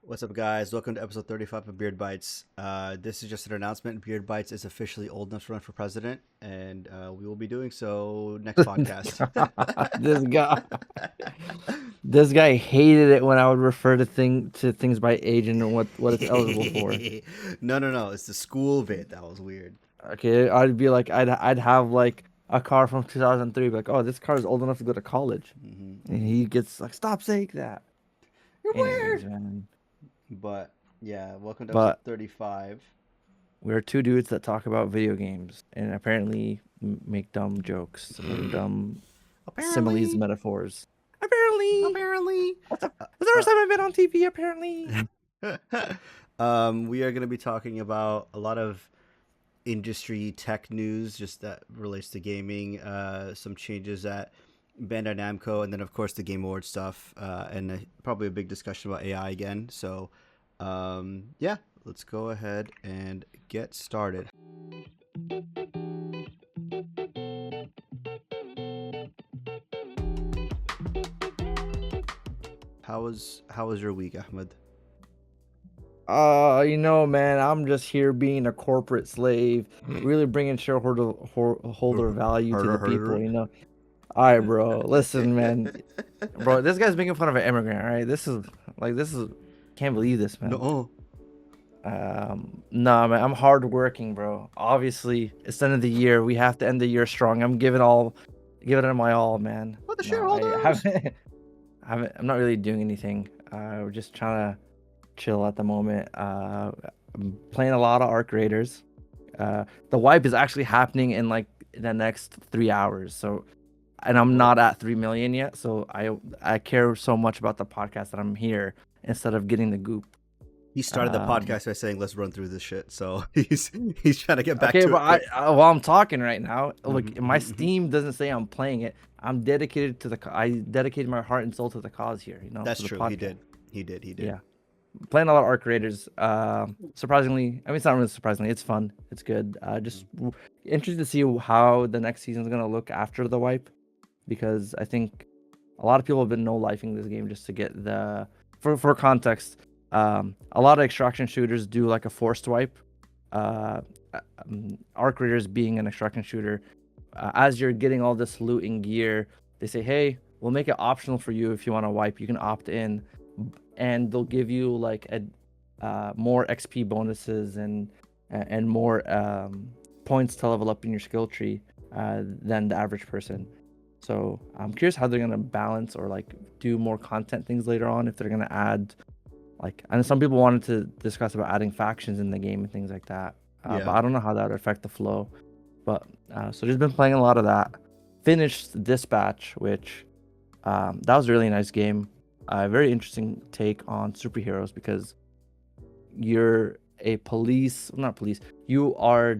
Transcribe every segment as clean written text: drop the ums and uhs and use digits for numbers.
What's up, guys? Welcome to episode 35 of Beard Bytes. This is just an announcement. Beard Bytes is officially old enough to run for president, and we will be doing so next podcast. This guy, this guy hated it when I would refer to things by age and what it's eligible for. No. It's the school bit. That was weird. Okay, I'd be like, I'd have like a car from 2003, like, oh, this car is old enough to go to college, and he gets like, stop saying that. You're Anyways, weird. man, But yeah, welcome to episode but 35. we're two dudes that talk about video games and apparently make dumb jokes or dumb similes, Apparently, metaphors. Apparently, apparently. that's the first time I've been on TV. Apparently. We are going to be talking about a lot of industry tech news, just that relates to gaming. Some changes at Bandai Namco, and then of course the Game Awards stuff, and probably a big discussion about AI again. So, yeah, let's go ahead and get started. How was your week, Ahmed? Man, I'm just here being a corporate slave, really bringing shareholder value to the people, you know. All right, bro. Listen, man. Bro, this guy's making fun of an immigrant, all right? This is can't believe this, man. No. Nah, man, I'm hardworking, bro. Obviously, it's the end of the year. We have to end the year strong. I'm giving it my all, man. What the No, shareholders? I'm not really doing anything. We're just trying to chill at the moment. I'm playing a lot of Arc Raiders. The wipe is actually happening in like the next 3 hours. So, and I'm not at 3 million yet. So I care so much about the podcast that I'm here instead of getting the goop. He started the podcast by saying, "Let's run through this shit." So he's trying to get back Okay, to but it. while I'm talking right now, look, my Mhm. Steam doesn't say I'm playing it. I'm dedicated to I dedicated my heart and soul to the cause here. You know, That's to the true. podcast. He did. Yeah. Playing a lot of Arc Raiders. Surprisingly, I mean, it's not really surprisingly. It's fun. It's good. Just interested to see how the next season is gonna look after the wipe, because I think a lot of people have been no-lifing this game just to get the. For context, a lot of extraction shooters do like a forced wipe. Arc Raiders being an extraction shooter, as you're getting all this loot and gear, they say, "Hey, we'll make it optional for you if you want to wipe. You can opt in." And they'll give you like more XP bonuses and more points to level up in your skill tree than the average person. So I'm curious how they're gonna balance or like do more content things later on, if they're gonna add like, and some people wanted to discuss about adding factions in the game and things like that. But I don't know how that would affect the flow. But so just been playing a lot of that. Finished Dispatch, which that was a really nice game. A very interesting take on superheroes, because you're not police. You are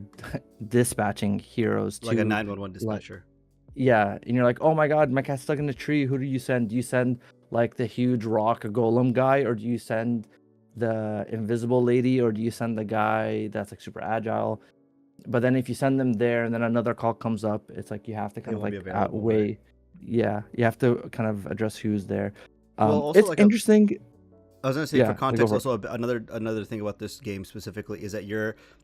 dispatching heroes to Like a 911 dispatcher. yeah, and you're like, oh my god, my cat's stuck in a tree. Who do you send? Do you send like the huge rock golem guy, or do you send the invisible lady, or do you send the guy that's like super agile? But then if you send them there and then another call comes up, it's like you have to kind of won't like be available, weigh. right? Yeah, you have to kind of address who's there. Well, also It's like interesting. I was gonna say, Yeah, for context, also another thing about this game specifically is that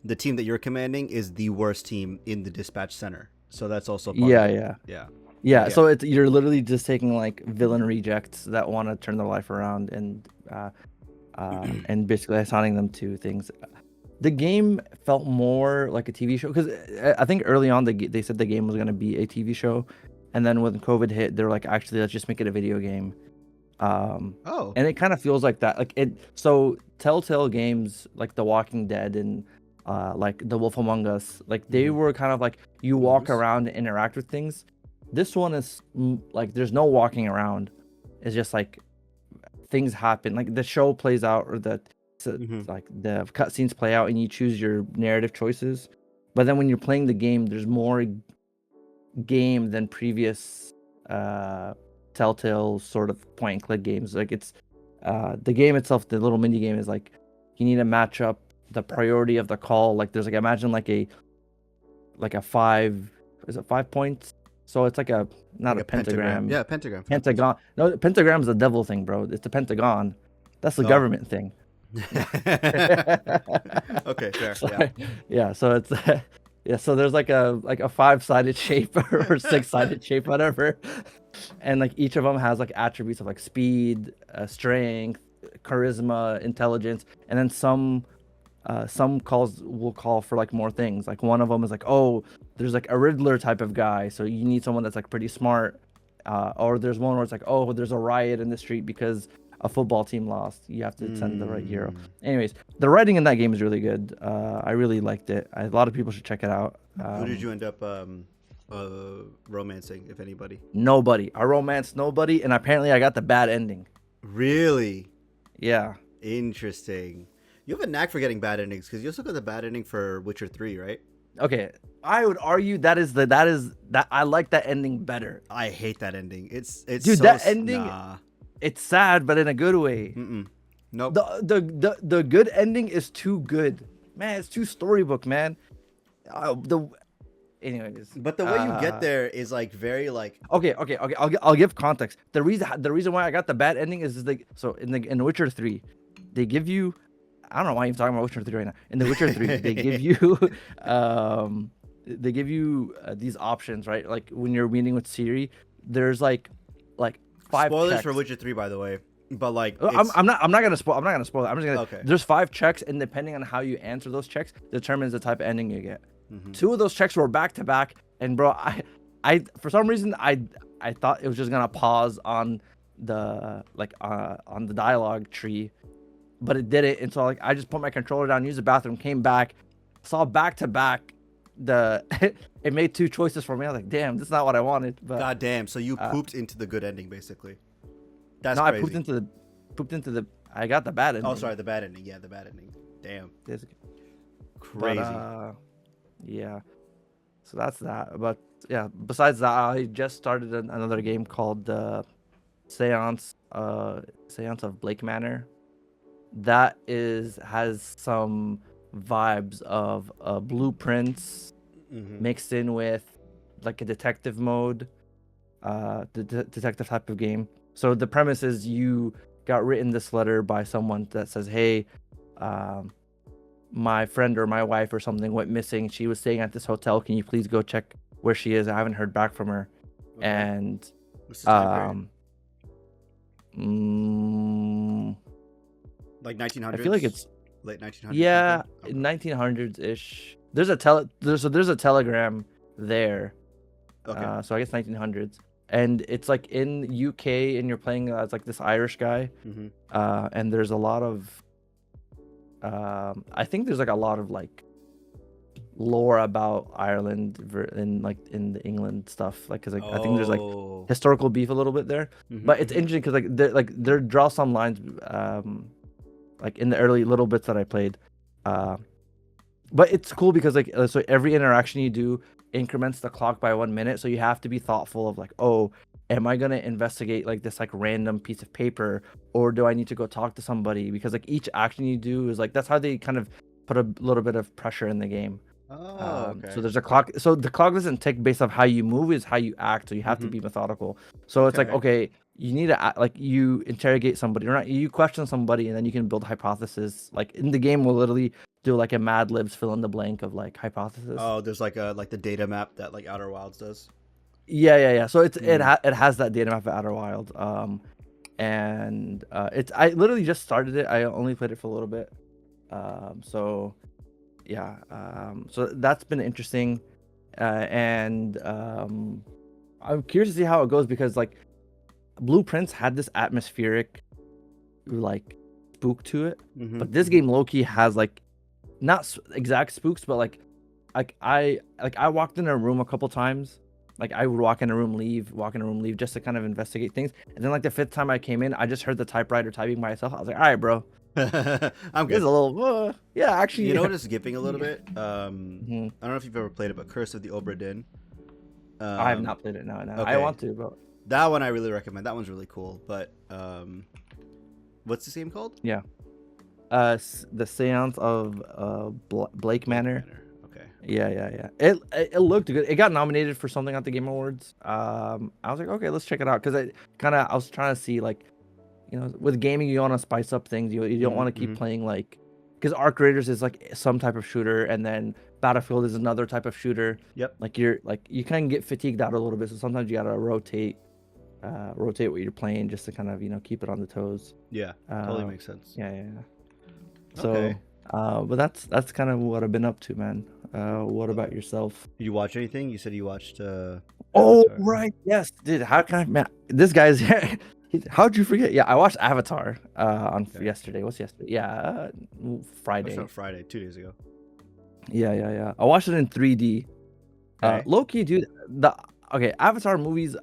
the team that you're commanding is the worst team in the dispatch center. So that's also part of it. Yeah. Yeah. So you're literally just taking like villain rejects that want to turn their life around and basically assigning them to things. The game felt more like a TV show, because I think early on they said the game was going to be a TV show, and then when COVID hit, they're like, actually, let's just make it a video game. And it kind of feels like that. Like it. So Telltale games like The Walking Dead and like The Wolf Among Us, like they were kind of like you walk around and interact with things. This one is like there's no walking around. It's just like things happen. Like the show plays out, or like the cutscenes play out, and you choose your narrative choices. But then when you're playing the game, there's more game than previous Telltale sort of point and click games. Like it's the game itself, the little mini game is like you need to match up the priority of the call. Like there's like, imagine like a 5, is it 5 points? So it's like a not like a pentagram. Yeah, pentagram. Pentagon. No, pentagram is the devil thing, bro. It's the Pentagon. That's the government thing. Okay, fair. Yeah. Sorry. Yeah, so it's yeah, so there's like a five-sided shape or six-sided shape, whatever. And like each of them has like attributes of like speed, strength, charisma, intelligence, and then some calls will call for like more things. Like one of them is like, oh, there's like a Riddler type of guy, so you need someone that's like pretty smart. Or there's one where it's like, oh, there's a riot in the street because a football team lost. You have to send the right hero. Anyways, the writing in that game is really good. I really liked it. A lot of people should check it out. Who did you end up romancing, if anybody? Nobody. I romanced nobody, and apparently I got the bad ending. Really Yeah. interesting. You have a knack for getting bad endings because you also got the bad ending for Witcher 3, right? Okay. I would argue that I like that ending better. I hate that ending. It's Dude, so that ending, nah. it's sad, but in a good way. Nope. The good ending is too good, man. It's too storybook, man. Anyways, But the way you get there is like very like okay. I'll give context. The reason why I got the bad ending is like, so in Witcher 3, they give you, I don't know why I'm talking about Witcher 3 right now. In The Witcher 3, they give you these options, right? Like when you're meeting with Ciri, there's like five spoilers checks. for Witcher 3, by the way. But like I'm not gonna spoil. I'm not gonna spoil it. I'm just gonna. Okay. There's 5 checks, and depending on how you answer those checks, determines the type of ending you get. 2 of those checks were back to back, and bro, I for some reason I thought it was just gonna pause on the on the dialogue tree, but it didn't. And so like I just put my controller down, used the bathroom, came back, saw back to back it made 2 choices for me. I was like, damn, this is not what I wanted. But God damn, so you pooped into the good ending basically. That's no, crazy. I pooped into the. I got the bad ending. Oh, sorry, the bad ending. Yeah, the bad ending. Damn. Crazy. Crazy. Yeah. So that's that. But yeah, besides that, I just started another game called Seance of Blake Manor. That has some vibes of blueprints mixed in with like a detective mode, detective type of game. So the premise is you got written this letter by someone that says, hey, my friend or my wife or something went missing. She was staying at this hotel. Can you please go check where she is? I haven't heard back from her. Okay. And what's the time period? Like 1900s. I feel like it's late 1900s. Yeah, okay. 1900s ish. There's a telegram there. Okay. So I guess 1900s. And it's like in UK, and you're playing as like this Irish guy. And there's a lot of I think there's like a lot of like lore about Ireland and like in the England stuff, like because like I think there's like historical beef a little bit there. But it's interesting because like there draw some lines like in the early little bits that I played, but it's cool because like so every interaction you do increments the clock by 1 minute, so you have to be thoughtful of like, oh, am I gonna investigate like this like random piece of paper, or do I need to go talk to somebody? Because like each action you do is like, that's how they kind of put a little bit of pressure in the game. Okay. So there's a clock. So the clock doesn't tick based off how you move, is how you act. So you have to be methodical. So it's like, okay, you need to like you interrogate somebody, or not, you question somebody, and then you can build a hypothesis. Like in the game, we'll literally do like a Mad Libs fill in the blank of like hypothesis. Oh, there's like the data map that like Outer Wilds does. Yeah. So it has that data map of Outer Wild. And it's, I literally just started it. I only played it for a little bit. So yeah. So that's been interesting. And I'm curious to see how it goes, because like Blueprints had this atmospheric like spook to it, but this game low-key has like not exact spooks, but like I walked in a room a couple times. Like I would walk in a room, leave, just to kind of investigate things. And then like the 5th time I came in, I just heard the typewriter typing by itself. I was like, all right, bro. I'm good. It's a little, yeah, actually. You know what is skipping a little bit? I don't know if you've ever played it, but Curse of the Obra Dinn. I have not played it. No. Okay. I want to, but that one I really recommend. That one's really cool. But what's this game called? Yeah. The Seance of Blake Manor. Okay. Yeah. It looked good. It got nominated for something at the Game Awards. I was like, okay, let's check it out, because I was trying to see like you know, with gaming, you want to spice up things. You don't want to keep Mm-hmm. playing like, because Arc Raiders is like some type of shooter, and then Battlefield is another type of shooter. Yep. Like you kind of get fatigued out a little bit, so sometimes you gotta rotate what you're playing just to kind of, you know, keep it on the toes. Yeah, totally makes sense. Yeah. Okay. So, but that's kind of what I've been up to, man. What about yourself? Did you watch anything? You said you watched Oh, Avatar. right. Yes, dude. How can I, man? This guy's how'd you forget? Yeah, I watched Avatar on yesterday. What's yesterday? Yeah, Friday. Not Friday, 2 days ago. Yeah. I watched it in 3D. Okay. Low key, dude. Avatar movies,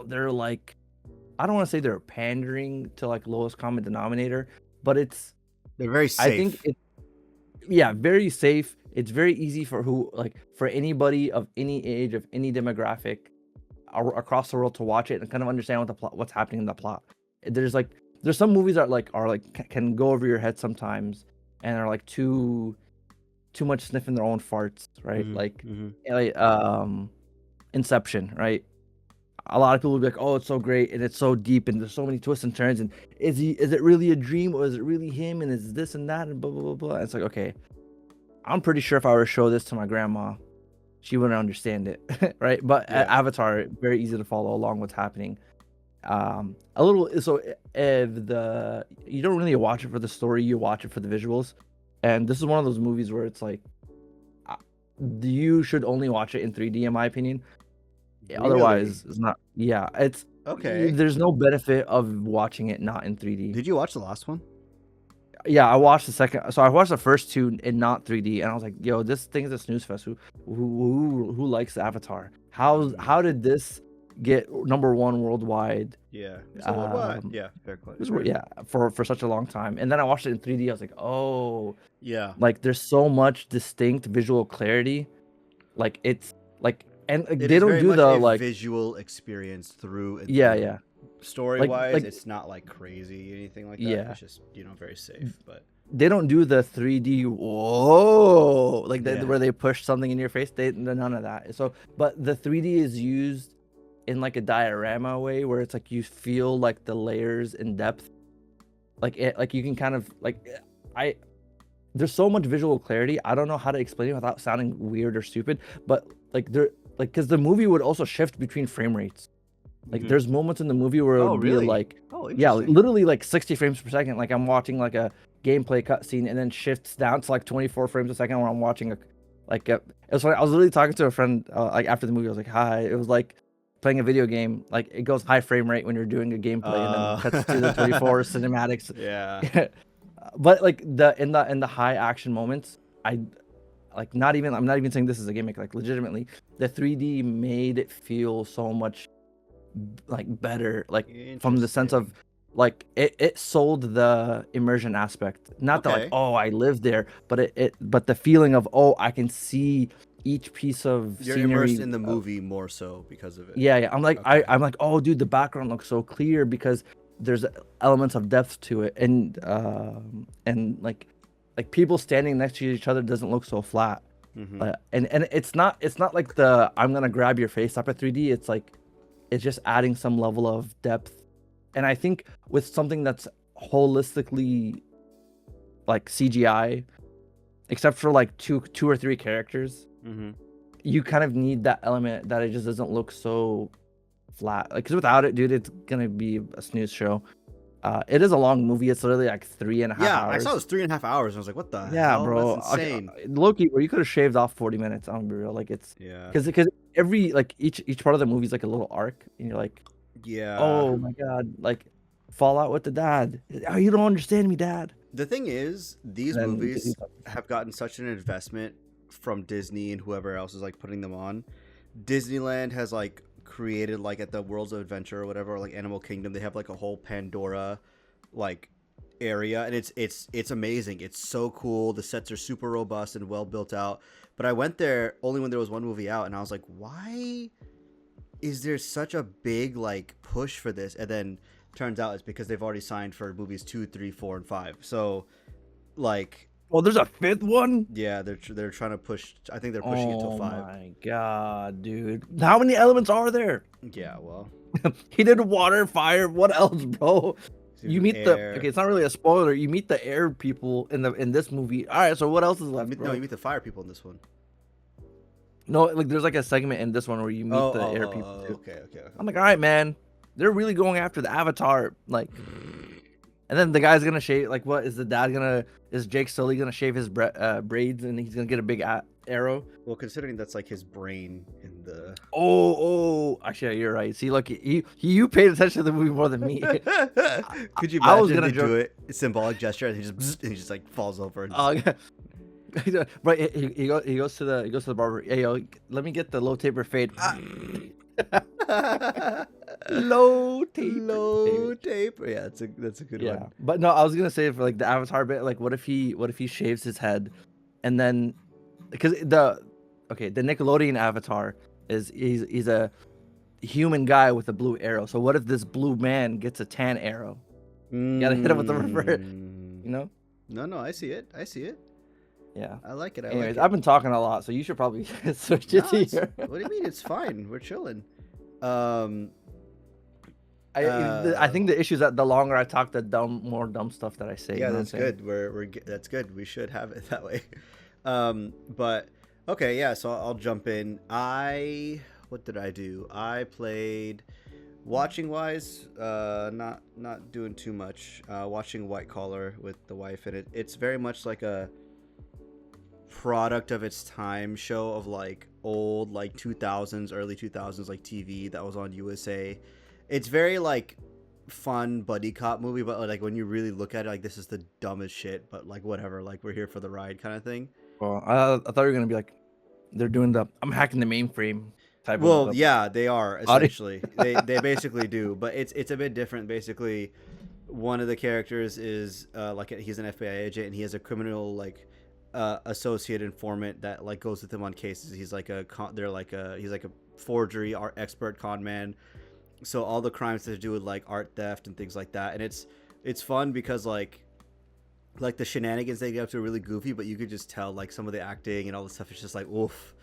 they're like, I don't want to say they're pandering to like lowest common denominator, but they're very safe. I think very safe. It's very easy for anybody of any age, of any demographic across the world to watch it and kind of understand what's happening in the plot. There's some movies that can go over your head sometimes and are like too much sniffing their own farts, right? Inception, right? A lot of people will be like, "Oh, it's so great and it's so deep and there's so many twists and turns, and is it really a dream or is it really him, and is this and that and blah blah blah blah." And it's like, okay, I'm pretty sure if I were to show this to my grandma, she wouldn't understand it, right? But Avatar, very easy to follow along what's happening. You don't really watch it for the story, you watch it for the visuals, and this is one of those movies where it's like, you should only watch it in 3D, in my opinion. Really? Otherwise, it's not. Yeah, it's okay. There's no benefit of watching it not in 3D. Did you watch the last one? Yeah, I watched the second. So I watched the first two in not 3D, and I was like, "Yo, this thing is a snooze fest. Who likes Avatar? How did this get #1 worldwide?" Yeah. Yeah. Fair question. Yeah, for such a long time. And then I watched it in 3D. I was like, "Oh, yeah." Like there's so much distinct visual clarity. Like it's like, and they don't do the visual experience through. And yeah. Story wise, it's not like crazy anything like that. Yeah. It's just, very safe. But they don't do the 3D where they push something in your face. None of that. So, but the 3D is used in like a diorama way where it's like you feel like the layers in depth. Like you can kind of there's so much visual clarity. I don't know how to explain it without sounding weird or stupid, but because the movie would also shift between frame rates. There's moments in the movie where it would be literally like 60 frames per second. Like I'm watching like a gameplay cutscene and then shifts down to like 24 frames a second when I'm watching it was funny. I was literally talking to a friend after the movie. I was like, hi. It was like playing a video game. Like it goes high frame rate when you're doing a gameplay and then cuts to the 24 cinematics. Yeah. But like in the high action moments, I'm not even saying this is a gimmick. Like legitimately, the 3D made it feel so much like better, like from the sense of like it sold the immersion aspect. Not that like, oh, I live there, but but the feeling of, oh, I can see each piece of you're scenery immersed in the movie more so because of it. Yeah. I'm like, I'm like, oh, dude, the background looks so clear because there's elements of depth to it, and like people standing next to each other doesn't look so flat. And it's not like the I'm gonna grab your face type of 3D. It's like it's just adding some level of depth. And I think with something that's holistically like CGI, except for like two or three characters, you kind of need that element that it just doesn't look so flat. Like, because without it, dude, it's gonna be a snooze show. It is a long movie. It's literally like 3.5 hours. Yeah, I saw it was 3.5 hours. And I was like, what the hell? Yeah, bro. That's insane. Loki, where you could have shaved off 40 minutes. I'm gonna be real. Like it's because every each part of the movie is like a little arc, and you're like, oh my god, like Fallout with the dad. Oh, you don't understand me, dad. The thing is, these movies have gotten such an investment from Disney and whoever else is like putting them on. Disneyland has like created like at the Worlds of Adventure or whatever, or like Animal Kingdom, they have like a whole Pandora like area, and it's amazing. It's so cool. The sets are super robust and well built out. But I went there only when there was one movie out, and I was like, why is there such a big like push for this? And then turns out it's because they've already signed for movies 2, 3, 4, and 5. So like, well, there's a 5th one. Yeah, they're trying to push. I think they're pushing it till 5. Oh my god, dude! How many elements are there? Yeah, well, He did water, fire. What else, bro? You meet Air. the okay. It's not really a spoiler. You meet the air people in this movie. All right. So what else is left, No, bro? you meet the fire people in this one. No, like there's like a segment in this one where you meet the air people too. Okay. I'm like, all right, man. They're really going after the Avatar, like. And then the guy's gonna shave. Like, what is the dad gonna? Is Jake Sully gonna shave his braids and he's gonna get a big arrow? Well, considering that's like his brain in the. Oh, actually, you're right. See, look, you paid attention to the movie more than me. Could you imagine I was gonna do it? Symbolic gesture, and he just like falls over. And right. He goes to the barber. Hey, yo, let me get the low taper fade. Low taper. Yeah, that's a good one. But no, I was gonna say for like the Avatar bit, like what if he shaves his head, and then because the Nickelodeon Avatar is he's a human guy with a blue arrow. So what if this blue man gets a tan arrow? You gotta hit him with the reverse. You know? No, I see it. Yeah. I like it. Anyways, I've been talking a lot, so you should probably switch it to here. What do you mean? It's fine. We're chilling. I think the issue is that the longer I talk, the more dumb stuff that I say. Yeah, that's good. That's good. We should have it that way. But okay, yeah. So I'll jump in. What did I do? I played. Watching wise, not doing too much. Watching White Collar with the wife, and it's very much like a product of its time show of like old like 2000s, early 2000s like TV that was on USA. It's very like fun buddy cop movie, but like when you really look at it, like this is the dumbest shit, but like whatever, like we're here for the ride kind of thing. Well, I thought you were gonna be like, they're doing I'm hacking the mainframe type. Well, yeah, they are essentially. they basically do, but it's a bit different. Basically, one of the characters is like he's an FBI agent, and he has a criminal like associate informant that like goes with him on cases. He's like he's like a forgery expert con man. So all the crimes that do with like art theft and things like that, and it's fun because like the shenanigans they get up to are really goofy, but you could just tell like some of the acting and all the stuff is just like oof,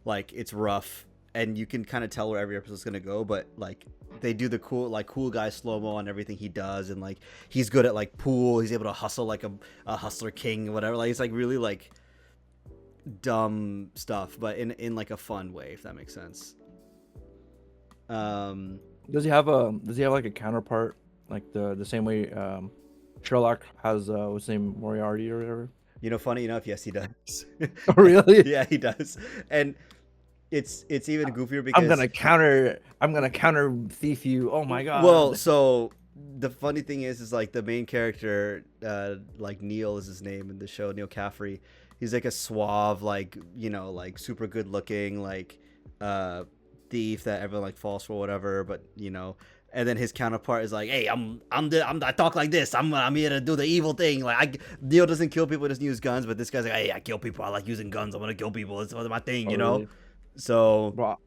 like it's rough, and you can kind of tell where every episode's gonna go. But like they do the cool guy slow mo on everything he does, and like he's good at like pool. He's able to hustle like a hustler king, whatever. Like it's like really like dumb stuff, but in like a fun way, if that makes sense. Does he have like a counterpart like the same way Sherlock has what's his name, Moriarty or whatever? You know, funny enough, yes, he does. Oh, really? Yeah, he does. And it's even goofier because I'm gonna counter thief you. Oh my god. Well, so the funny thing is like the main character, like Neil is his name in the show, Neil Caffrey. He's like a suave, like, you know, like super good looking, like thief that everyone like falls for, whatever. But you know, and then his counterpart is like, hey, I talk like this. I'm here to do the evil thing. Like Neil doesn't kill people, he doesn't use guns. But this guy's like, hey, I kill people. I like using guns. I'm gonna kill people. It's my thing, you know. Really? So, bro,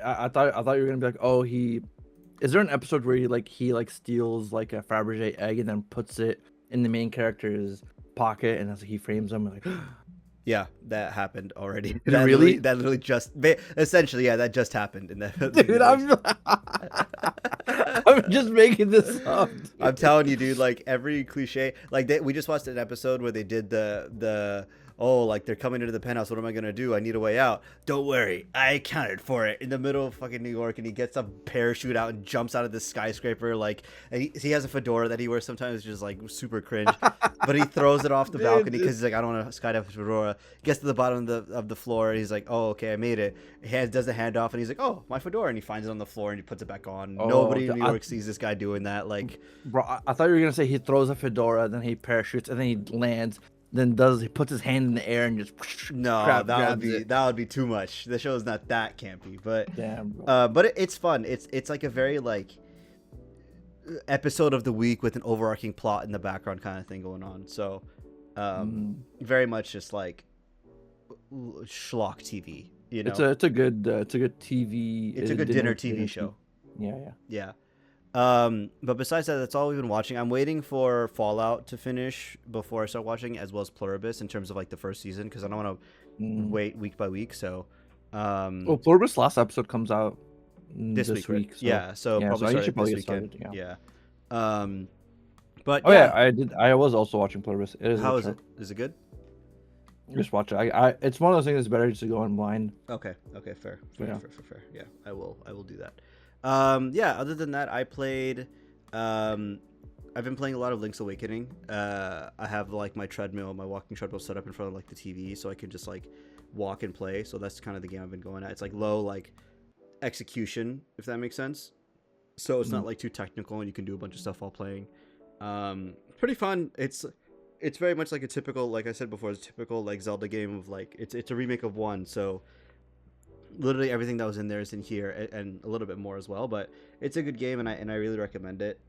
I thought you were gonna be like, oh, is there an episode where he steals like a Fabergé egg and then puts it in the main character's pocket and that's he frames him like. Yeah, that happened already. That really? That literally just essentially, yeah, that just happened in that. Dude, I'm just making this up. Dude. I'm telling you, dude. Like every cliche, like we just watched an episode where they did the like they're coming into the penthouse. What am I gonna do? I need a way out. Don't worry, I accounted for it. In the middle of fucking New York, and he gets a parachute out and jumps out of this skyscraper. Like, and he has a fedora that he wears sometimes, just like super cringe. But he throws it off the balcony because he's like, I don't want to skydive with fedora. Gets to the bottom of the floor, and he's like, oh, okay, I made it. Does the handoff, and he's like, oh, my fedora, and he finds it on the floor and he puts it back on. Nobody in New York sees this guy doing that. Like, bro, I thought you were gonna say he throws a fedora, then he parachutes, and then he lands. Then he puts his hand in the air and just that would be too much. The show's not that campy, but damn, bro. But it's fun. It's like a very like episode of the week with an overarching plot in the background kind of thing going on. So very much just like schlock TV. You know, it's a good TV. It's a good dinner TV show. Yeah. But besides that, that's all we've been watching. I'm waiting for Fallout to finish before I start watching, as well as Pluribus in terms of like the first season, because I don't want to wait week by week. So, well, Pluribus last episode comes out This this week, right? week. So Yeah, so yeah, so probably you start should it this probably get weekend. started. Yeah. Yeah. But Oh yeah, yeah, I did. I was also watching Pluribus. It is a how good is show. it? Is it good? Just watch it. It's one of those things that's better just to go in blind. Okay. Okay. Fair. So, Fair. yeah. Fair. Fair. Fair. Yeah. I will. I will do that. Yeah. Other than that, I played. I've been playing a lot of Link's Awakening. I have like my treadmill, my walking treadmill set up in front of like the TV, so I can just like walk and play. So that's kind of the game I've been going at. It's like low like execution, if that makes sense. So it's not like too technical, and you can do a bunch of stuff while playing. Pretty fun. It's very much like a typical, like I said before, it's a typical like Zelda game of like it's a remake of one. So literally everything that was in there is in here, and a little bit more as well. But it's a good game, and I really recommend it.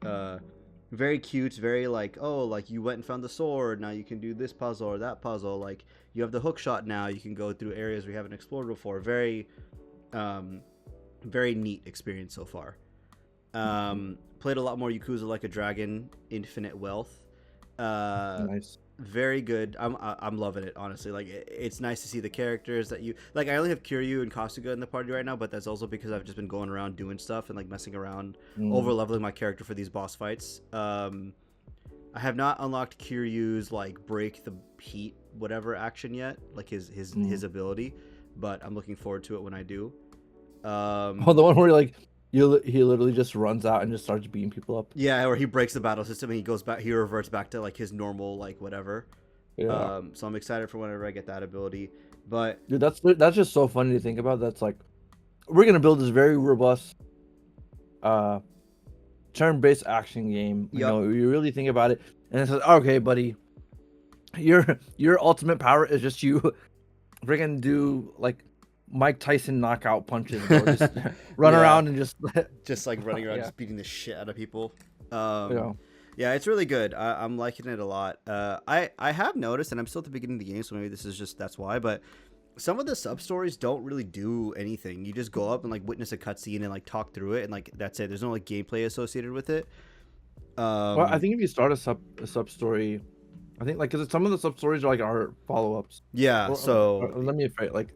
Very cute, very like, oh, like you went and found the sword, now you can do this puzzle or that puzzle. Like you have the hook shot now, you can go through areas we haven't explored before. Very very neat experience so far. Played a lot more Yakuza Like a Dragon Infinite Wealth. Nice. Very good. I'm loving it, honestly. Like it's nice to see the characters that you like. I only have Kiryu and Kasuga in the party right now, but that's also because I've just been going around doing stuff and like messing around, over leveling my character for these boss fights. I have not unlocked Kiryu's like break the heat whatever action yet, like his ability, but I'm looking forward to it when I do. Oh, the one where like he literally just runs out and just starts beating people up. Yeah, or he breaks the battle system and he goes back. He reverts back to like his normal like whatever. Yeah. So I'm excited for whenever I get that ability. But Dude, that's just so funny to think about. That's like, we're gonna build this very robust, turn-based action game. You know, you really think about it, and it says, okay, buddy, your ultimate power is just you, freaking do like Mike Tyson knockout punches, bro. Just run around and just like running around, yeah. just beating the shit out of people. Yeah. Yeah, it's really good. I'm liking it a lot. I have noticed, and I'm still at the beginning of the game, so maybe this is just that's why. But some of the sub stories don't really do anything. You just go up and like witness a cutscene and like talk through it, and like that's it. There's no like gameplay associated with it. Well, I think if you start a sub story, I think like because some of the sub stories are like our follow ups. Yeah. So let me rephrase. Like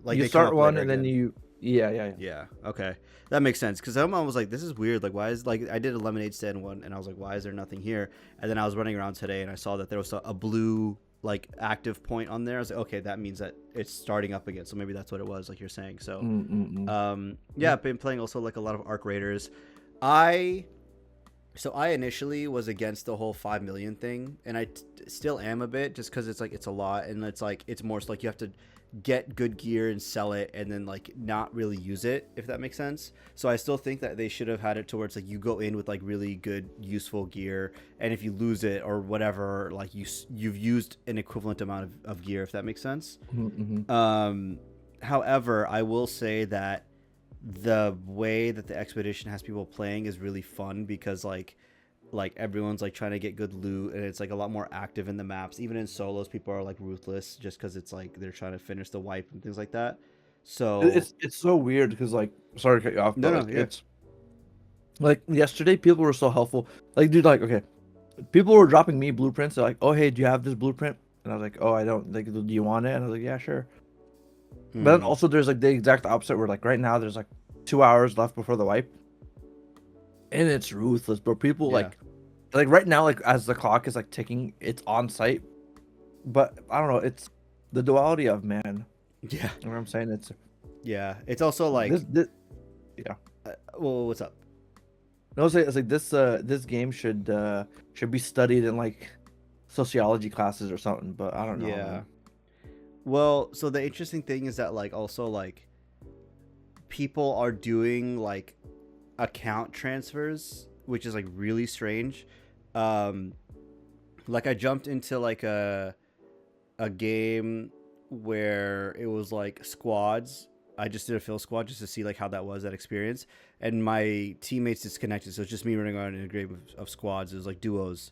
like you they start come up one later and then again. you Yeah. Okay, that makes sense. Because someone was like, "This is weird. Like, why is like I did a lemonade stand one, and I was like, why is there nothing here?" And then I was running around today, and I saw that there was a blue like active point on there. I was like, okay, that means that it's starting up again. So maybe that's what it was, like you're saying. So, yeah, I've been playing also like a lot of Arc Raiders. I initially was against the whole 5 million thing, and I still am a bit, just because it's like it's a lot, and it's like it's more so like you have to get good gear and sell it and then like not really use it, if that makes sense. So I still think that they should have had it towards like you go in with like really good useful gear, and if you lose it or whatever, like you've used an equivalent amount of gear, if that makes sense. However, I will say that the way that the expedition has people playing is really fun, because like everyone's like trying to get good loot, and it's like a lot more active in the maps. Even in solos, people are like ruthless, just because it's like they're trying to finish the wipe and things like that. So it's so weird because like, sorry to cut you off, but like, yeah. it's like yesterday people were so helpful. Like, dude, like, okay, people were dropping me blueprints. They're like, oh hey, do you have this blueprint? And I was like, oh, I don't. Like, do you want it? And I was like, yeah, sure. But then also there's like the exact opposite, where like right now there's like 2 hours left before the wipe, and it's ruthless, bro. People like right now, like as the clock is like ticking, it's on site. But I don't know, it's the duality of man. Yeah. You know what I'm saying? It's also like this well, what's up? No, it's like this game should be studied in like sociology classes or something, but I don't know. Yeah. Man. Well, so the interesting thing is that like also like people are doing like account transfers, which is like really strange. Like I jumped into like a game where it was like squads. I just did a fill squad just to see like how that experience, and my teammates disconnected, so it's just me running around in a game of squads. It was like duos.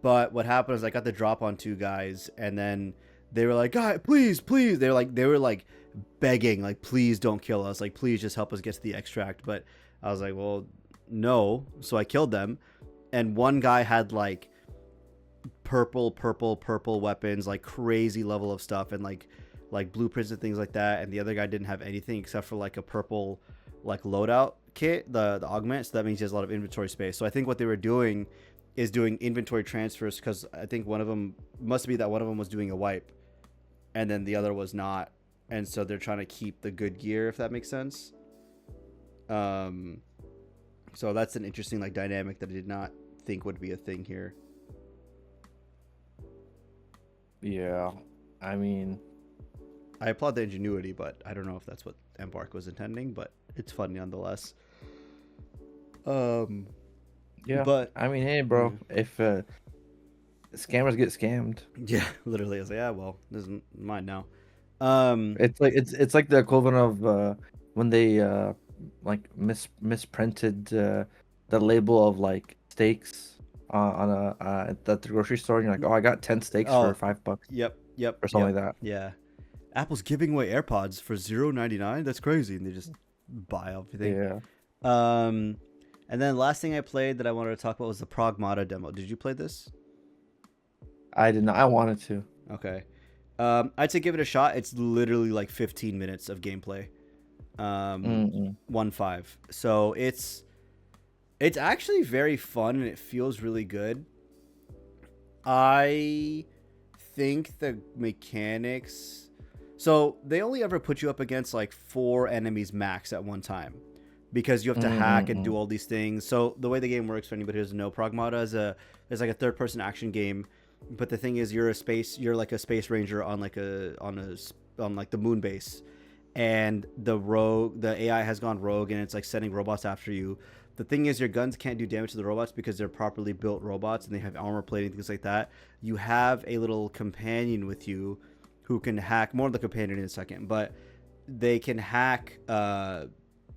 But what happened is I got the drop on 2 guys, and then they were like, "God, please." They were like begging, like, "Please don't kill us. Like, please just help us get to the extract." But I was like, "Well, no." So I killed them, and one guy had like purple weapons, like crazy level of stuff, and like like blueprints and things like that, and the other guy didn't have anything except for like a purple like loadout kit, the augment. So that means he has a lot of inventory space. So I think what they were doing is doing inventory transfers, because I think one of them must be that one of them was doing a wipe, and then the other was not, and so they're trying to keep the good gear, if that makes sense. So that's an interesting like dynamic that I did not think would be a thing here. Yeah, I mean, I applaud the ingenuity, but I don't know if that's what Embark was intending, but it's fun nonetheless. yeah. But I mean, hey, bro, if scammers get scammed, yeah, literally, I was like, yeah, well, this isn't mine now. it's like the equivalent of when they like misprinted the label of like steaks on a at the grocery store, and you're like, oh, I got 10 steaks for $5 Yep, or something like that. Yeah, Apple's giving away AirPods for $0.99. That's crazy, and they just buy everything. Yeah. And then last thing I played that I wanted to talk about was the Pragmata demo. Did you play this? I did not. I wanted to. Okay. I'd say give it a shot. It's literally like 15 minutes of gameplay. 1.5. So it's actually very fun and it feels really good. I think the mechanics. So they only ever put you up against like 4 enemies max at one time, because you have to hack and do all these things. So the way the game works, for anybody who doesn't know, Pragmata is like a third-person action game. But the thing is, you're like a space ranger on like the moon base, and the AI has gone rogue, and it's like sending robots after you. The thing is, your guns can't do damage to the robots because they're properly built robots and they have armor plating, things like that. You have a little companion with you who can hack, more of the companion in a second, but they can hack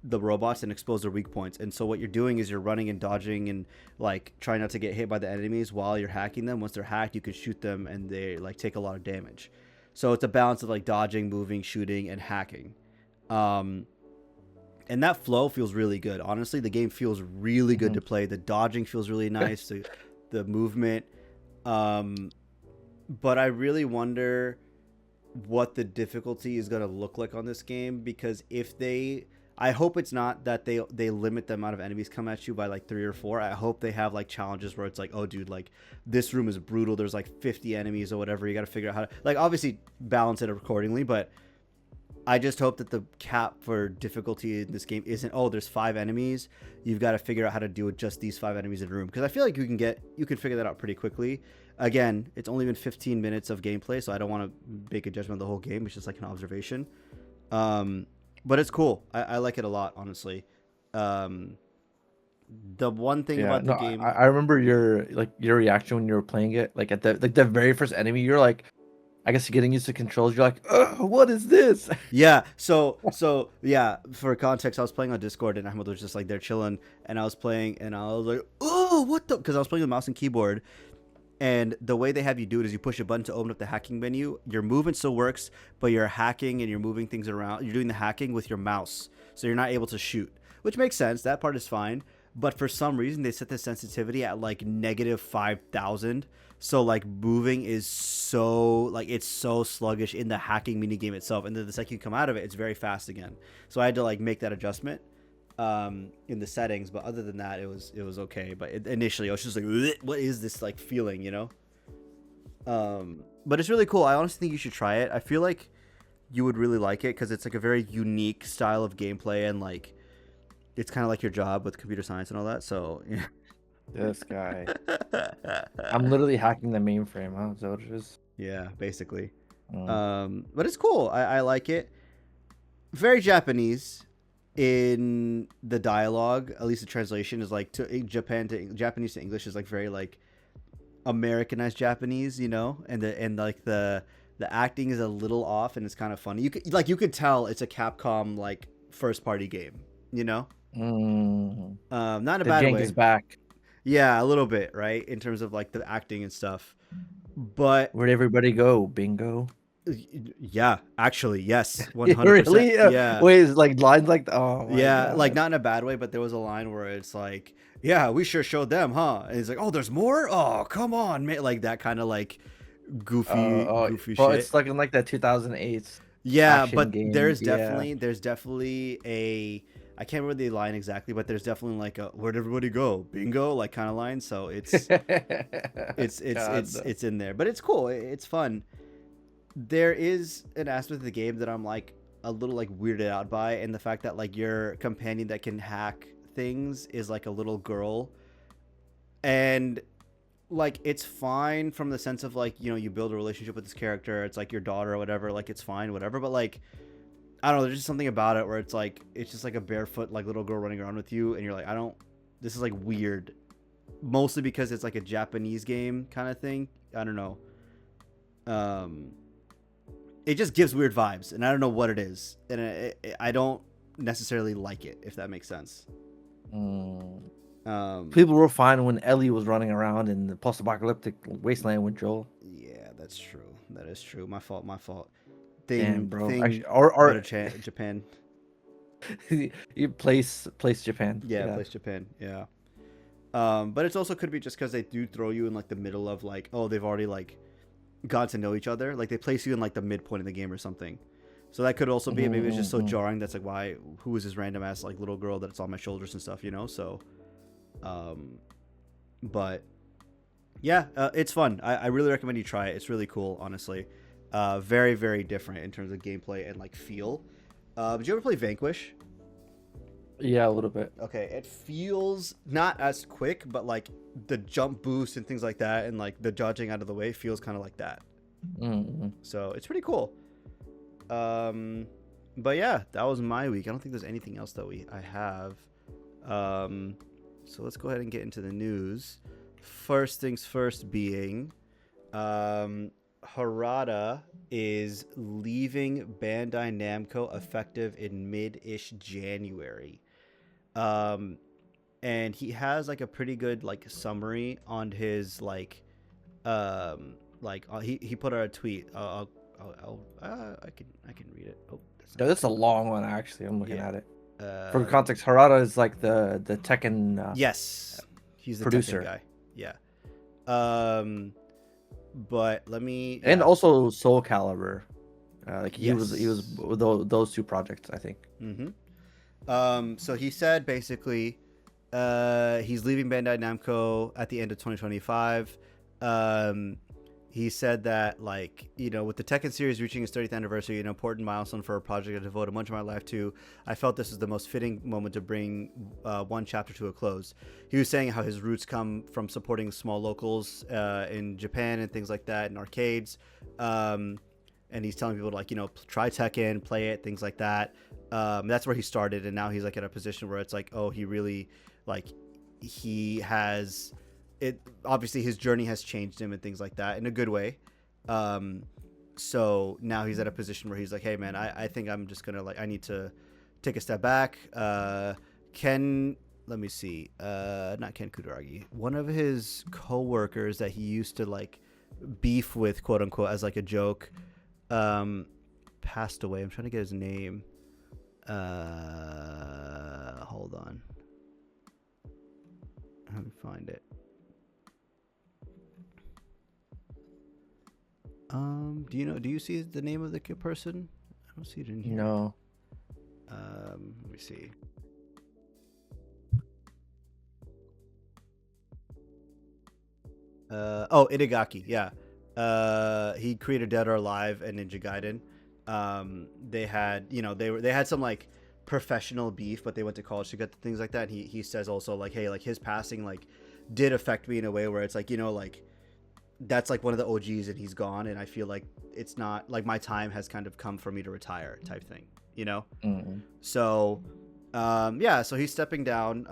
the robots and expose their weak points. And so what you're doing is you're running and dodging and like trying not to get hit by the enemies while you're hacking them. Once they're hacked, you can shoot them and they like take a lot of damage. So it's a balance of like dodging, moving, shooting, and hacking. And that flow feels really good. Honestly, the game feels really good to play. The dodging feels really nice. The movement. But I really wonder what the difficulty is going to look like on this game, because I hope it's not that they limit the amount of enemies come at you by like 3 or 4. I hope they have like challenges where it's like, oh dude, like this room is brutal, there's like 50 enemies or whatever, you got to figure out how to like obviously balance it accordingly. But I just hope that the cap for difficulty in this game isn't, oh, there's 5 enemies, you've got to figure out how to do with just these 5 enemies in a room, because I feel like you can figure that out pretty quickly. Again, it's only been 15 minutes of gameplay, so I don't want to make a judgment of the whole game. It's just like an observation. But it's cool. I like it a lot, honestly. The one thing about the game, I remember your reaction when you were playing it. Like at the very first enemy, you're like, I guess getting used to controls. You're like, what is this? Yeah. So yeah. For context, I was playing on Discord and Ahmed was just like there chilling, and I was playing, and I was like, oh, what the? Because I was playing with mouse and keyboard. And the way they have you do it is you push a button to open up the hacking menu. Your movement still works, but you're hacking and you're moving things around. You're doing the hacking with your mouse, so you're not able to shoot, which makes sense. That part is fine. But for some reason, they set the sensitivity at like -5,000. So like moving is so like it's so sluggish in the hacking mini game itself. And then the second you come out of it, it's very fast again. So I had to like make that adjustment in the settings, but other than that, it was okay. But initially I was just like, what is this like feeling, you know? But it's really cool. I honestly think you should try it. I feel like you would really like it because it's like a very unique style of gameplay, and like it's kind of like your job with computer science and all that. So yeah. This guy. I'm literally hacking the mainframe, huh? Is that what it is? Yeah, basically. But it's cool. I like it. Very Japanese in the dialogue, at least the translation is like Japanese to English is like very like Americanized Japanese, you know, and the acting is a little off, and it's kind of funny. You could tell it's a Capcom like first party game, you know. Not in a bad way. Is back. Yeah, a little bit, right, in terms of like the acting and stuff. But where'd everybody go? Bingo. Yeah, actually, yes, 100%. Really? Yeah. Wait, it's like lines like, oh my God. Like not in a bad way, but there was a line where it's like, yeah, we sure showed them, huh? And he's like, oh, there's more? Oh, come on, man. Like that kind of like goofy bro, shit. it's like in like that 2008 Yeah, action but game. Yeah. there's definitely a, I can't remember the line exactly, but there's definitely like a where'd everybody go? Bingo, like kind of line. So God. it's in there. But it's cool. It's fun. There is an aspect of the game that I'm like a little like weirded out by, and the fact that like your companion that can hack things is like a little girl. And like it's fine from the sense of like, you know, you build a relationship with this character, it's like your daughter or whatever, like it's fine, whatever. But like, I don't know, there's just something about it where it's like it's just like a barefoot like little girl running around with you, and you're like, I don't, this is like weird, mostly because it's like a Japanese game kind of thing. I don't know. um it just gives weird vibes, and I don't know what it is, and I don't necessarily like it, if that makes sense. Mm. um People were fine when Ellie was running around in the post-apocalyptic wasteland with Joel. yeah, that's true, that is true. My fault. Damn, thing bro. thing Actually, or better Japan. you place Japan. Yeah, Yeah. place Japan. Yeah. But it's also could be just because they do throw you in like the middle of like, oh, they've already like got to know each other, like they place you in like the midpoint of the game or something. So that could also be it. Maybe it's just so Mm-hmm. jarring that's like, why, who is this random ass like little girl that's on my shoulders and stuff, you know? So um but yeah, it's fun. I really recommend you try it. It's really cool, honestly. Very, very different in terms of gameplay and like feel. Did you ever play Vanquish? Yeah, a little bit. Okay, it feels not as quick, but like the jump boost and things like that, and like the dodging out of the way feels kind of like that. Mm-hmm. So it's pretty cool. But yeah, that was my week. I don't think there's anything else that I have. So let's go ahead and get into the news. First things first being, Harada is leaving Bandai Namco effective in mid-ish January. Um, and he has like a pretty good like summary on his he put out a tweet. I can read it. Oh, that's Yeah, not this is a it. long one actually. I'm looking Yeah. at it. For Uh, context, Harada is like the Tekken yes, he's the Tekken producer guy. Yeah. Um, but let me. and Yeah. also Soul Calibur. Like he was Yes. with those two projects, I think. Mm-hmm. So he said basically, he's leaving Bandai Namco at the end of 2025. Um, he said that, like, you know, with the Tekken series reaching its 30th anniversary, an important milestone for a project I devoted much of my life to, I felt this was the most fitting moment to bring one chapter to a close. He was saying how his roots come from supporting small locals in Japan and things like that, in arcades. And he's telling people to, like, you know, try Tekken, play it, things like that. That's where he started, and now he's like in a position where it's like, oh, he really, like, he has it. Obviously, his journey has changed him and things like that in a good way. So now he's at a position where he's like, hey man, I think I'm just gonna, like, I need to take a step back. Ken, let me see, not Ken Kutaragi, one of his coworkers that he used to like beef with, quote unquote, as like a joke, passed away. I'm trying to get his name. Hold on. Let me find it. Do you see the name of the person? I don't see it in here. No. Let me see. Itagaki, yeah. He created Dead or Alive and Ninja Gaiden. They had, you know, they had some like professional beef, but they went to college to get things like that. He says also, like, hey, like, his passing like did affect me in a way where it's like, you know, like, that's like one of the OGs and he's gone, and I feel like it's not like my time has kind of come for me to retire type thing, you know? Mm. So yeah, so he's stepping down.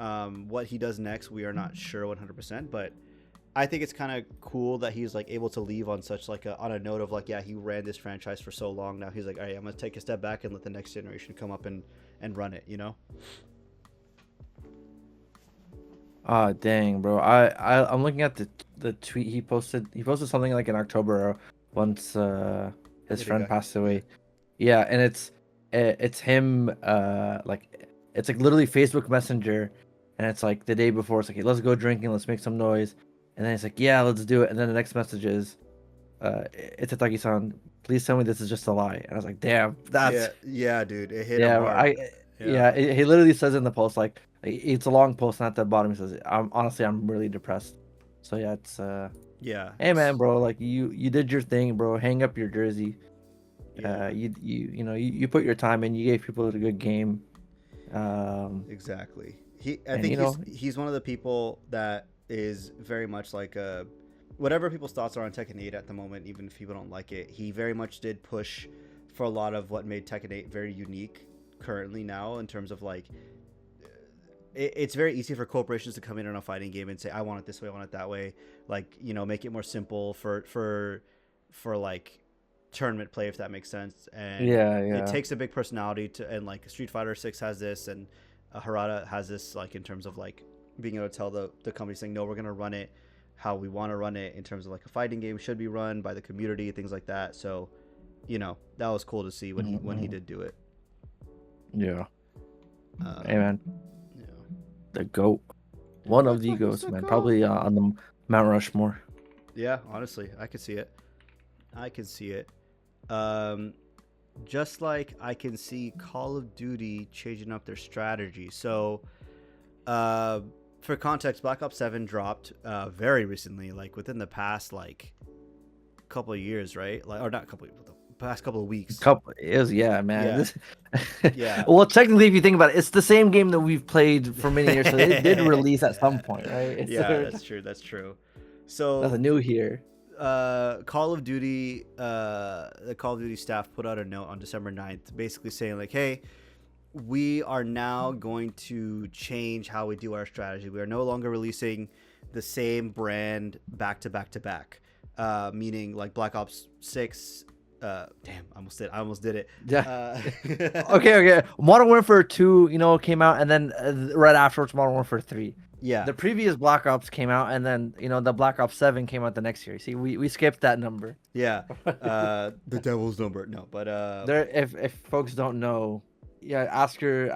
What he does next, we are not sure 100%, but I think it's kind of cool that he's like able to leave on such like on a note of like, yeah, he ran this franchise for so long. Now he's like, all right, I'm gonna take a step back and let the next generation come up and run it, you know? Ah, dang, bro. I'm looking at the tweet he posted. He posted something like in October once his friend Itagaki, passed away. Yeah, and it's him like it's like literally Facebook Messenger, and it's like the day before. It's like, hey, let's go drinking, let's make some noise, and then it's like, yeah, let's do it. And then the next message is, Itataki-san, please tell me this is just a lie. And I was like, damn, that's Yeah, dude, it hit him yeah. hard. Yeah, He literally says in the post like it's a long post, and at the bottom he says, I'm really depressed. So yeah, it's yeah, hey man, bro, like you did your thing, bro. Hang up your jersey. yeah, You put your time in. You gave people a good game. exactly. I And think he's one of the people that is very much like whatever people's thoughts are on Tekken 8 at the moment, even if people don't like it. He very much did push for a lot of what made Tekken 8 very unique currently now in terms of like it's very easy for corporations to come in on a fighting game and say I want it this way, I want it that way, like make it more simple for like tournament play, if that makes sense. And it yeah. takes a big personality to, and like Street Fighter 6 has this, and Harada has this, like in terms of like being able to tell the company saying no, we're going to run it how we want to run it in terms of like a fighting game should be run by the community, things like that. So that was cool to see when he did do it. Yeah. um, Hey man, yeah. the goat, one of the goats, man. Probably on the Mount Rushmore. Yeah, honestly, I could see it. Just like I can see Call of Duty changing up their strategy. So, for context, Black Ops 7 dropped very recently, like within the past like couple of years, right? Like, or not couple of, the past couple of weeks. Yeah, man. Yeah. This... Yeah. Well, technically, if you think about it, it's the same game that we've played for many years, so it did release at some point, right? Yeah, that's true. That's true. So Nothing new here. Call of Duty, the Call of Duty staff put out a note on December 9th, basically saying like, hey, we are now going to change how we do our strategy. We are no longer releasing the same brand back to back to back. Meaning like Black Ops 6. Damn, I almost did it. Yeah. Okay. Modern Warfare 2, came out, and then right afterwards, Modern Warfare 3. Yeah. The previous Black Ops came out, and then the Black Ops 7 came out the next year. See, we skipped that number. Yeah. The devil's number. No, but there, if folks don't know, yeah, ask your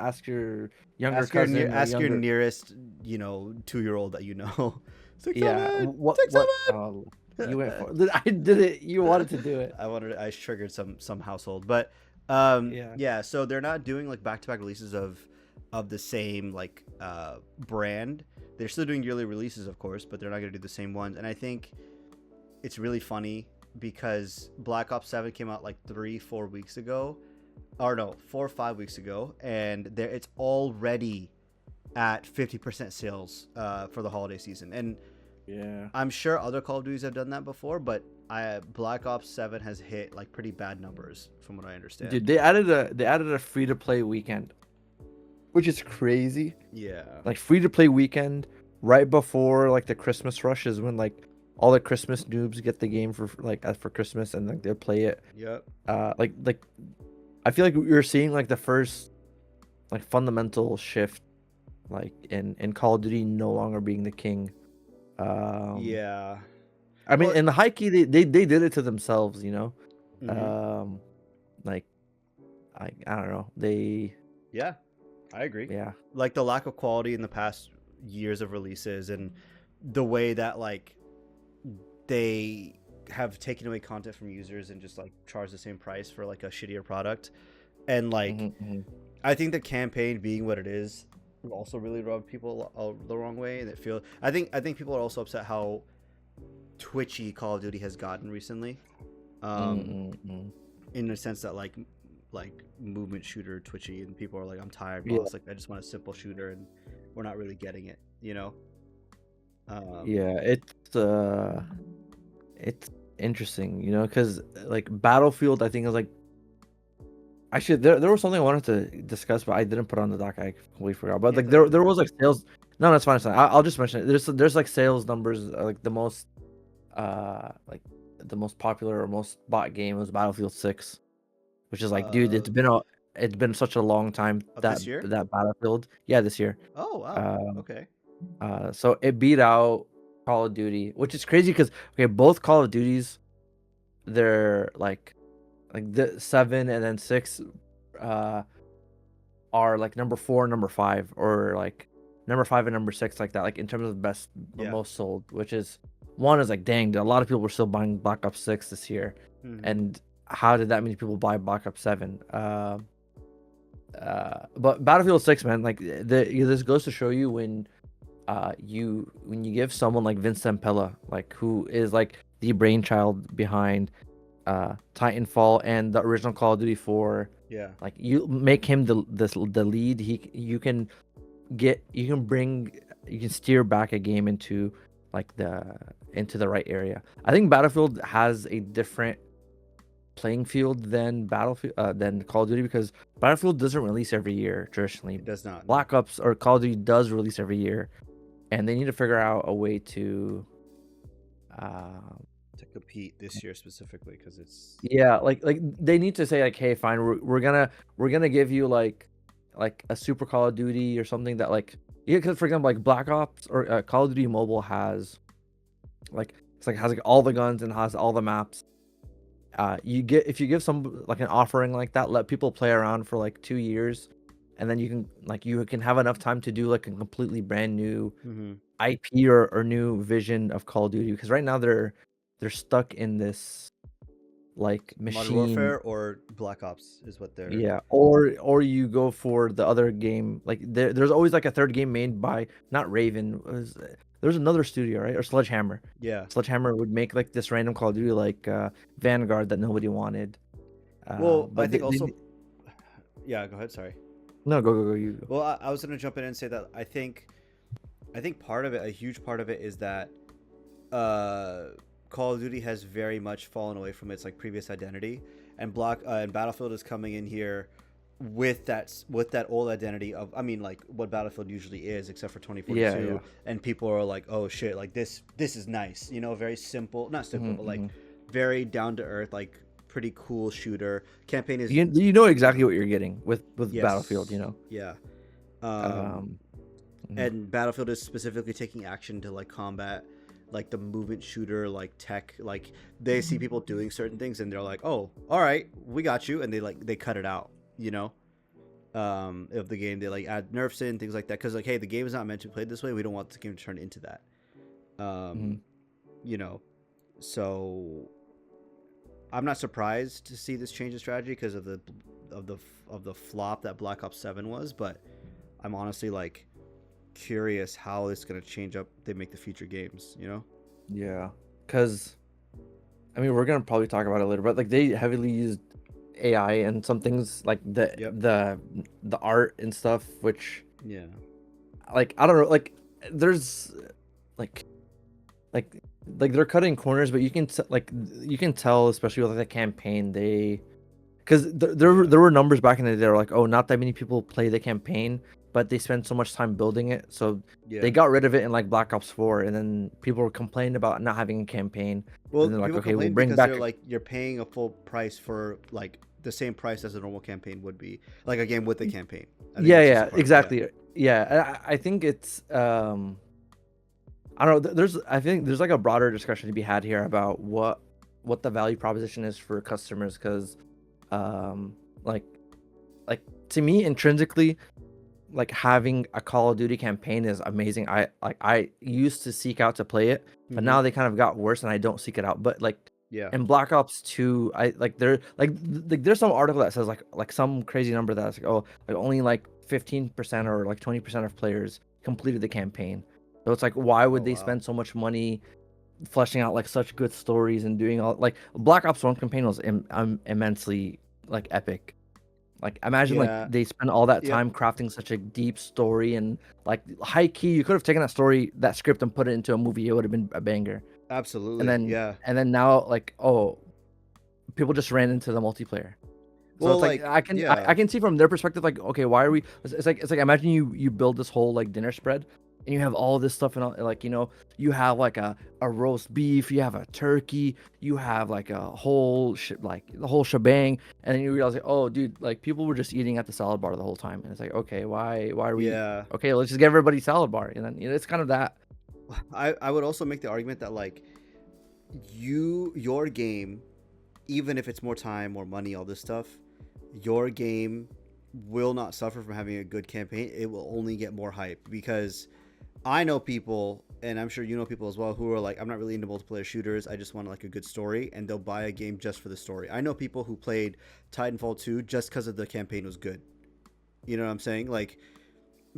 younger cousin. Ask your nearest 2-year-old that you know. 6, Yeah. 7, What? 6, What? 7. You went for? I did it. You wanted to do it. I triggered some household, but yeah. So they're not doing like back-to-back releases of the same like brand. They're still doing yearly releases, of course, but they're not going to do the same ones. And I think it's really funny because Black Ops 7 came out like 3-4 weeks ago, or no, 4 or 5 weeks ago, and it's already at 50% sales for the holiday season. And yeah, I'm sure other Call of Duties have done that before, but Black Ops 7 has hit like pretty bad numbers from what I understand. Dude, they added a free to play weekend, which is crazy. Yeah. Like free to play weekend right before like the Christmas rush is when like all the Christmas noobs get the game for Christmas, and like they'll play it. Yep. Like I feel like you're seeing like the first like fundamental shift like in Call of Duty no longer being the king. Yeah. I mean, in the high key, they did it to themselves, Mm-hmm. Like I don't know, they. Yeah, I agree. Yeah, like the lack of quality in the past years of releases, and the way that like they have taken away content from users and just like charge the same price for like a shittier product. And like I think the campaign being what it is also really rubbed people the wrong way, and I think people are also upset how twitchy Call of Duty has gotten recently, in the sense that like movement shooter twitchy, and people are like, I'm tired, boss. Like I just want a simple shooter, and we're not really getting it, yeah, it's interesting, because like Battlefield, I think is like. Actually, there was something I wanted to discuss, but I didn't put on the doc. I completely forgot. But like there was like sales. No, that's fine. I'll just mention it. There's like sales numbers. Like the most popular or most bought game was Battlefield 6, which is like, dude, it's been such a long time this year? that Battlefield. Yeah, this year. Oh wow. Okay. So it beat out Call of Duty, which is crazy because both Call of Duties, they're like the 7 and then 6 are like number 4 and number 5, or like number 5 and number 6, like that, like in terms of most sold, which is one is like, dang, a lot of people were still buying Black Ops 6 this year, Mm-hmm. and how did that many people buy Black Ops 7? But Battlefield 6, man, like this goes to show you when you give someone like Vince Zampella, like who is like the brainchild behind Titanfall and the original Call of Duty 4, Yeah. like you make him the lead, you can steer back a game into like the right area. I think Battlefield has a different playing field than Call of Duty, because Battlefield doesn't release every year traditionally. It does not. No. Black Ops or Call of Duty does release every year, and they need to figure out a way to uh, To compete this year specifically because it's yeah, like they need to say like, hey, fine, we're gonna give you like a Super Call of Duty or something that like, yeah, because for example like Black Ops or Call of Duty Mobile has has like all the guns and has all the maps. If you give some like an offering like that, let people play around for like 2 years, and then you can have enough time to do like a completely brand new mm-hmm. IP or new vision of Call of Duty, because right now they're stuck in this like Modern machine. Warfare or Black Ops is what they're. Yeah, or you go for the other game. Like there's always like a third game made by not Raven. There's another studio, right? Or Sledgehammer. Yeah. Sledgehammer would make like this random Call of Duty like Vanguard that nobody wanted. Well, I But think also. Yeah. Go ahead. Sorry. no, go you go. Well, I was gonna jump in and say that I think part of it, a huge part of it, is that uh, Call of Duty has very much fallen away from its like previous identity, and Battlefield is coming in here with that old identity of, I mean, like what Battlefield usually is, except for Yeah, 2042, yeah. and people are like, oh shit, like this is nice, very simple, not simple, but like Mm-hmm. very down to earth, like pretty cool shooter. Campaign is You know exactly what you're getting with Battlefield, yes, yeah. Um, Um, mhm. and Battlefield is specifically taking action to like combat like the movement shooter like tech, like they see people doing certain things and they're like, oh, all right, we got you, and they cut it out, of the game. They like add nerfs in things like that because like, hey, the game is not meant to be played this way, we don't want the game to turn into that. um Mhm. you know so I'm not surprised to see this change in strategy because of the of the flop that Black Ops 7 was, but I'm honestly like curious how it's going to change up they make the future games. Yeah, because I mean we're gonna probably talk about it later, but like they heavily used AI and some things like Yep. the art and stuff, which Yeah. like I don't know, like there's like like they're cutting corners, but you can tell, especially with like the campaign, because Yeah. there were numbers back in the day that were like, oh, not that many people play the campaign, but they spend so much time building it, so they Yeah. got rid of it in like Black Ops 4, and then people were complaining about not having a campaign, Well, and they're like, people okay, we'll complain bring because they're back like, you're paying a full price for like the same price as a normal campaign would be, like a game with a campaign. I think yeah, that's just a yeah, part of it. Yeah. exactly, yeah. I think it's I don't know. I think there's like a broader discussion to be had here about what the value proposition is for customers, because um like like to me intrinsically, like having a Call of Duty campaign is amazing. I used to seek out to play it, but Mm-hmm. now they kind of got worse and I don't seek it out. But like Yeah. in Black Ops 2, I like there like there's some article that says like some crazy number that's like, oh, like only like 15% or like 20% of players completed the campaign. So it's like, why Oh would they wow. spend so much money fleshing out like such good stories and doing all like Black Ops 1 campaign was immensely like epic. Like imagine like Yeah. they spend all that Yep. time crafting such a deep story, and like high key you could have taken that script and put it into a movie. It would have been a banger. And Absolutely. then Yeah. and then now like, oh, people just ran into the multiplayer. So Well, it's like like, I yeah. can see from their perspective, like, okay, why are we? It's like imagine you build this whole like dinner spread, and you have all this stuff, and like you have like a roast beef, you have a turkey, you have like a like the whole shebang, and then you realize like, oh dude, like people were just eating at the salad bar the whole time, and it's like, okay, why are we? Yeah. Okay, let's just give everybody salad bar, and then it's kind of that. I would also make the argument that like your game, even if it's more time, more money, all this stuff, your game will not suffer from having a good campaign. It will only get more hype because I know people, and I'm sure you know people as well, who are like, I'm not really into multiplayer shooters. I just want like a good story, and they'll buy a game just for the story. I know people who played Titanfall 2 just because of the campaign was good. You know what I'm saying? Like,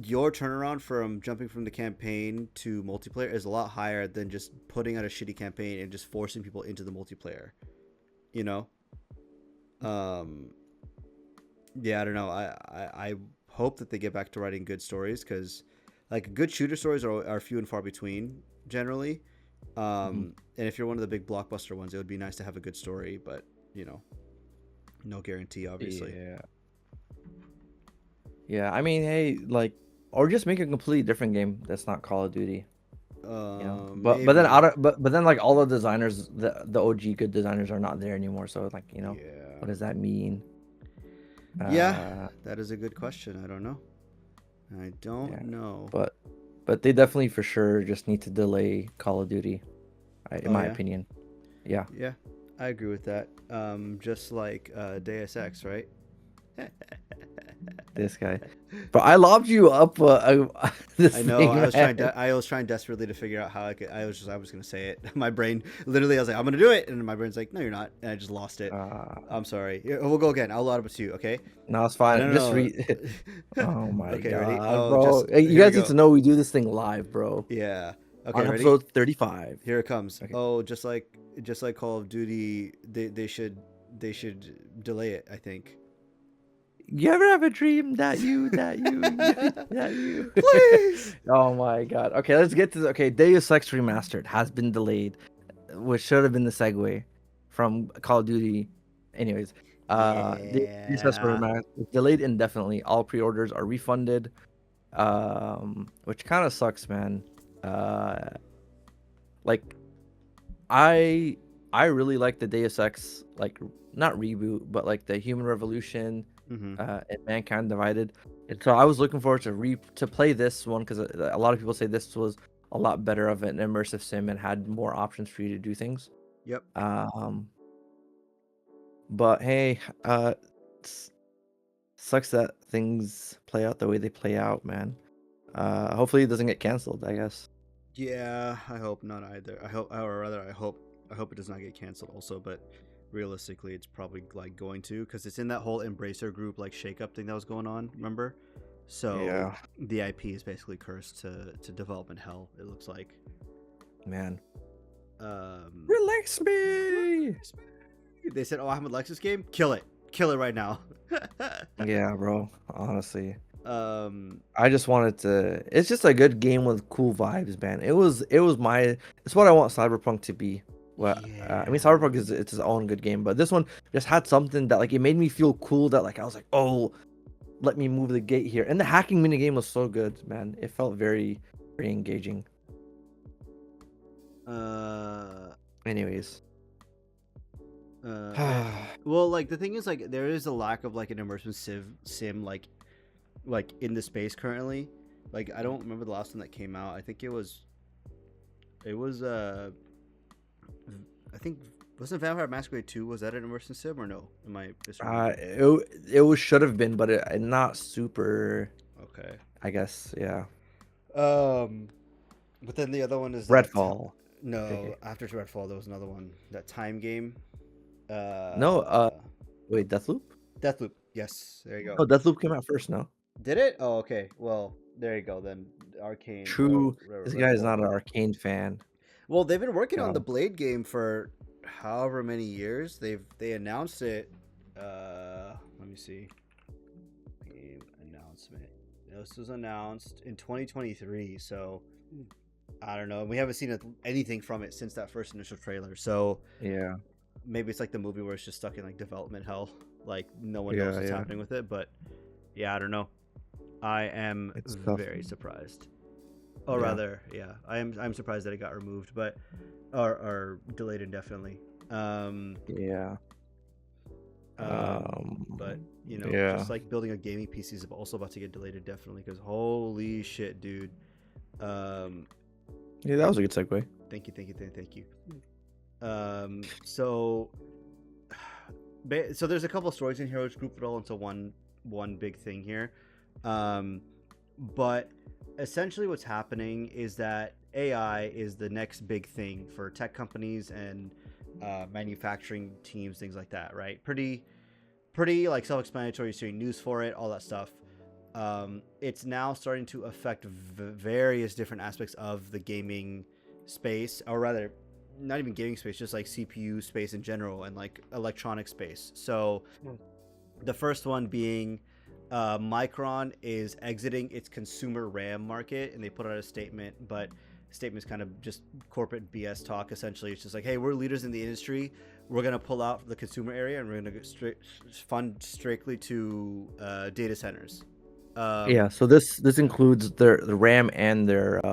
your turnaround from jumping from the campaign to multiplayer is a lot higher than just putting out a shitty campaign and just forcing people into the multiplayer. You know? Um, yeah, I don't know. I hope that they get back to writing good stories, because like good shooter stories are few and far between generally. Mhm. And if you're one of the big blockbuster ones, it would be nice to have a good story, but you know, no guarantee, obviously. Yeah. Yeah. I mean, hey, like, or just make a completely different game that's not Call of Duty. You know, but then Maybe. but then like all the designers, the OG good designers are not there anymore. So like, you know, Yeah. what does that mean? Yeah, Uh, that is a good question. I don't know. I yeah, don't know. but they definitely for sure just need to delay Call of Duty, in Oh my yeah, opinion. Yeah, yeah, I agree with that. Just like Deus Ex, right? this guy. But I lobbed you up this I know. thing, man. I was trying desperately to figure out how I could. I was gonna say it. My brain literally. I was like, I'm gonna do it, and my brain's like, no, you're not. And I just lost it. Uh, I'm sorry. Here, we'll go again. I'll load up to you. Okay. no, it's fine. No, Just no, read. no. Oh my Okay, ready? god, Oh, bro! just Hey, you here we guys need to go. know we do this thing live, bro. Yeah. On Okay, ready? episode 35. Here it comes. Okay. Oh, just like Call of Duty, they should delay it, I think. You ever have a dream that you Please. Oh my god. Okay, let's get to okay, Deus Ex Remastered has been delayed, which should have been the segue from Call of Duty. Anyways, Deus Ex Yeah. Remastered is delayed indefinitely. All pre-orders are refunded. Which kind of sucks, man. Uh like I I really like the Deus Ex, like, not reboot, but like the Human Revolution, Mhm. and Mankind Divided. And so I was looking forward to play this one because a lot of people say this was a lot better of an immersive sim and had more options for you to do things. Yep. Um, but hey, s- sucks that things play out the way they play out, man. Hopefully it doesn't get canceled, I guess. Yeah, I hope not either. I hope, or rather, I hope it does not get canceled. Also, but realistically, it's probably like going to, because it's in that whole Embracer Group like shakeup thing that was going on. Remember? So Yeah, the IP is basically cursed to development hell. It looks like. man. Um, Release me. they said, "Oh, Ahmed likes this game. Kill it right now." Yeah, bro. Honestly. um, I just wanted to. It's just a good game with cool vibes, man. It was my. It's what I want Cyberpunk to be. What I mean, yeah. Cyberpunk is it's its own good game, but this one just had something that like it made me feel cool. That like I was like, oh, let me move the gate here. And the hacking mini game was so good, man. It felt very very engaging. Uh, Anyways, I well, like the thing is, like there is a lack of like an immersive sim like in the space currently. Like I don't remember the last one that came out. I think it was I think wasn't Vampire Masquerade 2, was that an immersive sim or no? Am I misremembering? it was should have been, but not super. Okay. I guess yeah. Um but then the other one is that Redfall. no, Okay. after Redfall there was another one, that time game. No. Uh Wait, Deathloop. Deathloop. Yes, there you go. Oh, Deathloop came out first. No. Did it? Oh, okay. Well, there you go then. Arcane True. This guy is not Redfall. an Arcane fan. Well, they've been working on the So Blade game for however many years. They announced it. Let me see. Game announcement. This was announced in 2023. So I don't know. We haven't seen anything from it since that first initial trailer. So yeah, maybe it's like the movie where it's just stuck in like development hell. Like no one knows yeah, what's yeah. happening with it. But yeah, I don't know. I am It's tough. very surprised. Or Yeah, rather, yeah, I'm surprised that it got removed, but or delayed indefinitely. yeah, But you know, yeah. just like building a gaming PC is also about to get delayed indefinitely, because holy shit, dude. Um, Yeah, that was a good segue. thank you. So so there's a couple stories in here which group it all into one big thing here. But essentially what's happening is that AI is the next big thing for tech companies and manufacturing teams, things like that, right? Pretty like self-explanatory. Seeing news for it, all that stuff. It's now starting to affect various different aspects of the gaming space, or rather, not even gaming space, just like CPU space in general and like electronic space. So the first one being Micron is exiting its consumer RAM market, and they put out a statement, but statement's kind of just corporate BS talk. Essentially, it's just like, hey, we're leaders in the industry. We're gonna pull out the consumer area, and we're gonna fund strictly to data centers. Yeah, Um, so this includes the RAM and their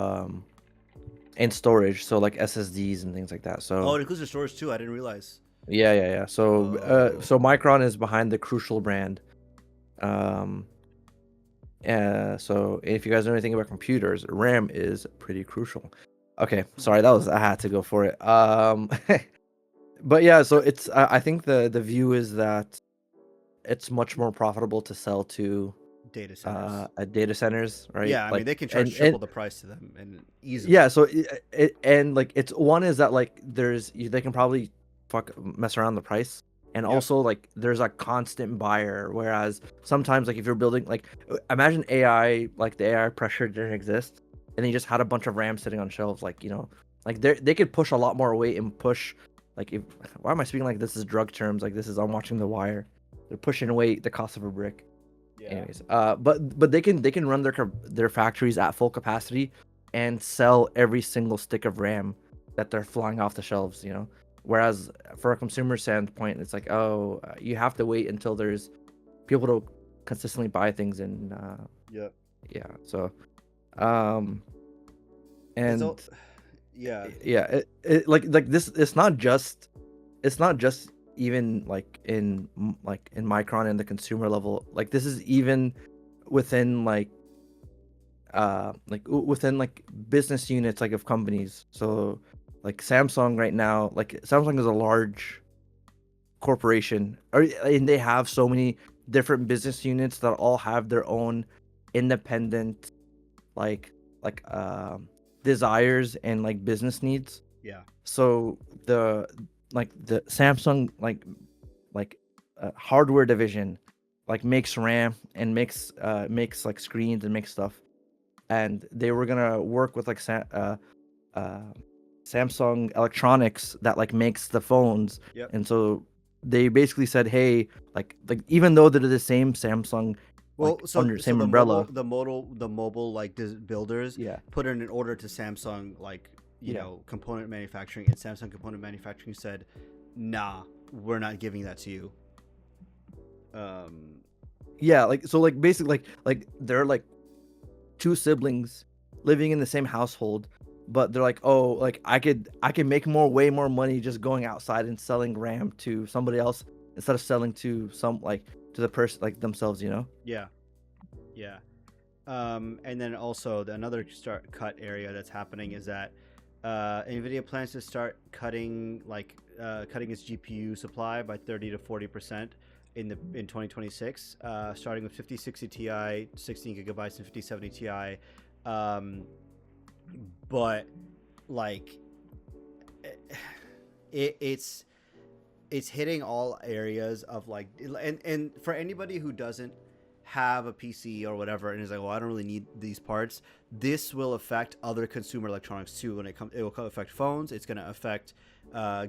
and storage, so like SSDs and things like that. oh, So it includes the storage too. I didn't realize. yeah. Oh, So Micron is behind the Crucial brand. Um, so if you guys know anything about computers, RAM is pretty crucial. Okay, sorry, that was I had to go for it. But yeah, so it's I think the view is that it's much more profitable to sell to data centers. at data centers, right? Yeah, I mean Like they can charge and triple the price to them and yeah, easily. so and like it's one is that like they can probably mess around the price, and Yep. also like there's a constant buyer, whereas sometimes like if you're building like imagine AI, like the AI pressure didn't exist and they just had a bunch of RAM sitting on shelves, like like they could push a lot more weight and push like if why am I speaking like this is drug terms, like this is I'm watching The Wire. They're pushing weight the cost of a brick. Yeah. Anyways, but they can run their factories at full capacity and sell every single stick of RAM that they're flying off the shelves, Whereas for a consumer standpoint, it's like, oh, you have to wait until there's people to consistently buy things, and Yep. yeah, so um, It's all. and Yeah. yeah, like this, it's not just even like in Micron and the consumer level, like this is even within within like business units like of companies. So like Samsung right now, like Samsung is a large corporation, and they have so many different business units that all have their own independent like desires and like business needs. Yeah. So the Samsung like hardware division like makes RAM and makes like screens and makes stuff, and they were gonna work with like uh, Samsung Electronics that like makes the phones, Yep. and so they basically said, hey, like even though they're the same Samsung, Well, like so under the so same umbrella, the mobile like builders yeah, put in an order to Samsung, like yeah, component manufacturing, and Samsung component manufacturing said, "Nah, we're not giving that to you." Um, yeah, like so like basically like they're like two siblings living in the same household, but they're like, oh, like I can make way more money just going outside and selling RAM to somebody else instead of selling to some like to the person like themselves. yeah, yeah. And then also another start cut area that's happening is that Nvidia plans to start cutting its GPU supply by 30 to 40% in 2026, starting with 5060 Ti, 16 gigabytes, and 5070 Ti. Um, but like it's hitting all areas of like, and for anybody who doesn't have a PC or whatever and is like, well, I don't really need these parts, this will affect other consumer electronics too. When it will affect phones, it's going to affect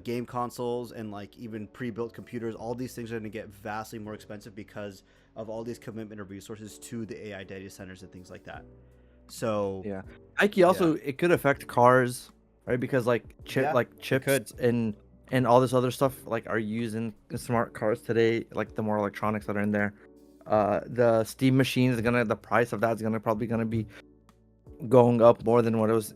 game consoles, and like even pre-built computers. All these things are going to get vastly more expensive because of all these commitment of resources to the AI data centers and things like that. So Yeah. Ike yeah, also it could affect cars, right? Because yeah, it chips could. and all this other stuff like are used in smart cars today, like the more electronics that are in there. The steam machine is gonna the price of that's gonna be going up more than what it was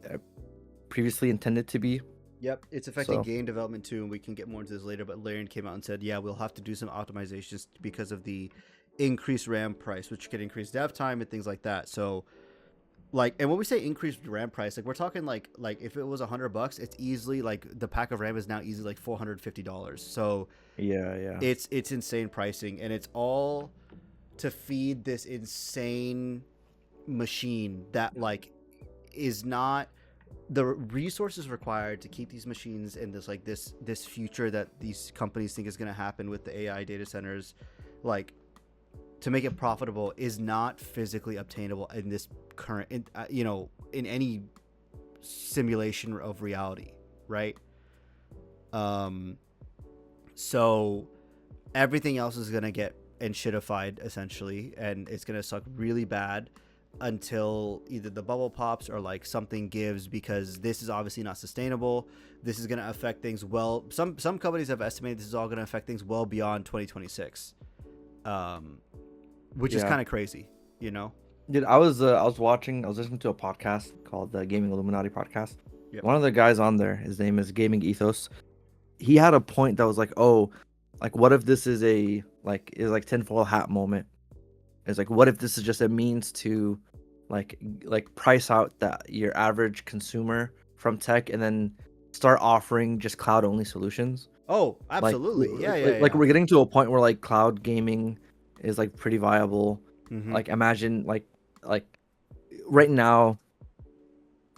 previously intended to be. Yep, it's affecting So game development too, and we can get more into this later. But Larian came out and said, "Yeah, we'll have to do some optimizations because of the increased RAM price, which can increase dev time and things like that." So, like, and when we say increased RAM price, like we're talking like if it was $100, it's easily like the pack of RAM is now easily like $450. So yeah. it's insane pricing, and it's all to feed this insane machine that like is not the resources required to keep these machines in this like this future that these companies think is going to happen with the AI data centers, like to make it profitable, is not physically obtainable in this current in any simulation of reality, right? So everything else is going to get enshittified essentially, and it's going to suck really bad until either the bubble pops or like something gives, because this is obviously not sustainable. This is going to affect things well. Some companies have estimated this is all going to affect things well beyond 2026, which is kind of crazy, you know. Dude, I was listening to a podcast called the Gaming Illuminati podcast. Yep. One of the guys on there, his name is Gaming Ethos. He had a point that was like, oh, like what if this is a like tinfoil hat moment? It's like, what if this is just a means to like price out that your average consumer from tech and then start offering just cloud only solutions? Oh, absolutely. Like, like we're getting to a point where like cloud gaming is like pretty viable. Mm-hmm. Like imagine like right now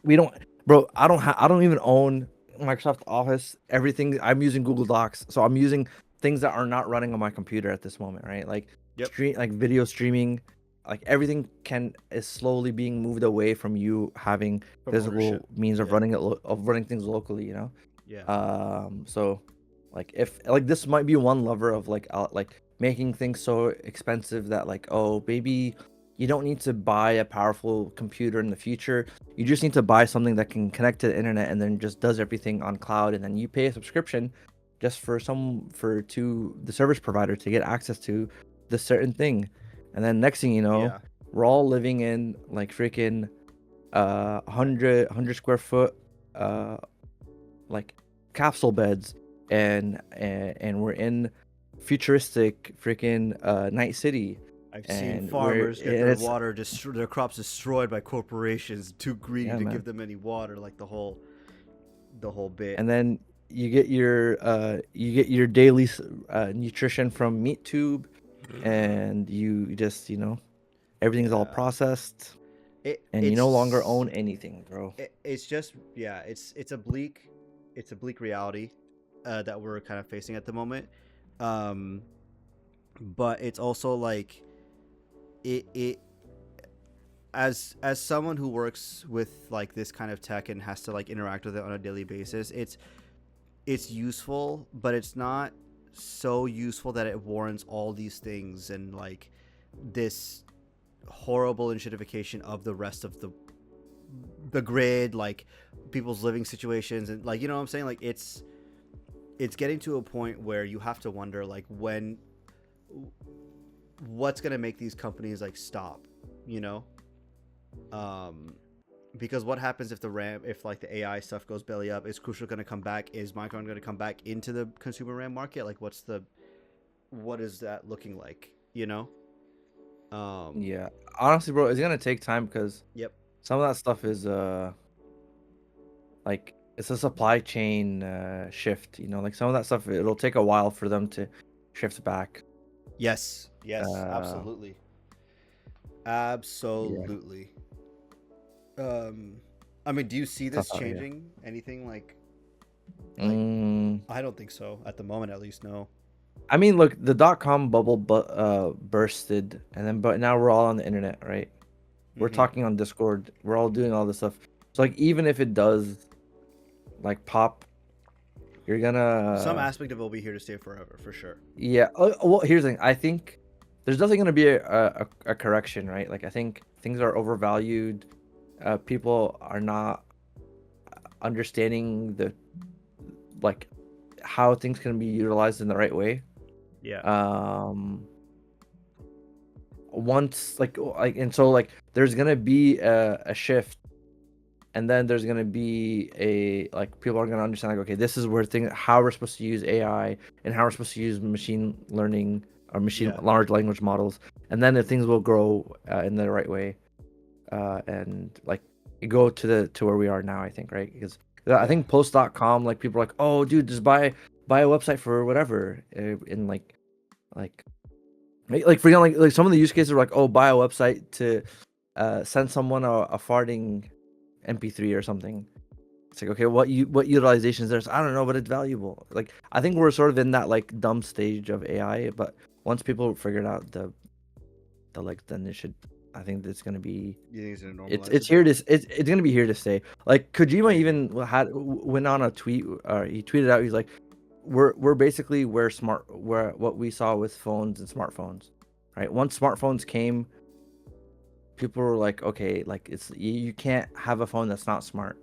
we don't, bro, I don't even own Microsoft Office. Everything I'm using Google Docs, so I'm using things that are not running on my computer at this moment, right? Like like video streaming, like everything is slowly being moved away from you having physical means of running things locally, you know. So like if like this might be one lever of like making things so expensive that like, oh, maybe you don't need to buy a powerful computer in the future. You just need to buy something that can connect to the internet and then just does everything on cloud, and then you pay a subscription just to the service provider to get access to this certain thing. And then next thing you know, we're all living in like freaking 100 square foot like capsule beds, and we're in futuristic freaking Night City. I've seen farmers get their crops destroyed by corporations too greedy to give them any water, like the whole bit. And then you get your daily nutrition from meat tube, and you just everything's all processed, and you no longer own anything, bro. It's just it's a bleak reality that we're kind of facing at the moment, but it's also like it as someone who works with like this kind of tech and has to like interact with it on a daily basis, it's useful, but it's not so useful that it warrants all these things and like this horrible enshittification of the rest of the grid, like people's living situations, and like, you know what I'm saying, like it's getting to a point where you have to wonder like what's gonna make these companies like stop, because what happens if the AI stuff goes belly up? Is Crucial going to come back? Is Micron going to come back into the consumer RAM market? Like, what is that looking like? Yeah, honestly, bro, it's gonna take time because some of that stuff is like it's a supply chain shift. Like some of that stuff, it'll take a while for them to shift back. Yes, absolutely. I mean, do you see this changing anything like I don't think so at the moment, at least. No. I mean, look, the .com bubble bursted, but now we're all on the internet, right? We're talking on Discord. We're all doing all this stuff. So like, even if it does like pop, you're gonna some aspect of it will be here to stay forever, for sure. Yeah. Well, here's the thing. I think there's definitely gonna be a correction, right? Like I think things are overvalued. People are not understanding like how things can be utilized in the right way. Once and so like there's gonna be a shift, and then there's gonna be people are gonna understand like, okay, this is where how we're supposed to use AI and how we're supposed to use machine learning or large language models, and then the things will grow in the right way, and like go to where we are now, I think, right? Because I think post.com, like people are like, oh dude, just buy a website for whatever, and like for example, like some of the use cases are like, oh, buy a website to send someone a farting MP3 or something. It's like, okay, what utilization is there? I don't know, but it's valuable. Like, I think we're sort of in that like dumb stage of AI, but once people figure out the like, then it should. I think it's gonna be. You think it's gonna normalize It's a here bit? to it's gonna be here to stay. Like I Kojima agree. even went on a tweet. He tweeted out. He's like, we're basically where what we saw with phones and smartphones, right? Once smartphones came, people were like, okay, like you can't have a phone that's not smart.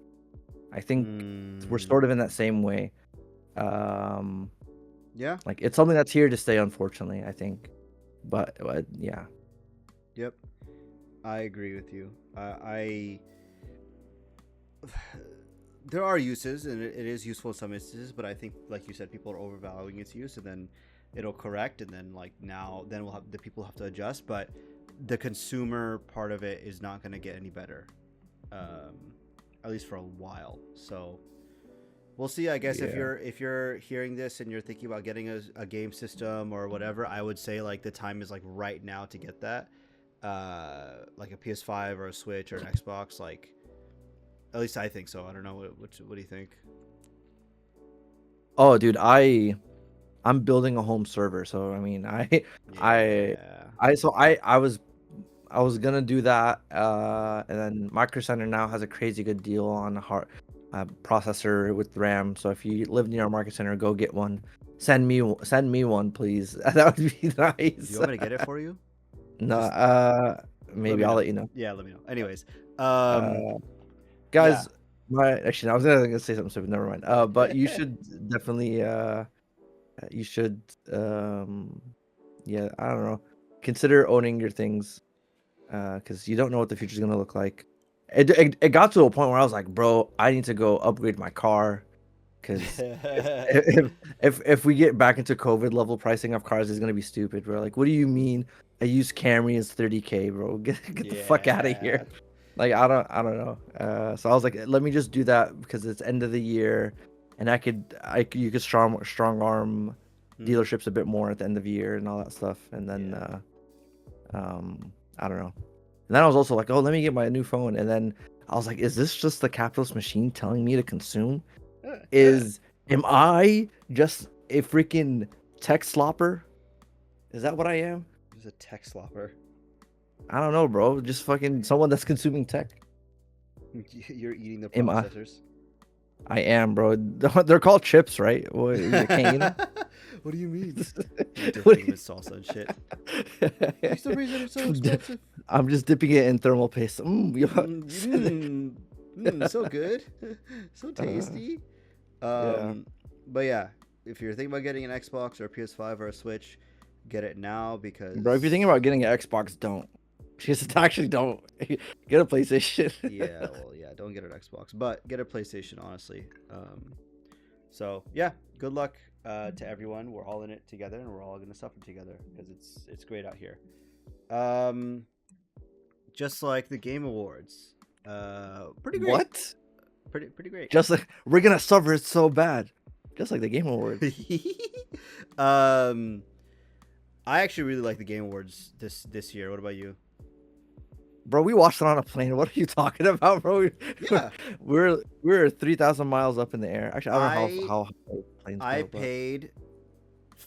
I think we're Mm, sort of in that same way. Um, yeah. like it's something that's here to stay, unfortunately, I think. But yeah, Yep. I agree with you. I there are uses, and it is useful in some instances, but I think, like you said, people are overvaluing its use, and then it'll correct, and then like now, then we'll have the people have to adjust, but the consumer part of it is not going to get any better, at least for a while. So we'll see. I guess yeah, if you're hearing this and you're thinking about getting a game system or whatever, I would say like the time is like right now to get that, like a PS5 or a Switch or an Xbox, like. At least I think so. I don't know. What do you think? Oh, dude, I'm building a home server, so I mean, I, Yeah. I was gonna do that, and then Micro Center now has a crazy good deal on a hard processor with RAM. So if you live near a Market Center, go get one. Send me one, please. That would be Do you nice. want me to get it for you? No, Just let maybe me I'll know. let you know. Yeah, let me know. Anyways, Uh, yeah. guys, my actually, I was gonna say something stupid. Never mind. But you should definitely, you should, yeah, I don't know, consider owning your things, because you don't know what the future's gonna look like. It got to a point where I was like, bro, I need to go upgrade my car, because if we get back into COVID level pricing of cars is gonna be stupid, bro. Like, what do you mean a used Camry is 30K, bro? Get the fuck out of Yeah. here. Like, I don't know. So I was like, let me just do that because it's end of the year, and you could strong arm Hmm. dealerships a bit more at the end of the year and all that stuff. And then Yeah. I don't know. And then I was also like, oh, let me get my new phone. And then I was like, is this just the capitalist machine telling me to consume? Am I just a freaking tech slopper? Is that what I am? Just a tech slopper. I don't know, bro. Just fucking someone that's consuming tech. You're eating the Am I? processors. I am, bro. They're called chips, right? What, you can't eat them. What do you mean? You're What dipping do with salsa and shit. you- What's the reason it's so expensive? I'm just dipping it in thermal paste. So good, so Uh, tasty. yeah, But yeah, if you're thinking about getting an Xbox or a PS5 or a Switch, get it now bro. If you're thinking because about getting an Xbox, don't. Just actually don't. Get a PlayStation. yeah, well, yeah, don't get an Xbox, but get a PlayStation, honestly. So yeah, good luck to everyone. We're all in it together, and we're all gonna suffer together because it's great out here. Um, just like the Game Awards, pretty great, What? pretty great. Just like we're gonna suffer it so bad, just like the Game Awards, um, I actually really like the Game Awards this year. What about you? bro. We watched it on a plane. What are you talking about, bro? Yeah, We're 3,000 miles up in the air. Actually, I don't know I how high planes I go, but paid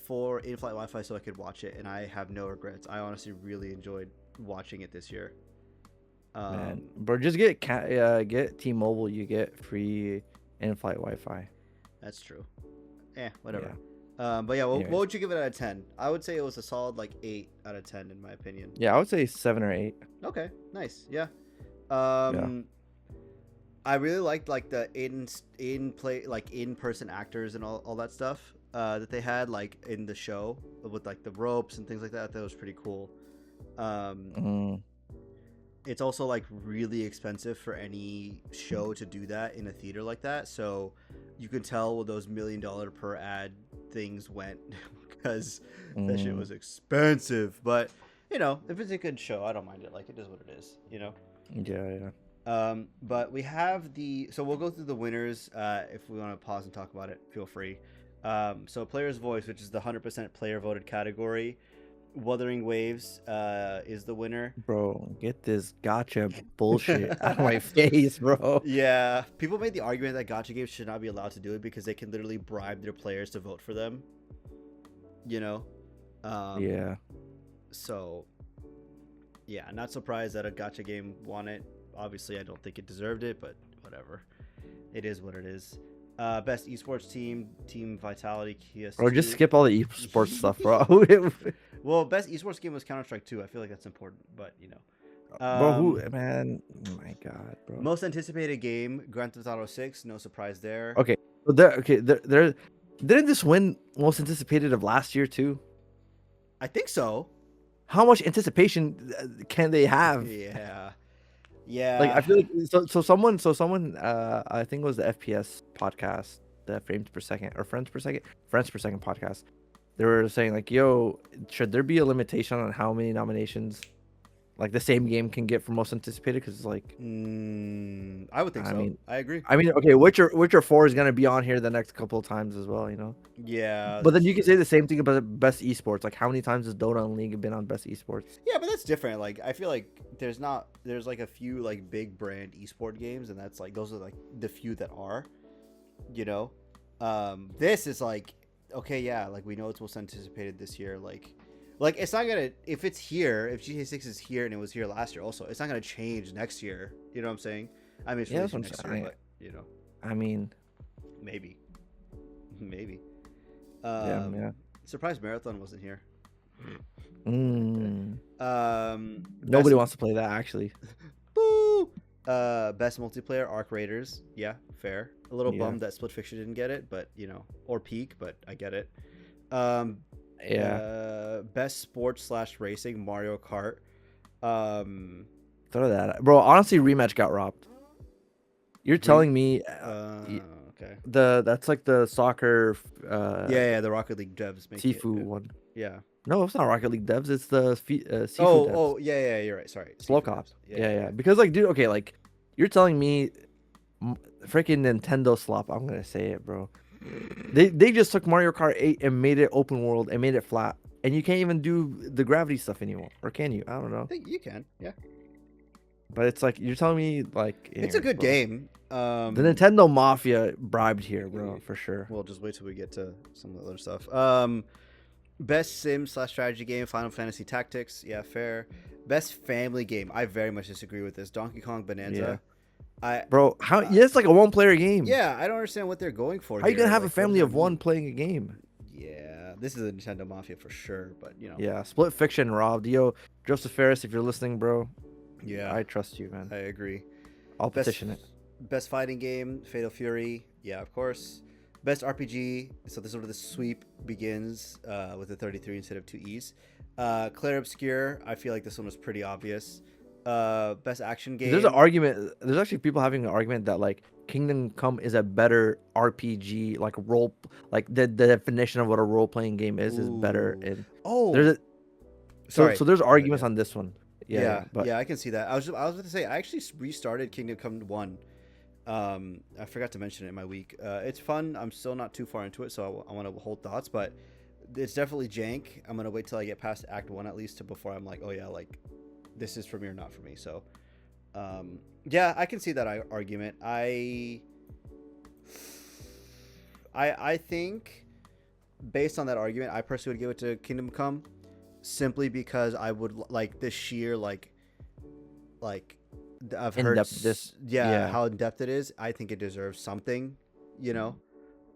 for in-flight Wi-Fi so I could watch it, and I have no regrets. I honestly really enjoyed watching it this year. man, Um, bro, just get T-Mobile. You get free in-flight Wi-Fi. that's true. Whatever. Yeah. But yeah, what Anyways, would you give it out of 10? I would say it was a solid like 8 out of 10 in my opinion. yeah, I would say 7 or 8. Okay, nice. Yeah. Yeah. Um, I really liked like the in play like in person actors and all that stuff that they had like in the show with like the ropes and things like that. That was pretty cool. Um, Mm, it's also like really expensive for any show to do that in a theater like that. So you can tell where those $1 million per ad things went because that shit mm, was expensive. But you know, if it's a good show, I don't mind it. Like it is what it is. You know. yeah, yeah. But we have so we'll go through the winners. If we want to pause and talk about it, feel free. So player's voice, which is the 100% player voted category. Wuthering Waves is the winner. Bro, get this gotcha bullshit out of my face, bro. Yeah, people made the argument that gacha games should not be allowed to do it because they can literally bribe their players to vote for them. You know, Yeah. so yeah, not surprised that a gacha game won it. Obviously, I don't think it deserved it, but whatever. It is what it is. Best esports team, Team Vitality, PS2. Bro, just skip all the esports stuff, bro. Well, best esports game was Counter Strike 2. I feel like that's important, but Bro, who, man? Oh my god, bro. Most anticipated game, Grand Theft Auto 6. No surprise there. Okay, so there. Didn't this win most anticipated of last year too? I think so. How much anticipation can they have? Yeah. Yeah. Like I feel like someone I think it was the FPS podcast, the frames per second or frames per second podcast. They were saying like, yo, should there be a limitation on how many nominations like the same game can get for most anticipated? Because it's like, I would think so. I agree. I mean, okay, Witcher 4 is gonna be on here the next couple of times as well, you know. Yeah. But then you can say the same thing about best esports. Like, how many times has Dota and League been on best esports? Yeah, but that's different. Like, I feel like there's like a few like big brand esport games, and that's like those are like the few that are, you know. This is like, okay, yeah, like we know it's most anticipated this year. Like it's not gonna, if it's here, if GTA 6 is here and it was here last year also, it's not gonna change next year. You know what I'm saying? I mean, it's Yeah, released that's what next I'm year, saying. but you know, I mean, maybe. yeah. Surprise Marathon wasn't here. Nobody Best, wants to play that actually. boo. Best multiplayer, Arc Raiders. Yeah, fair. A little Yeah. bummed that Split Fiction didn't get it, but or Peak, but I get it. Yeah. Best sports / racing, Mario Kart. Throw that, bro. Honestly, rematch got robbed. You're telling me Okay. that's like the soccer Yeah, the Rocket League devs make Sifu it. one. Yeah. No, it's not Rocket League devs. It's the Sifu devs. Oh, yeah, you're right. Sorry. Slow Sifu cop. devs. Yeah. Because like, dude, okay, like you're telling me, freaking Nintendo slop. I'm gonna say it, bro. They just took Mario Kart 8 and made it open world and made it flat, and you can't even do the gravity stuff anymore, or can you? I don't know. I think you can. Yeah. But it's like you're telling me like It's a good game. The Nintendo Mafia bribed here, bro, for sure. We'll just wait till we get to some of the other stuff. Best sim / strategy game, Final Fantasy Tactics. Yeah, fair. Best family game. I very much disagree with this. Donkey Kong Bonanza. Bro, how? Yeah, it's like a one-player game. Yeah, I don't understand what they're going for. How are you gonna have a family of one playing a game? Yeah, this is a Nintendo Mafia for sure, but Yeah, Split Fiction robbed. Yo, Joseph Ferris, if you're listening, bro. Yeah, I trust you, man. I agree. I'll petition it. Best fighting game, Fatal Fury. Yeah, of course. Best RPG. So this is where the sweep begins with a 33 instead of 2 E's. Clair Obscure. I feel like this one was pretty obvious. Best action game. There's an argument. There's actually people having an argument that like Kingdom Come is a better RPG, like role, like the definition of what a role playing game is better. In there's so there's arguments on this one. Yeah, I can see that. I was about to say I actually restarted Kingdom Come 1. I forgot to mention it in my week. It's fun. I'm still not too far into it, so I want to hold thoughts, but it's definitely jank. I'm gonna wait till I get past Act 1 at least before I'm like, oh yeah, like this is for me or not for me. So yeah, I can see that argument. I think based on that argument, I personally would give it to Kingdom Come, simply because I would like the sheer like I've heard how in depth it is. I think it deserves something.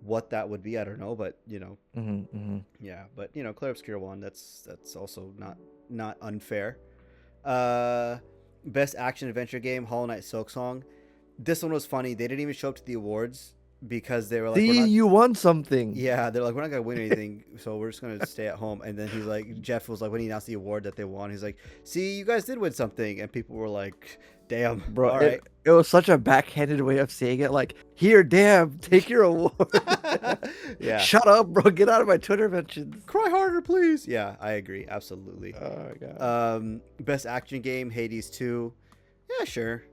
What that would be, I don't know, but yeah, but Clair Obscure won. That's also not unfair. Best action adventure game, Hollow Knight Silksong. This one was funny. They didn't even show up to the awards because they were like, you won something. Yeah, they're like, we're not gonna win anything, so we're just gonna stay at home. And then he's like, Jeff was like, when he announced the award that they won, he's like, see, you guys did win something. And people were like, damn, bro. All right. It was such a backhanded way of saying it. Like, here, damn, take your award. Yeah. Shut up, bro. Get out of my Twitter mentions. Cry harder, please. Yeah, I agree. Absolutely. Oh my god. Best action game, Hades 2. Yeah, sure.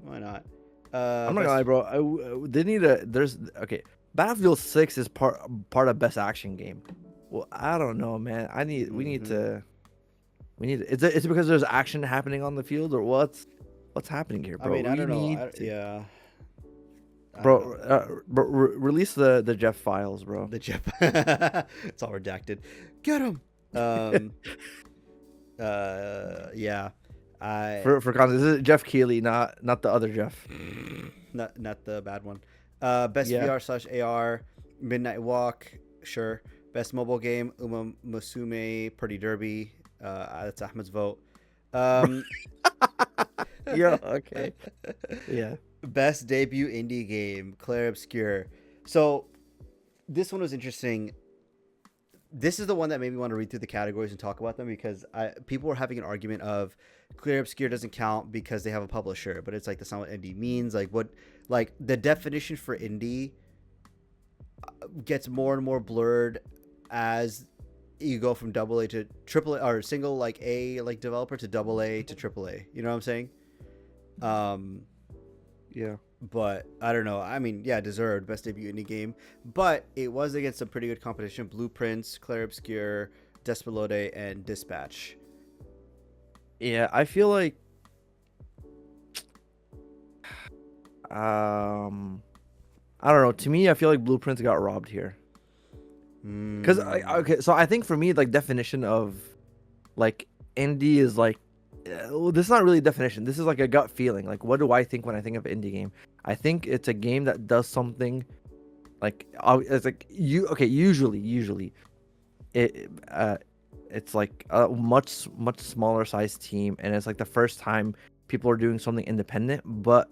Why not? I'm not gonna lie, bro. They need a. Battlefield 6 is part of best action game. Well, I don't know, man. We need Hmm. to Is it because there's action happening on the field, or what's happening here, I bro? mean, I We don't know. need to, Yeah, I don't bro. know. Release the Jeff files, bro. The Jeff. It's all redacted. Get him. Um. Yeah. I. For context, this is Jeff Keighley, not the other Jeff. Not the bad one. Best Yeah. VR slash AR. Midnight Walk. Sure. Best mobile game. Uma Musume Pretty Derby. That's Ahmed's vote. Um. Yeah. Okay. Yeah. Best debut indie game. Claire Obscure. So this one was interesting. This is the one that made me want to read through the categories and talk about them because people were having an argument of Clear Obscure doesn't count because they have a publisher, but it's like that's not what indie means. Like the definition for indie gets more and more blurred as you go from double A to triple A or single like A like developer to double A to triple A. You know what I'm saying? Um, Yeah. but I don't know. I mean, yeah, deserved best debut indie game, but it was against some pretty good competition: Blueprints, Clair Obscure, Despelote, and Dispatch. Yeah. I feel like I don't know. To me, I feel like Blueprints got robbed here. Because Mm, okay, so I think for me, like definition of like indie is like well, this is not really a definition. This is like a gut feeling. Like, what do I think when I think of indie game? I think it's a game that does something like it's like you okay. Usually it it's like a much smaller size team, and it's like the first time people are doing something independent. But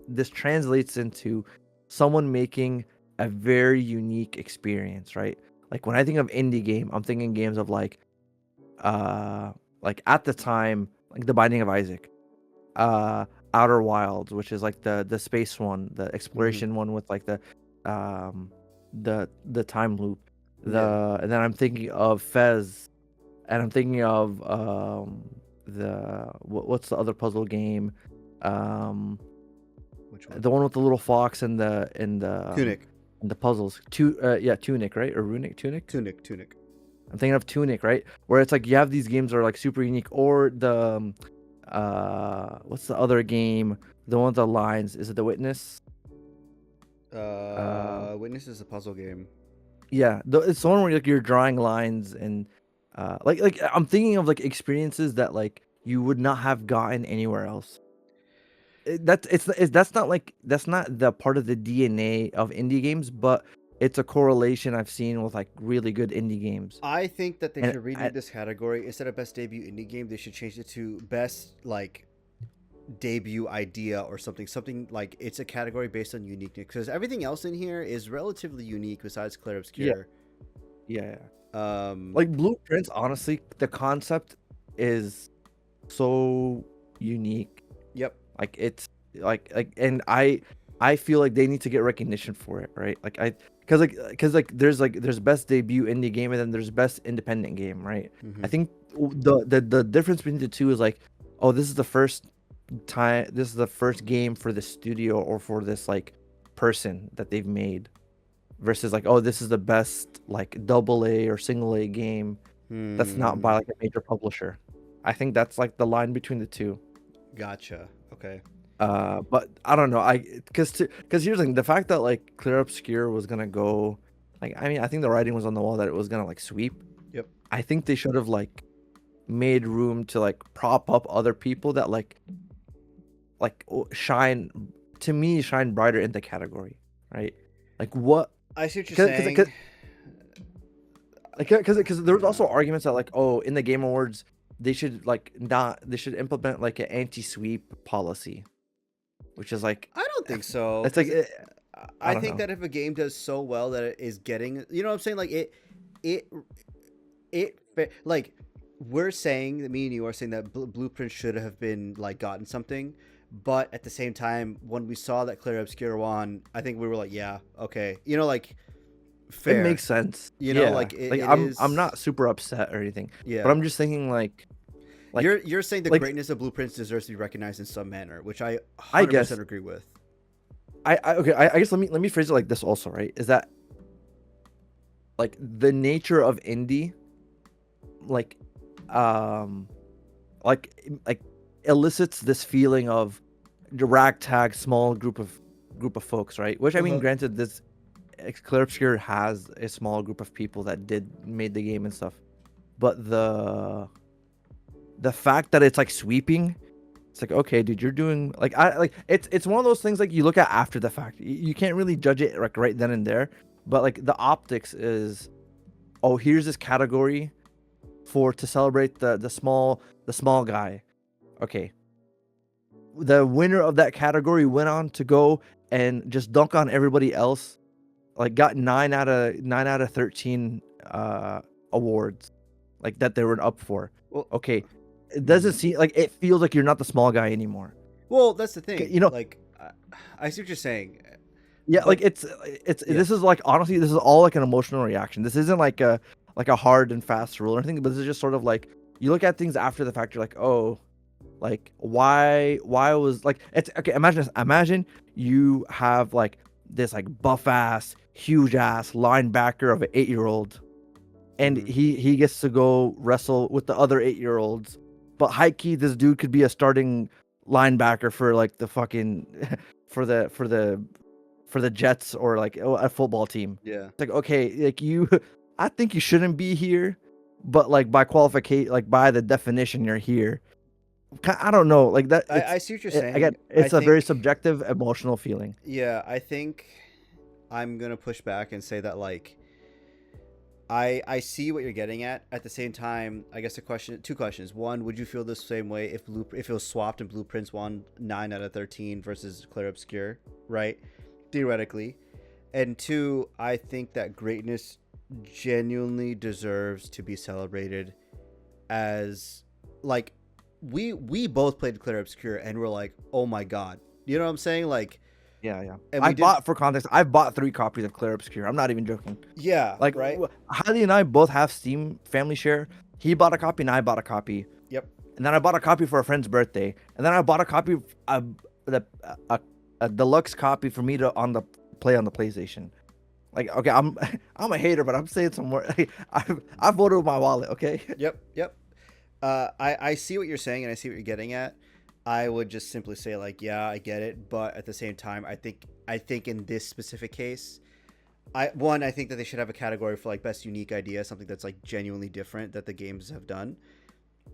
this translates into someone making a very unique experience, right? Like when I think of indie game, I'm thinking games of uh like at the time like The Binding of Isaac, uh Outer Wilds, which is like the space one, the mm-hmm. exploration one with like um the time loop. Yeah. And then I'm thinking of Fez, and I'm thinking of what's the other puzzle game? Um Which one? the one with the little fox and Tunic. the puzzles. Tunic, right? Or Runic Tunic? Tunic. I'm thinking of Tunic, right? Where it's like you have these games that are like super unique, or the what's the other game? The one with the lines. Is it The Witness? Uh, Witness is a puzzle game. it's the one where like you're drawing lines and like I'm thinking of like experiences that like you would not have gotten anywhere else. That's not like that's not the part of the DNA of indie games, but it's a correlation I've seen with like really good indie games. I think that they And should rename this category instead of best debut indie game. They should change it to best like debut idea or something like it's a category based on uniqueness because everything else in here is relatively unique besides Clair yeah, Obscure. yeah. Um, Like Blueprints, honestly, the concept is so unique. yep. Like it's and I feel like they need to get recognition for it, right? Because there's best debut indie game and then there's best independent game, right? Mm-hmm. I think the difference between the two is like, oh, this is the first game for the studio or for this like person that they've made versus like, oh, this is the best like double A or single A game that's not by like a major publisher. I think that's like the line between the two. Gotcha. Okay. But I don't know. Because here's the thing: the fact that like Clear Obscure was gonna go, like, I mean, I think the writing was on the wall that it was gonna like sweep. Yep. I think they should have like made room to like prop up other people that shine, to me, shine brighter in the category, right? Like what? I see what you're saying. Because there was also arguments that like, oh, in the Game Awards they should implement like an anti-sweep policy, which is like I don't think so. it's like I I don't think know. that if a game does so well that it is getting, you know what I'm saying? Like it, like we're saying that me and you are saying that Blueprint should have been like gotten something, but at the same time, when we saw that Claire Obscure won, I think we were like, yeah, okay, you know, like It fair, makes sense. you know, Yeah. like Like it I'm is, not super upset or anything, but yeah. I'm just thinking like You're saying the like greatness of Blueprints deserves to be recognized in some manner, which I I 100% guess agree with. I okay, I guess let me phrase it like this also, right? Is that like the nature of indie, like um like elicits this feeling of the ragtag small group of folks, right? Which I mean, Uh-huh. granted, this Clear Obscure has a small group of people that made the game and stuff, but the fact that it's like sweeping, it's like, okay, dude, you're doing like, I like it's one of those things like you look at after the fact. You can't really judge it like right then and there, but like the optics is, oh, here's this category for to celebrate the small guy. Okay, the winner of that category went on to go and just dunk on everybody else. Like got 9 out of 13 awards, like that they were up for. Well, Okay, it doesn't seem like, it feels like you're not the small guy anymore. well, that's the Okay, thing. Like, I see what you're saying, yeah, but like it's yeah, this is like, honestly, this is all like an emotional reaction. This isn't like a hard and fast rule or anything, but this is just sort of like, you look at things after the fact, you're like, oh, like why was like, it's okay, imagine you have like this like buff ass huge ass linebacker of an 8-year-old, and Mhm. he gets to go wrestle with the other 8-year-olds, but high key this dude could be a starting linebacker for like the fucking for the Jets, or like a football team. Yeah. It's like, okay, like you, I think you shouldn't be here, but like by qualification, like by the definition, you're here. I don't know, like that. I see what you're Again, saying. I it's a very think, subjective emotional feeling. yeah, I think I'm gonna push back and say that, like, I see what you're getting at. At the same time, I guess two questions. One, would you feel the same way if it was swapped and Blueprints won 9 out of 13 versus Clear Obscure, right? Theoretically. And two, I think that greatness genuinely deserves to be celebrated as, like, we both played Clear Obscure and we're like, oh my god. You know what I'm saying? Like, Yeah. and we did, For context, I've bought 3 copies of Clear Obscure. I'm not even joking. yeah, Like, right? Heidi and I both have Steam Family Share. He bought a copy and I bought a copy. Yep. And then I bought a copy for a friend's birthday. And then I bought a copy, a deluxe copy for me to play on the PlayStation. Like, okay, I'm a hater, but I'm saying some more. I voted with my wallet. Okay. Yep. I see what you're saying and I see what you're getting at. I would just simply say, like, yeah, I get it, but at the same time, I think in this specific case, I think that they should have a category for like best unique idea, something that's like genuinely different that the games have done.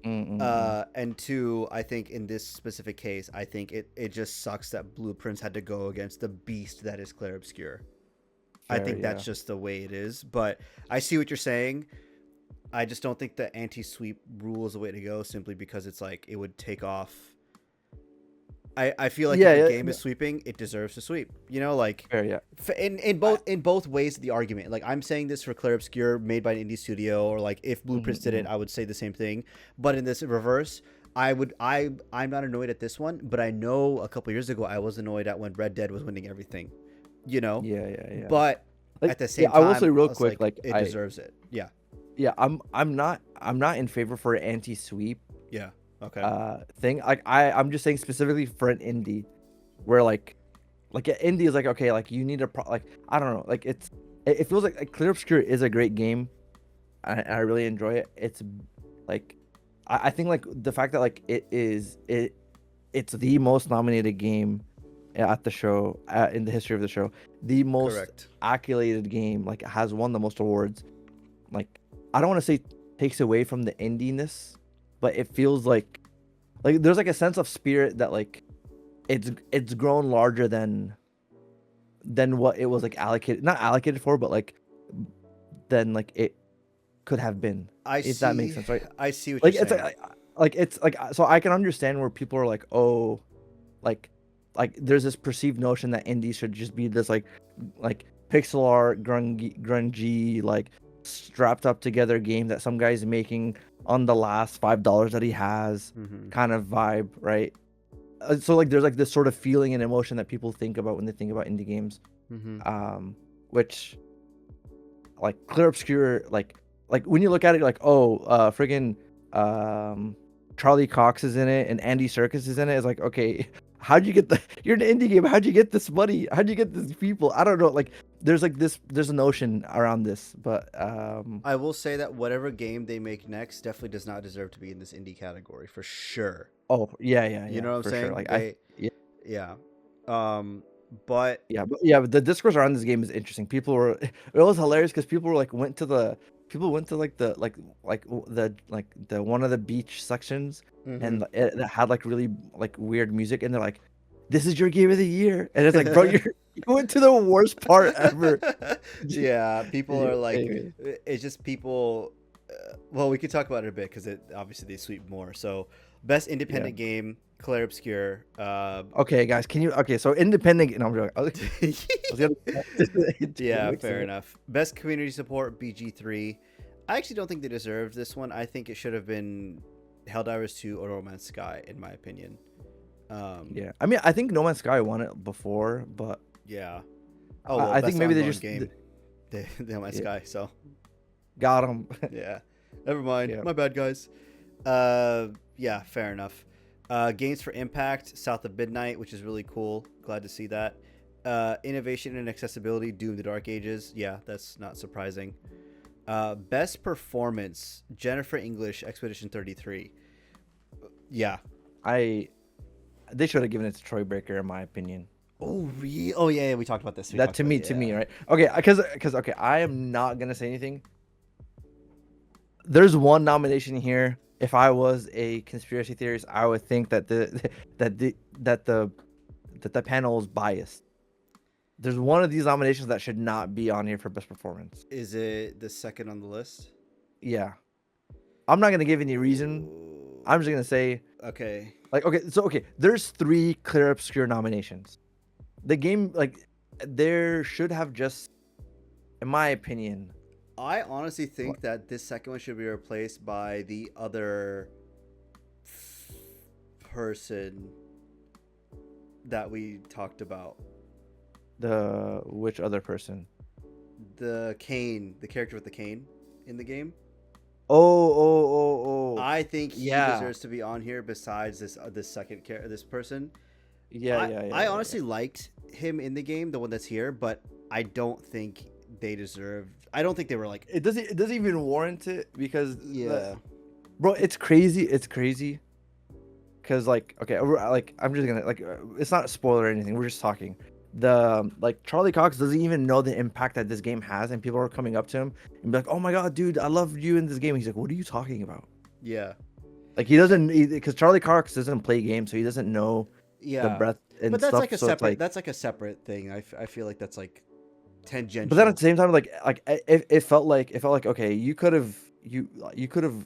And two, I think in this specific case, I think it just sucks that Blueprints had to go against the beast that is Clair Obscur. I Fair, think that's yeah. just the way it is. But I see what you're saying. I just don't think the anti-sweep rule is the way to go, simply because it's like it would take off. I feel like Yeah, if a yeah, game is sweeping, it deserves to sweep. You know, like, fair, yeah. in both ways of the argument. Like, I'm saying this for Clair Obscur, made by an indie studio, or like if Blueprints did it, I would say the same thing. But in this reverse, I'm not annoyed at this one, but I know a couple years ago I was annoyed at when Red Dead was winning everything. You know, Yeah. but Like, at the yeah, same I will time, say I real was quick, like, it deserves it. Yeah, yeah, I'm not in favor for an anti-sweep yeah, okay, thing. Like, I'm just saying specifically for an indie, where like an indie is like, okay, like you need like, I don't know, like it feels like Clear Obscure is a great game. I really enjoy it. It's like, I think like the fact that like it's the most nominated game at the show, in the history of the show, the most correct. accoladed game, like has won the most awards. Like, I don't want to say takes away from the indiness, but it feels like there's like a sense of spirit that like it's grown larger than what it was like allocated, not allocated for, but like than like it could have been, if that makes sense, right? I see what you're Like, it's saying. like it's like, so I can understand where people are like, oh, like there's this perceived notion that indie should just be this like pixel art grungy like strapped up together game that some guy's making on the last $5 that he has, Mm-hmm. kind of vibe, right? So like there's like this sort of feeling and emotion that people think about when they think about indie games, Mm-hmm. which like Clear Obscure, like when you look at it, you're like, oh, friggin' Charlie Cox is in it and Andy Serkis is in it. It's like, okay, how'd you get the you're an indie game, how'd you get this money, how'd you get these people? I don't know, like there's a notion around this, but I will say that whatever game they make next definitely does not deserve to be in this indie category for sure. oh yeah, You know what I'm for sure. saying? Like They, yeah, yeah. But yeah, but the discourse around this game is interesting. People were it was hilarious because people were like went to the one of the beach sections, and mhm. it had like really like weird music, and they're like, "This is your game of the year," and it's like, bro, you went to the worst part ever. Yeah, people Yeah, are like, anyway, it's just people. Well, we could talk about it a bit because it obviously they sweep more. So, best yeah. independent game, Claire Obscure. Okay, guys, can you? Okay, so independent. No, I'm joking. I was gonna Yeah, mixing fair it. enough. Best community support, BG3. I actually don't think they deserved this one. I think it should have been Helldivers 2 or No Man's Sky, in my opinion. Um, Yeah, I mean, I think No Man's Sky won it before, but yeah. Oh well, I think best maybe they ongoing just game, the No Man's yeah, Sky. So got him. yeah, never mind. Yeah, My bad, guys. Yeah, fair enough. Games for Impact, South of Midnight, which is really cool. Glad to see that. Innovation and accessibility, Doom: The Dark Ages. Yeah, that's not surprising. Best performance, Jennifer English, Expedition 33. Yeah. I they should have given it to Troy Baker, in my opinion. Oh, really? Oh, yeah, yeah, we talked about this. We That talked about to me, yeah. right? Okay, because okay, I am not gonna say anything. There's one nomination here. If I was a conspiracy theorist, I would think that that the that the that the panel is biased. There's one of these nominations that should not be on here for best performance. Is it the second on the list? Yeah, I'm not gonna give any reason. Ooh, I'm just gonna say okay. like okay, so okay, there's three clear obscure nominations. The game like there should have just, in my opinion, I honestly think that this second one should be replaced by the other person that we talked about. the which other person? The cane, the character with the cane in the game. Oh. I think he Yeah. deserves to be on here besides this second character, this person. I Yeah. honestly liked him in the game, the one that's here, but I don't think they deserved. I don't think they were like, It doesn't even warrant it because yeah, bro, it's crazy. It's crazy. Cause like okay, like I'm just gonna like it's not a spoiler or anything. We're just talking. The like Charlie Cox doesn't even know the impact that this game has, and people are coming up to him and be like, "Oh my god, dude, I love you in this game." He's like, "What are you talking about?" yeah, Like he doesn't because Charlie Cox doesn't play games, so he doesn't know the yeah. breadth and But that's stuff. like a So it's separate. like, That's like a separate thing. I feel like that's like but then at tangential. the same time, like it felt like okay, you could have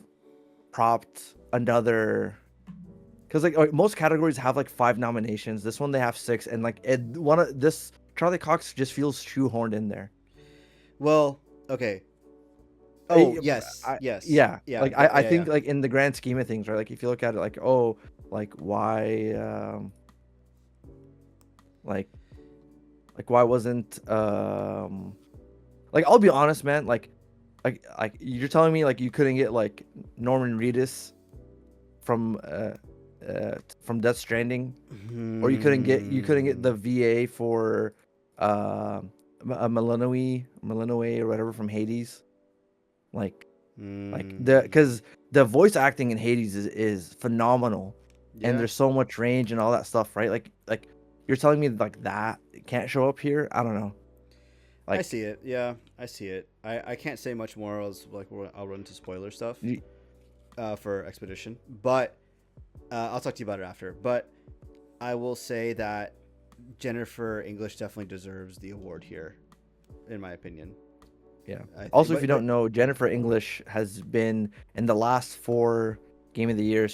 propped another because like most categories have like 5 nominations. This one they have 6, and like one of this Charlie Cox just feels shoehorned in there. Well, okay. Oh I, yes, yes, yeah, yeah, like I yeah, yeah. think like in the grand scheme of things, right? Like if you look at it, like oh, like why, like why wasn't like I'll be honest, man, like you're telling me like you couldn't get like Norman Reedus from Death Stranding, or you couldn't get the Hmm. VA for a Millenoi or whatever from Hades, like the Hmm. because the voice acting in Hades is phenomenal, and Yeah, there's so much range and all that stuff, right? Like you're telling me like that can't show up here? I don't know. I Like see it. Yeah, I see it. I can't say much more. Else, like I'll run into spoiler stuff y- for Expedition, but I'll talk to you about it after. But I will say that Jennifer English definitely deserves the award here, in my opinion. yeah. I think, Also, if you but don't know, Jennifer English has been in the last 4 Game of the Years.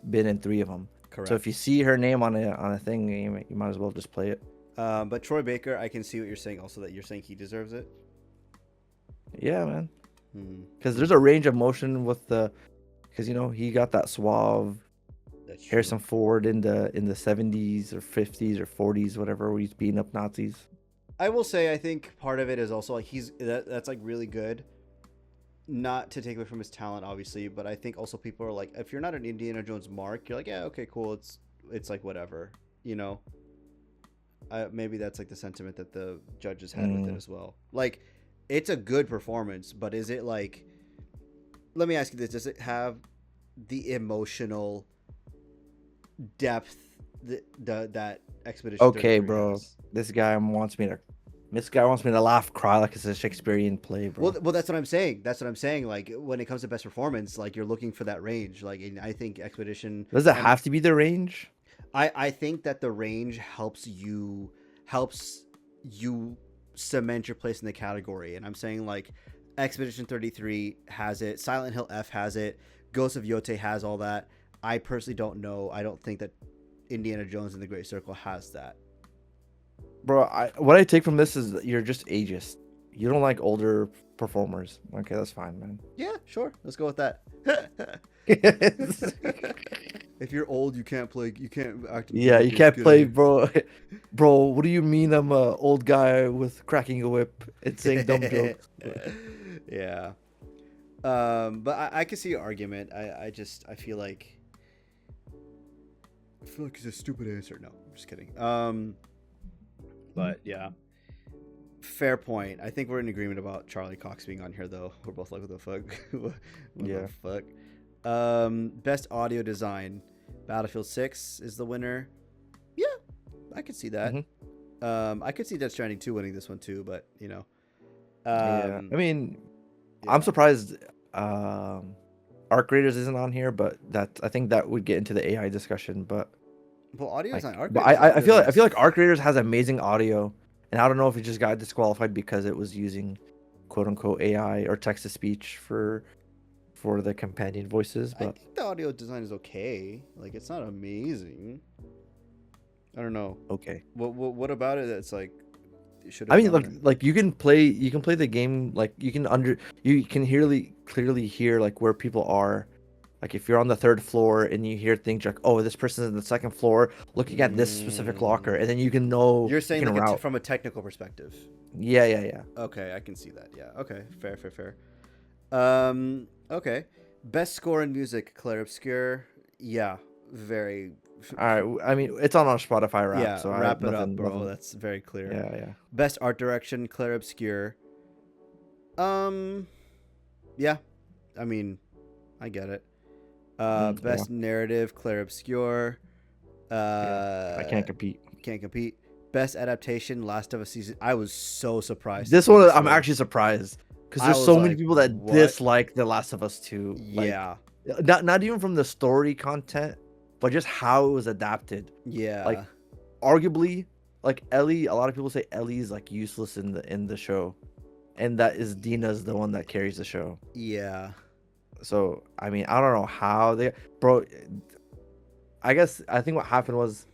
Been in 3 of them. So if you correct. see her name on a thing, you might as well just play it. But Troy Baker, I can see what you're saying. Also, that you're saying he deserves it. Yeah, man. Hmm. Because there's a range of motion with the, because he got that suave That's true. Harrison Ford in the 70s or 50s or 40s, whatever, where he's beating up Nazis. I will say, I think part of it is also like that's like really good. Not to take away from his talent, obviously, but I think also people are like, if you're not an Indiana Jones mark, you're like, yeah, okay, cool, it's like whatever, you know, maybe that's like the sentiment that the judges had with it as well. Like, it's a good performance, but is it like? Let me ask you this: does it have the emotional depth that Expedition Okay, 33 bro. has? This guy wants me to laugh, cry like it's a Shakespearean play, bro. Well, that's what I'm saying. That's what I'm saying. Like when it comes to best performance, like you're looking for that range. Like, and I think Expedition Does it and have to be the range? I think that the range helps you cement your place in the category. And I'm saying like Expedition 33 has it, Silent Hill F has it, Ghost of Yote has all that. I personally don't know. I don't think that Indiana Jones and the Great Circle has that. Bro, what I take from this is that you're just ageist. You don't like older performers. Okay, that's fine, man. Yeah, sure. Let's go with that. If you're old, you can't play. You can't act. In Yeah, you games. can't Get play, out. bro. Bro, what do you mean I'm a old guy with cracking a whip and saying dumb jokes? Yeah. But I can see your argument. I feel like it's a stupid answer. No, I'm just kidding. But yeah, fair point. I think we're in agreement about Charlie Cox being on here, though. We're both like, what the fuck? What Yeah. the fuck? Best audio design, Battlefield 6 is the winner. Yeah, I could see that. I could see Death Stranding 2 winning this one too, but you know. Yeah. I mean, yeah. I'm surprised Arc Raiders isn't on here, but I think that would get into the AI discussion, but Well, audio like, design. Arc but Raiders I audio feel design like Arc Raiders has amazing audio, and I don't know if it just got disqualified because it was using quote unquote AI or text to speech for the companion voices, I but think the audio design is okay. Like, it's not amazing. I don't know. okay. What about it that's like it should I have mean, gone there? like you can play the game, like you can clearly hear like where people are. Like if you're on the third floor and you hear things like, oh, this person's in the second floor looking at this specific locker, and then you can know You're you saying can like route. from a technical perspective. Yeah. Okay, I can see that. Yeah. Okay. Fair. Okay. Best score in music, Claire Obscure. Yeah. Very. All right. I mean, it's on our Spotify rap, Yeah. so I have Wrap it up, bro. nothing. That's very clear. Yeah. Best art direction, Claire Obscure. Yeah. I mean, I get it. Yeah. Best narrative, Claire Obscure. I can't compete. Can't compete. Best adaptation, Last of Us season. I was so surprised. This one, I'm actually surprised because I there's was so many like, people that what? dislike The Last of Us 2. Yeah. Like, not even from the story content, but just how it was adapted. Yeah. Like, arguably, like Ellie, a lot of people say Ellie is like useless in the show, and that is Dina's the one that carries the show. Yeah. So I mean, I don't know how bro. I think what happened was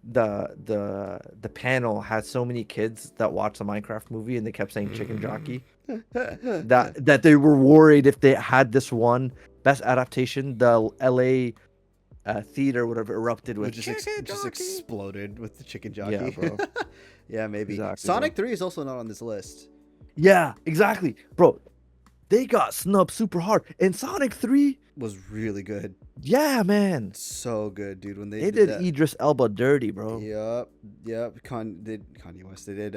the panel had so many kids that watched the Minecraft movie and they kept saying chicken jockey that they were worried if they had this one best adaptation, the LA theater would have erupted with just exploded with the chicken jockey. Yeah, bro. Yeah, maybe. Exactly, Sonic bro. 3 is also not on this list. Yeah, exactly, bro. They got snubbed super hard, and Sonic 3 was really good. Yeah, man. So good, dude. When They did that. Idris Elba dirty, bro. Yep. Kanye West. They did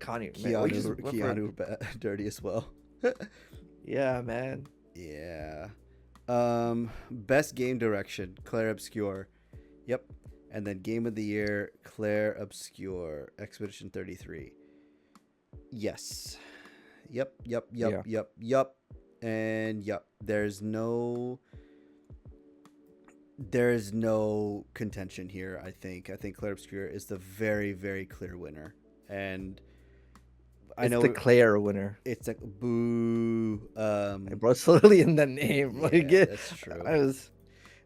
Keanu dirty as well. Yeah, man. Yeah. Best game direction, Claire Obscure. Yep. And then game of the year, Claire Obscure, Expedition 33. Yes. Yep. And yep. There's no contention here, I think. I think Claire Obscure is the very, very clear winner. And I know the Claire winner. It's like boo. Bro, it's literally in the name. Yeah, that's true.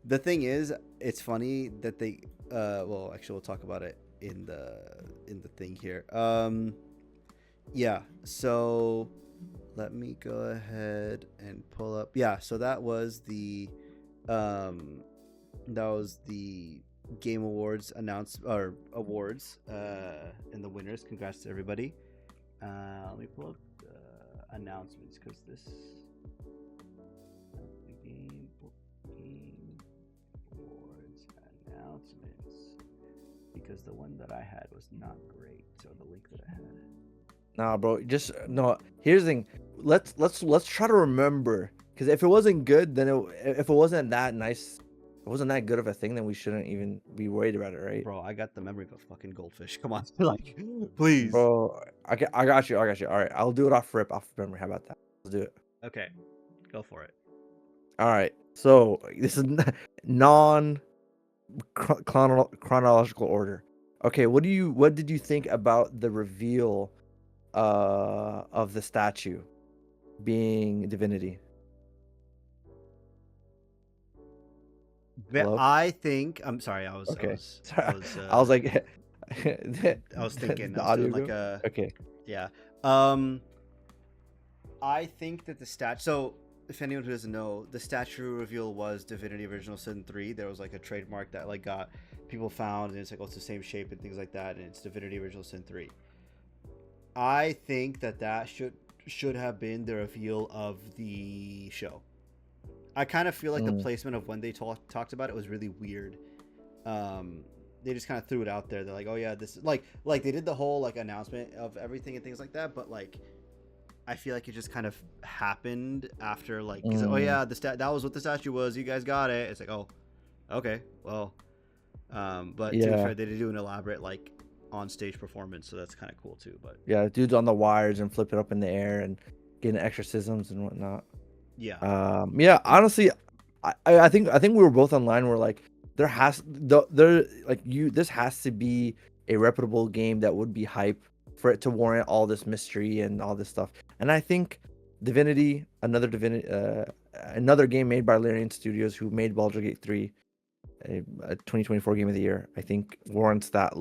The thing is, it's funny that they well, actually we'll talk about it in the thing here. Yeah, so let me go ahead and pull up. Yeah, so that was the Game Awards awards and the winners. Congrats to everybody. Let me pull up the announcements because this Game Awards announcements. because the one that I had was not great. So the link that I had. Nah, bro. Just no. Here's the thing. Let's try to remember. Because if it wasn't good, then if it wasn't that nice, it wasn't that good of a thing, then we shouldn't even be worried about it, right? Bro, I got the memory of a fucking goldfish. Come on, like, please. Bro, I got you. All right, I'll do it off memory. How about that? Let's do it. Okay, go for it. All right. So this is non chronological order. Okay, what did you think about the reveal of the statue being divinity? Hello? I think I'm sorry. Okay. I was, I was like I was thinking. the I was audio doing like go? a Okay. yeah. I think that the statue. So, if anyone who doesn't know, the statue reveal was Divinity Original Sin 3. There was like a trademark that like got people found, and it's like, oh, it's the same shape and things like that, and it's Divinity Original Sin 3. I think that should have been the reveal of the show. I kind of feel like the placement of when they talked about it was really weird. They just kind of threw it out there. They're like, oh yeah, this is like they did the whole like announcement of everything and things like that, but like I feel like it just kind of happened after like, oh yeah, that was what the statue was. You guys got it. It's like, oh, okay, well, but to be fair, they did do an elaborate like on stage performance, so that's kind of cool too. But yeah, dudes on the wires and flip it up in the air and getting exorcisms and whatnot. Yeah. Yeah. Honestly, I think we were both online. We're like, this has to be a reputable game that would be hype for it to warrant all this mystery and all this stuff. And I think Divinity, another game made by Larian Studios, who made Baldur's Gate 3, a 2024 game of the year, I think warrants that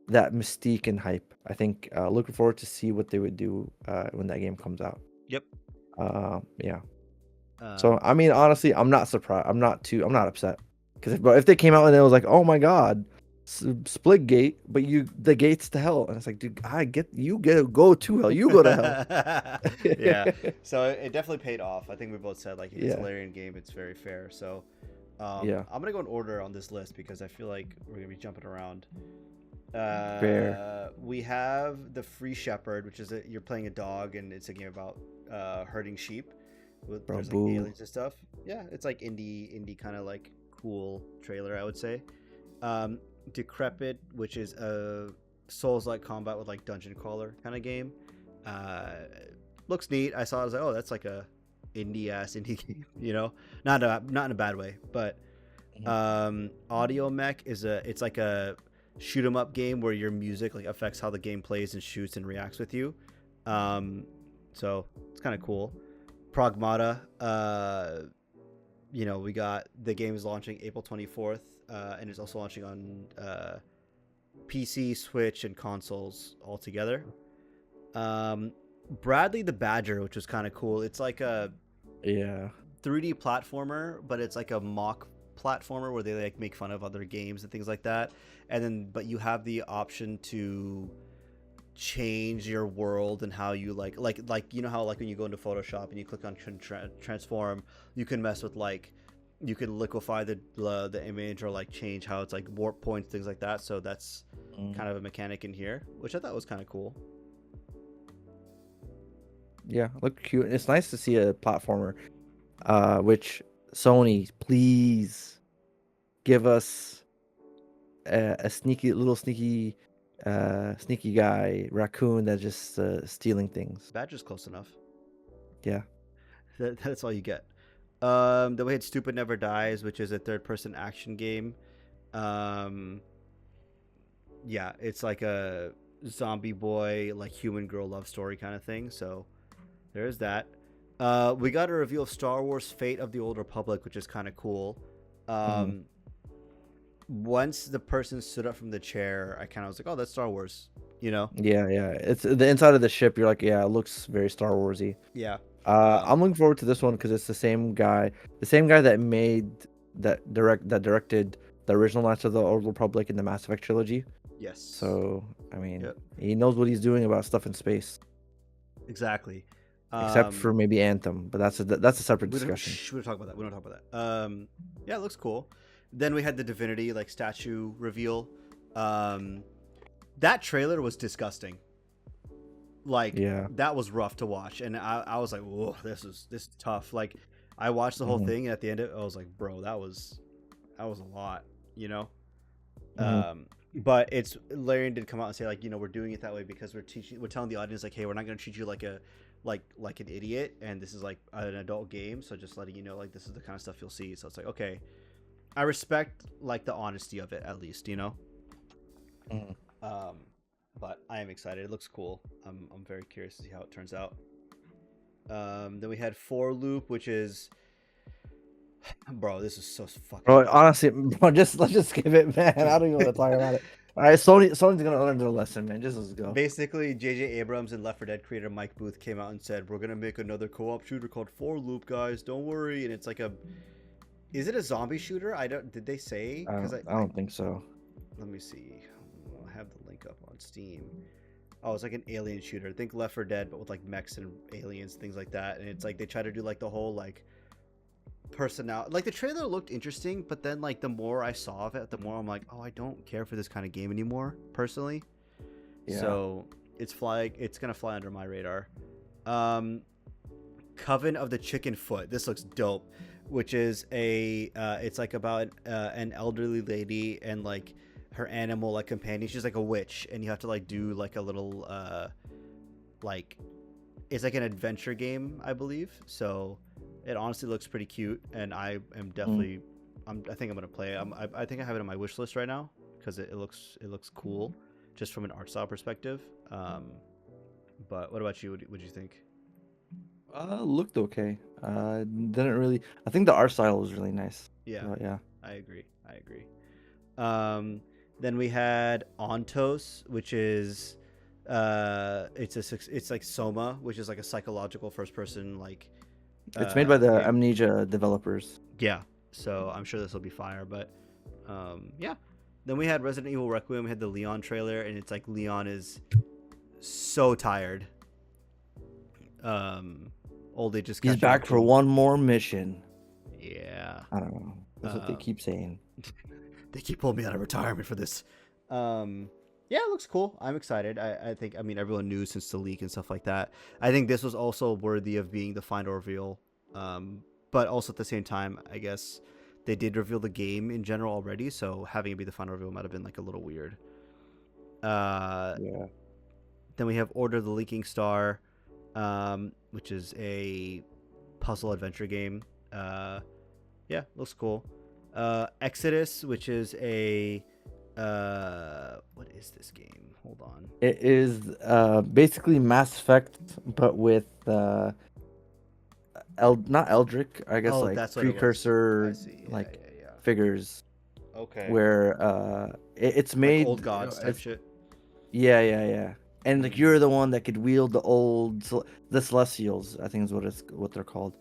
mystique and hype. I think looking forward to see what they would do when that game comes out. Yep. Yeah. So I mean, honestly, I'm not surprised. I'm not upset because if they came out and it was like, oh my god, split gate, but the gates to hell, and it's like, dude, go to hell, you go to hell. Yeah. So it definitely paid off. I think we both said like if it's a Larian game, it's very fair. So I'm gonna go in order on this list because I feel like we're gonna be jumping around. Fair. We have the Free Shepherd, which is you're playing a dog and it's a game about herding sheep. There's like aliens and stuff. Yeah, it's like indie kind of like cool trailer, I would say. Decrepit, which is a Souls-like combat with like dungeon crawler kind of game. Looks neat. I saw it, I was like, oh, that's like a indie game, you know, not in a bad way. But Audio Mech it's like a shoot 'em up game where your music like affects how the game plays and shoots and reacts with you. So it's kind of cool. Pragmata, we got the game is launching April 24th, and it's also launching on PC, Switch, and consoles all together. Bradley the Badger, which was kind of cool. It's like a 3D platformer, but it's like a mock platformer where they like make fun of other games and things like that. But you have the option to change your world and how you like you know how like when you go into Photoshop and you click on transform, you can mess with like you can liquefy the image or like change how it's like warp points, things like that. So that's kind of a mechanic in here, which I thought was kind of cool. Yeah, look cute. It's nice to see a platformer, which Sony, please give us a sneaky guy raccoon that's just stealing things. Badger's close enough. Yeah, that's all you get. Then we had Stupid Never Dies, which is a third-person action game. Yeah, it's like a zombie boy, like human girl love story kind of thing. So there's that. We got a reveal of Star Wars Fate of the Old Republic, which is kind of cool. Once the person stood up from the chair, I kind of was like, oh, that's Star Wars, you know? Yeah. It's the inside of the ship. You're like, yeah, it looks very Star Warsy. Yeah. I'm looking forward to this one because it's the same guy that directed the original Knights of the Old Republic in the Mass Effect trilogy. Yes. So, I mean, he knows what he's doing about stuff in space. Exactly. Except for maybe Anthem, but that's a separate discussion. We don't talk about that. We don't talk about that. Yeah, it looks cool. Then we had the Divinity like statue reveal. Um, that trailer was disgusting. Like Yeah. that was rough to watch, and I was like, whoa, this is tough. Like I watched the whole Mhm. thing, and at the end of it, I was like, bro, that was a lot, you know. Mhm. But it's Larian did come out and say like, we're doing it that way because we're telling the audience like, hey, we're not gonna treat you like a like an idiot, and this is like an adult game, so just letting you know like this is the kind of stuff you'll see. So it's like, okay, I respect like the honesty of it at least, Mhm. Um, but I am excited. It looks cool. I'm very curious to see how it turns out. Then we had For Loop, which is, bro, this is so fucking Bro, good. honestly, bro, let's just skip it, man. I don't even want to talk about it. All right, Sony's gonna learn their lesson, man. Just let's go. Basically, J.J. Abrams and Left 4 Dead creator Mike Booth came out and said, "We're gonna make another co-op shooter called For Loop, guys. Don't worry." And it's like is it a zombie shooter? I don't. Did they say? Because I don't think so. let me see. I have the link up on Steam. Oh, it's like an alien shooter. Think Left 4 Dead, but with like mechs and aliens, things like that. And it's like they try to do like the whole like personality. Like the trailer looked interesting, but then like the more I saw of it, the more I'm like, oh, I don't care for this kind of game anymore, personally. Yeah. So it's gonna fly under my radar. Coven of the Chicken Foot. This looks dope. Which is it's like about an elderly lady and like her animal like companion. She's like a witch, and you have to like do like a little like it's like an adventure game, I believe. So it honestly looks pretty cute, and I am definitely I think I'm gonna play it. I think I have it on my wish list right now because it looks cool, just from an art style perspective. But what about you? What do you think? Looked okay. Didn't really. I think the art style was really nice. Yeah, But yeah. I agree. Um, then we had Ontos, which is it's like Soma, which is like a psychological first person like It's made by the game. Amnesia developers. Yeah, so I'm sure this will be fire. But yeah. Then we had Resident Evil Requiem. We had the Leon trailer, and it's like Leon is so tired. Oldie just He's catching up back to for him. one more mission. Yeah. I don't know. That's what they keep saying. They keep pulling me out of retirement for this. Yeah, it looks cool. I'm excited. I think, everyone knew since the leak and stuff like that. I think this was also worthy of being the final reveal. But also at the same time, I guess they did reveal the game in general already, so having it be the final reveal might have been like a little weird. Yeah. Then we have Order of the Leaking Star, which is a puzzle adventure game. Yeah, looks cool. Exodus, which is a what is this game? Hold on. It is basically Mass Effect, but with not Eldrick, I guess, Oh, like that's what it was. precursor I see. Yeah, like yeah. figures Okay. where it's Like made old gods type it's, shit. yeah. And like you're the one that could wield the Celestials, I think is what they're called.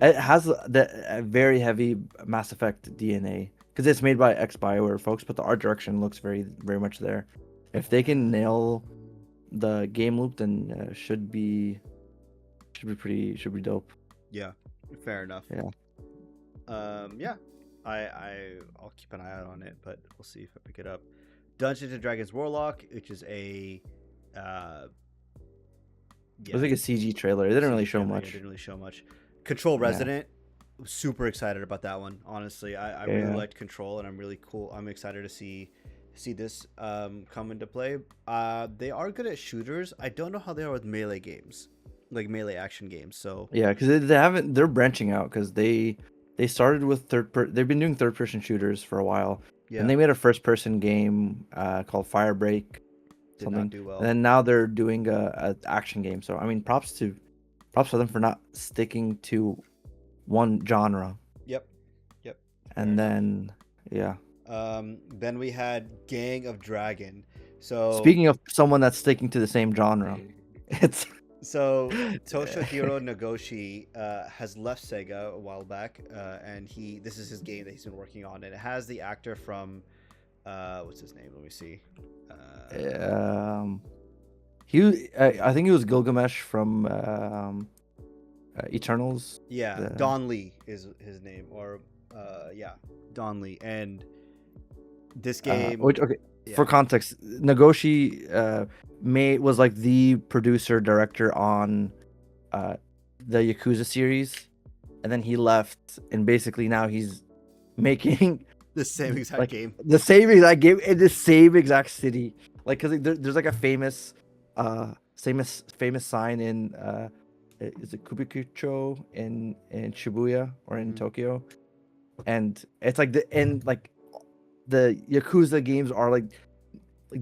It has the very heavy Mass Effect DNA because it's made by ex-BioWare folks, but the art direction looks very very much there. If they can nail the game loop, then should be dope. Yeah, fair enough. Yeah. Yeah, I'll keep an eye out on it, but we'll see if I pick it up. Dungeons and Dragons Warlock, which is a It was like a CG trailer. It didn't really CG show trailer. much. Yeah, it didn't really show much. Control Resident, super excited about that one. Honestly, I really liked Control, and I'm really cool. I'm excited to see this come into play. They are good at shooters. I don't know how they are with melee games, like melee action games. So Yeah, because they're branching out because they started with they've been doing third person shooters for a while. yeah, And they made a first person game called Firebreak did something. not do well. And then now they're doing a action game. So I mean props for them for not sticking to one genre. Yep. And then then we had Gang of Dragon. So speaking of someone that's sticking to the same genre, it's so Toshihiro Nagoshi has left Sega a while back, and this is his game that he's been working on, and it has the actor from what's his name? Let me see. I think he was Gilgamesh from Eternals. Yeah, Don Lee is his name, or Don Lee, and this game For Yeah. context, Nagoshi was like the producer director on uh, the Yakuza series, and then he left, and basically now he's making The same exact like game. the same exact game in the same exact city. Like, cause there's like a famous sign in is it Kubikucho in Shibuya or in Mhm. Tokyo, and it's like the Yakuza games are like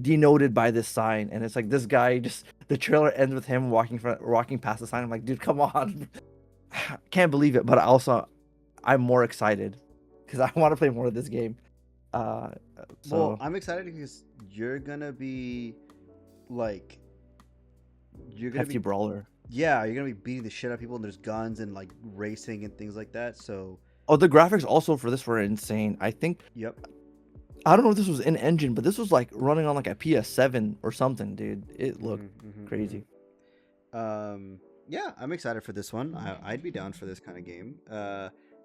denoted by this sign, and it's like this guy just the trailer ends with him walking past the sign. I'm like, dude, come on. Can't believe it, but I'm more excited because I want to play more of this game. Uh, Well, so I'm excited because you're gonna be like, you're gonna be, hefty brawler. yeah, you're gonna be beating the shit out of people, and there's guns and like racing and things like that. So, Oh, the graphics also for this were insane. I think yep. I don't know if this was in engine, but this was like running on like a PS7 or something, dude. It looked crazy. Yeah, I'm excited for this one. I'd be down for this kind of game.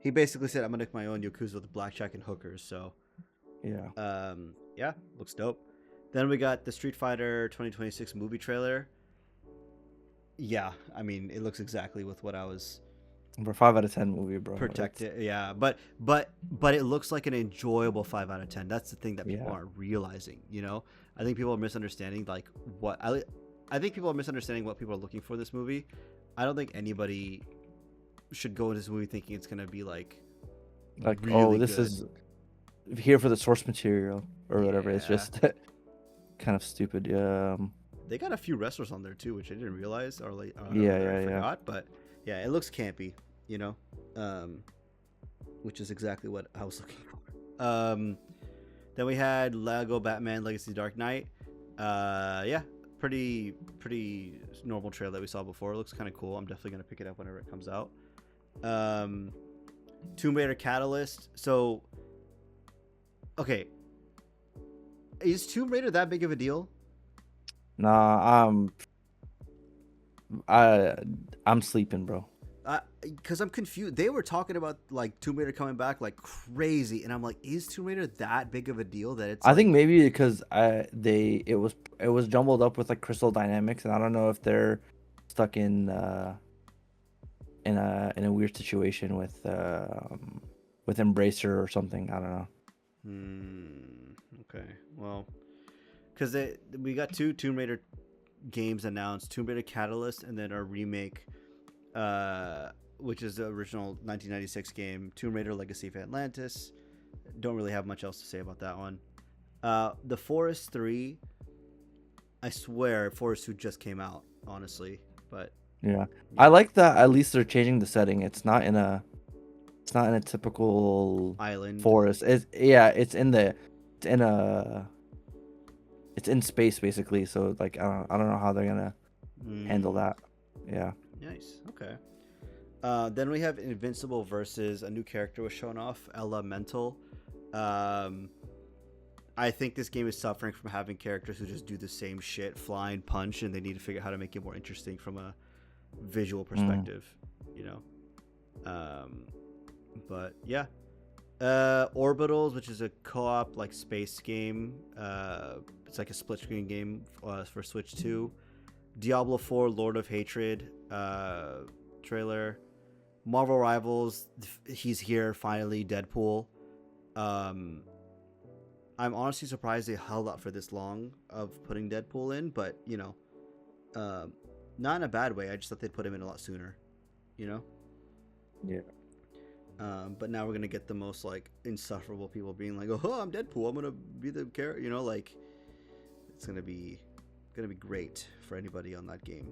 He basically said, "I'm gonna make my own Yakuza with blackjack and hookers." So, Yeah. yeah, looks dope. Then we got the Street Fighter 2026 movie trailer. Yeah, I mean, it looks exactly with what I was For 5 out of 10 movie, bro. protected. Yeah, but it looks like an enjoyable 5 out of 10. That's the thing that people Yeah. aren't realizing. You know, I think people are misunderstanding like what I think people are misunderstanding what people are looking for this movie. I don't think anybody should go into this movie thinking it's gonna be like Like, really oh, this good. is here for the source material or whatever. It's Yeah, just kind of stupid. Yeah. they got a few wrestlers on there too, which I didn't realize or like Yeah, or I yeah, yeah. forgot. But yeah, it looks campy. You know, um, which is exactly what I was looking for. Then we had Lego Batman Legacy Dark Knight. Yeah, pretty normal trailer that we saw before. It looks kind of cool. I'm definitely gonna pick it up whenever it comes out. Um, Tomb Raider Catalyst. So, okay, is Tomb Raider that big of a deal? Nah, I I'm sleeping, bro. Because I'm confused. They were talking about like Tomb Raider coming back like crazy, and I'm like, is Tomb Raider that big of a deal that it's I think like, maybe because it was jumbled up with like Crystal Dynamics, and I don't know if they're stuck in a weird situation with Embracer or something. I don't know. okay, well, because we got two Tomb Raider games announced: Tomb Raider Catalyst, and then our remake, which is the original 1996 game, Tomb Raider: Legacy of Atlantis. Don't really have much else to say about that one. The Forest 3, I swear, Forest 2 just came out, honestly, but Yeah, I yeah, like that. At least they're changing the setting. It's not in a typical Island. forest. It's in a it's in space basically. So like I don't know how they're gonna handle Mm, that. Yeah. nice. Okay. Then we have Invincible versus a new character was shown off, Elemental. Um, I think this game is suffering from having characters who just do the same shit, fly and punch, and they need to figure out how to make it more interesting from a visual Mm. perspective, you know. Um, but yeah, Orbitals, which is a co-op like space game. It's like a split screen game for Switch 2. Diablo 4, Lord of Hatred trailer. Marvel Rivals, he's here finally. Deadpool. Um, I'm honestly surprised they held up for this long of putting Deadpool in, but you know, um, not in a bad way. I just thought they'd put him in a lot sooner, you know. Yeah. But now we're gonna get the most like insufferable people being like, "Oh, I'm Deadpool. I'm gonna be the character." You know, like it's gonna be great for anybody on that game.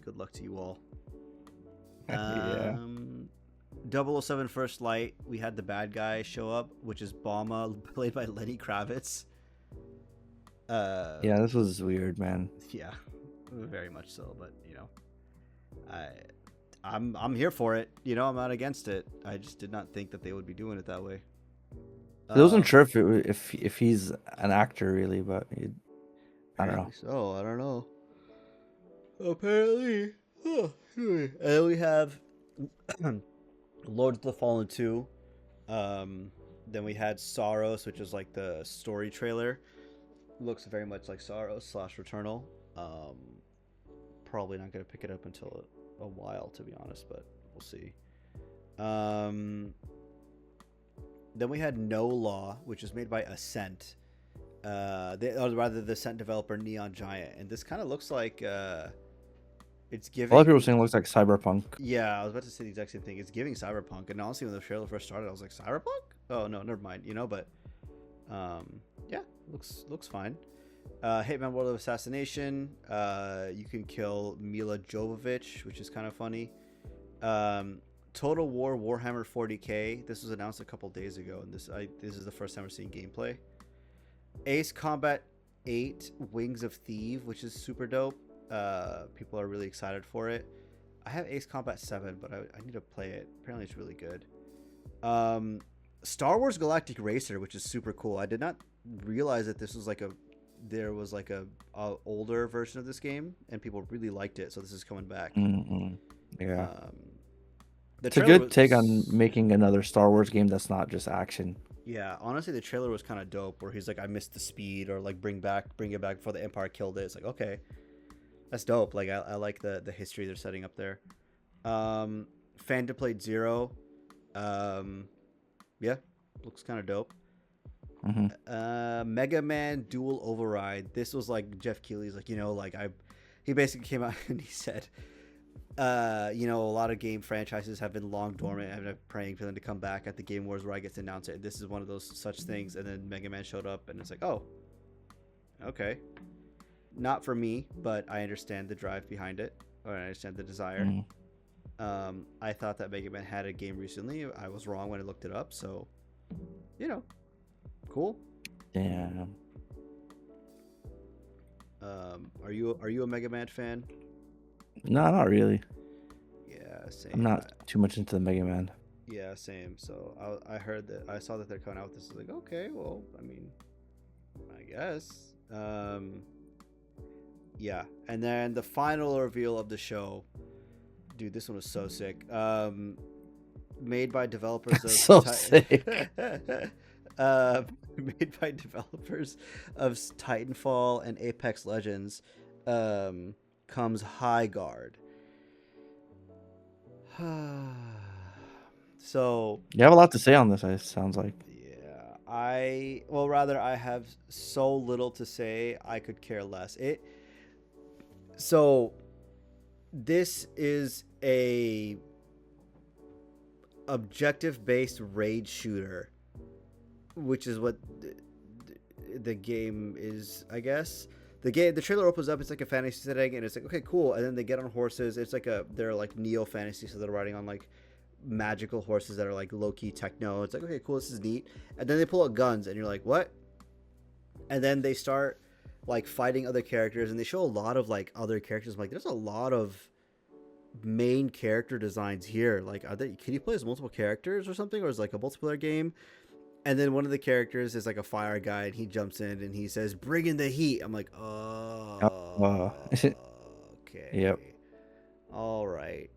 Good luck to you all. Yeah. Um, 007 First Light. We had the bad guy show up, which is Bama, played by Lenny Kravitz. Uh, Yeah. This was weird, man. yeah, very much so. But you know, I I'm here for it. You know, I'm not against it. I just did not think that they would be doing it that way. I wasn't Um, sure if he's an actor really, but I don't know. apparently so. I don't know. Apparently. Oh, and then we have Lords of the Fallen 2. Then we had Soros, which is like the story trailer. looks very much like Sorrow slash Returnal. Um, Probably not gonna pick it up until a while, to be honest, but we'll see. Um, then we had No Law, which is made by Ascent. Or rather, the Ascent developer Neon Giant, and this kind of looks like it's A lot of people giving. saying it looks like Cyberpunk. Yeah, I was about to say the exact same thing. It's giving Cyberpunk, and honestly, when the trailer first started, I was like, Cyberpunk? Oh no, never mind. But yeah, looks fine. Hitman World of Assassination. You can kill Mila Jovovich, which is kind of funny. Total War Warhammer 40k. This was announced a couple days ago, and this is the first time we're seeing gameplay. Ace Combat 8 Wings of Thief, which is super dope. People are really excited for it. I have Ace Combat 7, but I need to play it. Apparently, it's really good. Star Wars Galactic Racer, which is super cool. I did not realize that there was like a older version of this game, and people really liked it. So this is coming back. Mm-hmm. Yeah, The it's a good take on making another Star Wars game that's not just action. Yeah, honestly, the trailer was kind of dope. Where he's like, "I missed the speed," or like, "Bring it back before the Empire killed it." It's like, okay, that's dope. Like, I like the history they're setting up there. Phantom Blade Zero, yeah, looks kind of dope. Mm-hmm. Mega Man Dual Override. This was like Jeff Keighley's like, he basically came out and he said, a lot of game franchises have been long dormant. I've been praying for them to come back at the Game Awards where I get to announce it. This is one of those such things. And then Mega Man showed up, and it's like, oh, okay. Not for me, but I understand the drive behind it, or I understand the desire. Mm-hmm. I thought that Mega Man had a game recently. I was wrong when I looked it up, so cool. Damn. Are you a Mega Man fan? No, not really. Yeah, same. I'm not too much into the Mega Man. Yeah, same. So I saw that they're coming out with this. I was like, okay, well, I mean, I guess. Yeah, and then the final reveal of the show, dude, this one was so sick. Made by developers of So sick. Made by developers of Titanfall and Apex Legends, comes High Guard. So You have a lot to say on this. It sounds like. yeah, I have so little to say. I could care less. So this is a objective based raid shooter, which is what the game is, I guess. The trailer opens up, it's like a fantasy setting, and it's like, okay, cool. And then they get on horses. It's like they're like neo fantasy, so they're riding on like magical horses that are like low key techno. It's like, okay, cool, this is neat. And then they pull out guns, and you're like, what? And then they start like fighting other characters, and they show a lot of like other characters. I'm like, there's a lot of main character designs here. Like, can you play as multiple characters or something, or is it like a multiplayer game? And then one of the characters is like a fire guy, and he jumps in and he says, "Bring in the heat." I'm like, oh, okay. Yep. All right.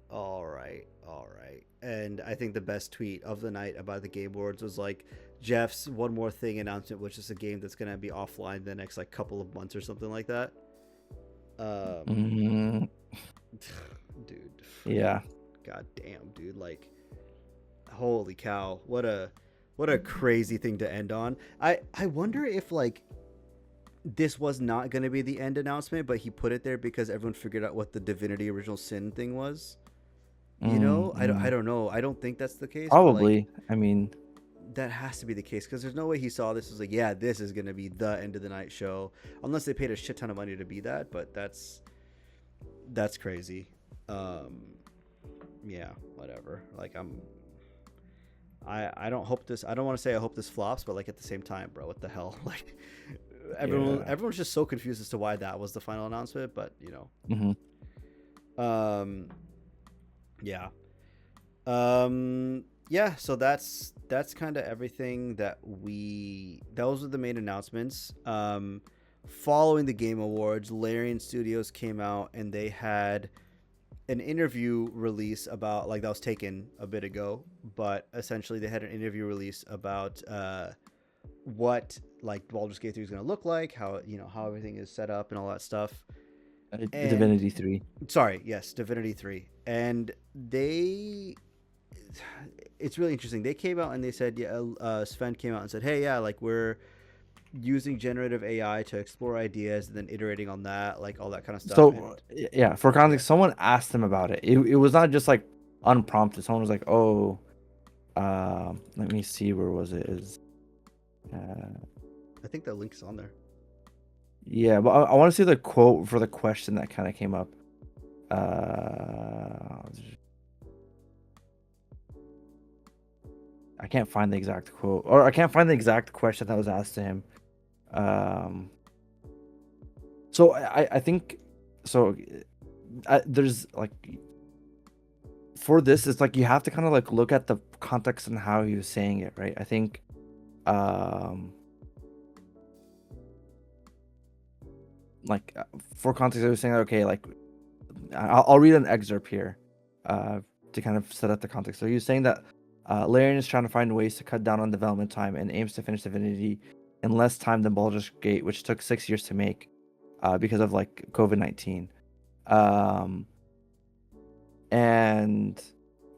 And I think the best tweet of the night about the Game Awards was like Jeff's one more thing announcement, which is a game that's gonna be offline the next like couple of months or something like that. Mm-hmm. Dude. Yeah. God damn, dude. Like, holy cow! What a crazy thing to end on. I wonder if like this was not going to be the end announcement, but he put it there because everyone figured out what the Divinity Original Sin thing was. I don't know. I don't think that's the case. Probably. Like, I mean, that has to be the case because there's no way he saw this as like, yeah, this is going to be the end of the night show, unless they paid a shit ton of money to be that. But that's crazy. Yeah, whatever. Like I don't hope this. I don't want to say I hope this flops, but like at the same time, bro, what the hell? Like everyone's just so confused as to why that was the final announcement. But yeah, yeah. So that's kind of everything those were the main announcements. Following the Game Awards, Larian Studios came out and they had an interview release about, like, that was taken a bit ago, but essentially they had an interview release about what like Baldur's Gate 3 is going to look like, how how everything is set up and all that stuff. And Divinity 3. sorry, yes, Divinity 3. And it's really interesting. They came out and they said, yeah, Sven came out and said, hey, yeah, like we're using generative AI to explore ideas and then iterating on that, like all that kind of stuff. And So yeah, for yeah, context, someone asked him about it. It was not just like unprompted. Someone was like, "Oh, let me see, where was it? Is I think that link is on there. yeah, but I want to see the quote for the question that kind of came up. Uh, I can't find the exact quote, or I can't find the exact question that was asked to him. Um, so I think so. There's like for this, it's like you have to kind of like look at the context and how he was saying it, right? I think, like for context, I was saying, okay, like I'll read an excerpt here, to kind of set up the context. So he was saying that Larian is trying to find ways to cut down on development time and aims to finish Divinity in less time than Baldur's Gate, which took 6 years to make, because of like COVID-19. And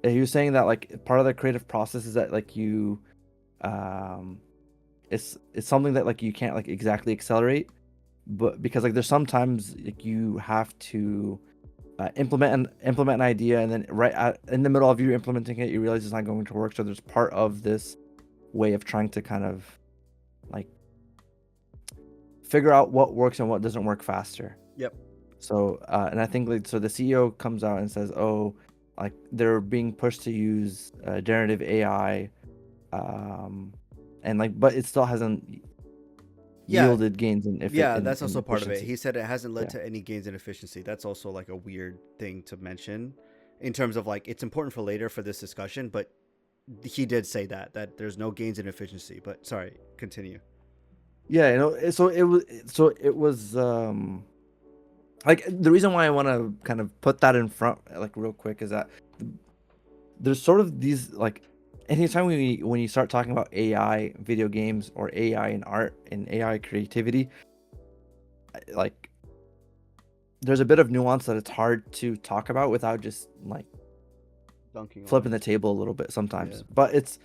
he was saying that like part of the creative process is that like you, it's something that like you can't like exactly accelerate, but because like there's sometimes like you have to implement an idea, and then in the middle of you implementing it, you realize it's not going to work. So there's part of this way of trying to kind of like figure out what works and what doesn't work faster. Yep. So and I think like so the CEO comes out and says, oh, like they're being pushed to use generative AI, and like but it still hasn't Yeah, yielded gains in yeah, in that's also part of it. efficiency. He said it hasn't led Yeah. to any gains in efficiency. That's also like a weird thing to mention in terms of like it's important for later for this discussion, but he did say that there's no gains in efficiency. But sorry, continue. Yeah, so it was like the reason why I want to kind of put that in front like real quick is that there's sort of these like anytime when you start talking about AI video games or AI in art and AI creativity, like there's a bit of nuance that it's hard to talk about without just like Dunking on flipping it. the table a little bit Yeah. sometimes. But it's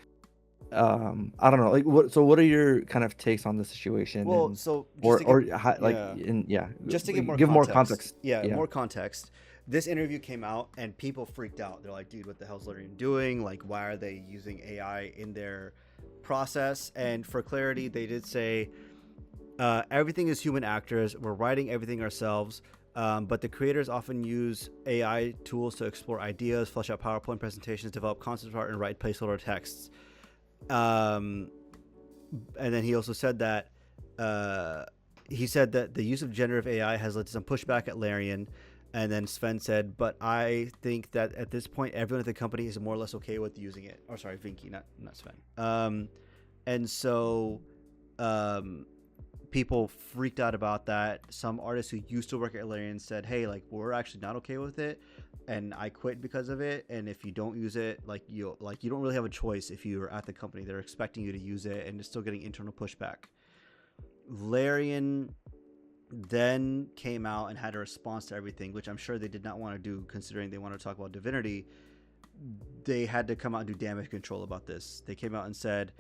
I don't know, like what are your kind of takes on the situation, Well, and so just to give like yeah, in yeah, just to give more give more context. context. Yeah, Yeah. more context. This interview came out and people freaked out. They're like, "Dude, what the hell's Larian doing? Like, why are they using AI in their process?" And for clarity, they did say everything is human actors. We're writing everything ourselves. But the creators often use AI tools to explore ideas, flesh out PowerPoint presentations, develop concept art, and write placeholder texts. Um, and then he also said that the use of generative AI has led to some pushback at Larian. And then Sven said, "But I think that at this point, everyone at the company is more or less okay with using it." Or sorry, Vinky, not Sven. And so, um, people freaked out about that. Some artists who used to work at Larian said, "Hey, like we're actually not okay with it, and I quit because of it. And if you don't use it, you don't really have a choice. If you're at the company, they're expecting you to use it, and it's still getting internal pushback." Larian then came out and had a response to everything, which I'm sure they did not want to do, considering they want to talk about Divinity. They had to come out and do damage control about this. They came out and said,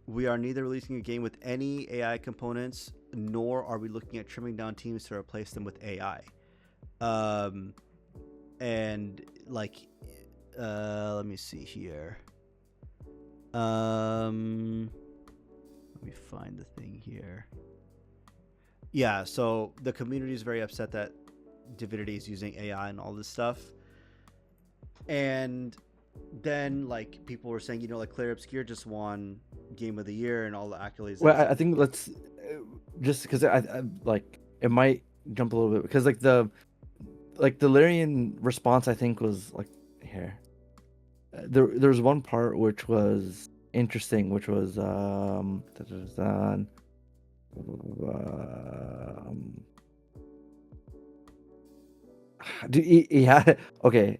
"We are neither releasing a game with any AI components, nor are we looking at trimming down teams to replace them with AI." And like, let me see here. Let me find the thing here. Yeah, so the community is very upset that Divinity is using AI and all this stuff. And then like people were saying, like Claire Obscure just won Game of the Year and all the accolades. Well, I think let's just because I like it might jump a little bit because like the Larian response I think was like here. There's one part which was interesting, which was dude, he had okay.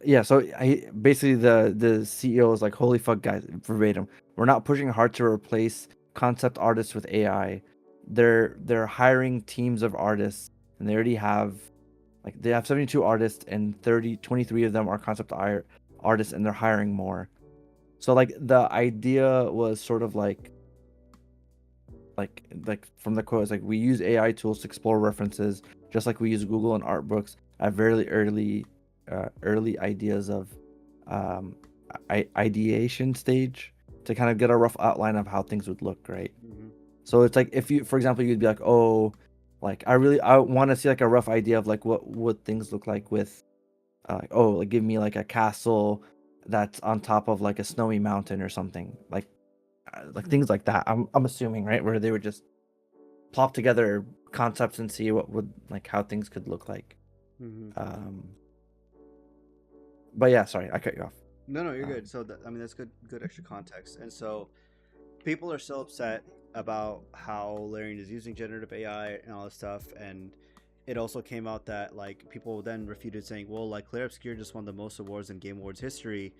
Yeah, so basically the CEO was like, "Holy fuck, guys!" Verbatim, we're not pushing hard to replace concept artists with AI. They're hiring teams of artists, and they already have like they have 72 artists, and 23 of them are concept artists, and they're hiring more. So like the idea was sort of like from the quote, it's like we use AI tools to explore references, just like we use Google and art books at very early ideas of ideation stage to kind of get a rough outline of how things would look, right? Mm-hmm. So it's like if you, for example, you'd be like, oh, like I want to see like a rough idea of like what would things look like with, oh, like give me like a castle that's on top of like a snowy mountain or something, like things like that. I'm assuming, right, where they would just plop together concepts and see what would like how things could look like. Mm-hmm. But yeah, sorry, I cut you off. No, you're good. So I mean, that's good extra context. And so people are so upset about how Larian is using generative AI and all this stuff, and it also came out that like people then refuted, saying, well, like Claire Obscure just won the most awards in Game Awards history,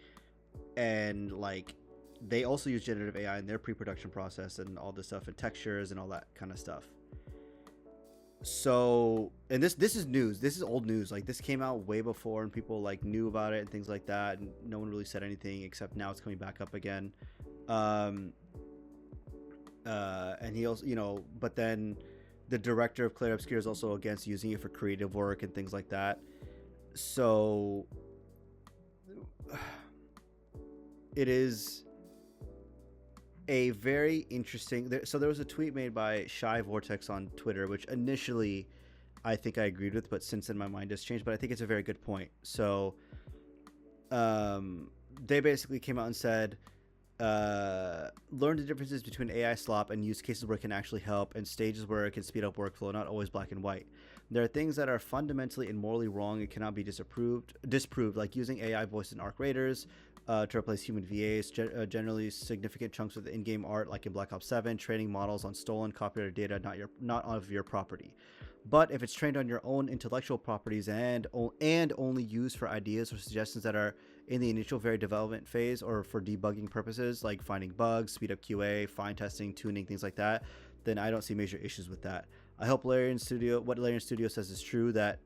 and like they also use generative AI in their pre-production process and all this stuff and textures and all that kind of stuff. So, and this is news. This is old news. Like this came out way before, and people like knew about it and things like that. And no one really said anything, except now it's coming back up again. Um, and he also, but then the director of Claire Obscure is also against using it for creative work and things like that. So, it is a very interesting. So there was a tweet made by Shy Vortex on Twitter, which initially I think I agreed with, but since then my mind has changed. But I think it's a very good point. So, they basically came out and said, learn the differences between AI slop and use cases where it can actually help, and stages where it can speed up workflow, not always black and white. There are things that are fundamentally and morally wrong and cannot be disproved, like using AI voice in Arc Raiders to replace human VAs, generally significant chunks of the in-game art, like in Black Ops 7, training models on stolen copyrighted data, not of your property. But if it's trained on your own intellectual properties and only used for ideas or suggestions that are in the initial very development phase or for debugging purposes, like finding bugs, speed up QA, fine testing, tuning, things like that, then I don't see major issues with that. I hope what Larian Studio says is true, that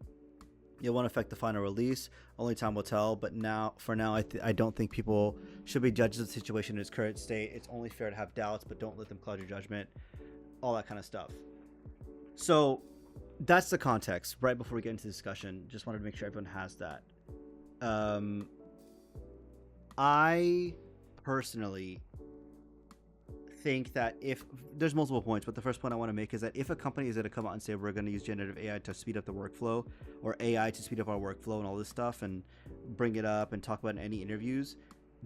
it won't affect the final release. Only time will tell. But for now, I don't think people should be judged of the situation in its current state. It's only fair to have doubts, but don't let them cloud your judgment. All that kind of stuff. So that's the context. Right before we get into the discussion, just wanted to make sure everyone has that. I personally think that if there's multiple points, but the first point I want to make is that if a company is going to come out and say we're going to use generative AI to speed up the workflow, or AI to speed up our workflow and all this stuff, and bring it up and talk about it in any interviews,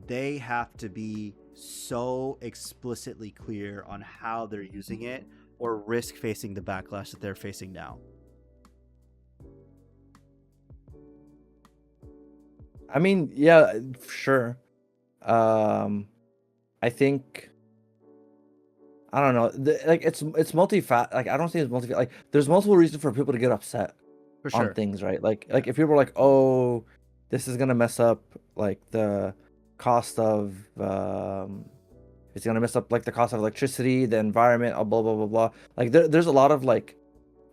they have to be so explicitly clear on how they're using it, or risk facing the backlash that they're facing now. I mean, yeah, sure. I think, I don't know. Like it's multi-fat. Like I don't think it's multi. Like there's multiple reasons for people to get upset For sure. on things, right? Like if people are like, oh, this is gonna mess up like the cost of it's gonna mess up like the cost of electricity, the environment, blah blah blah blah. Like there's a lot of like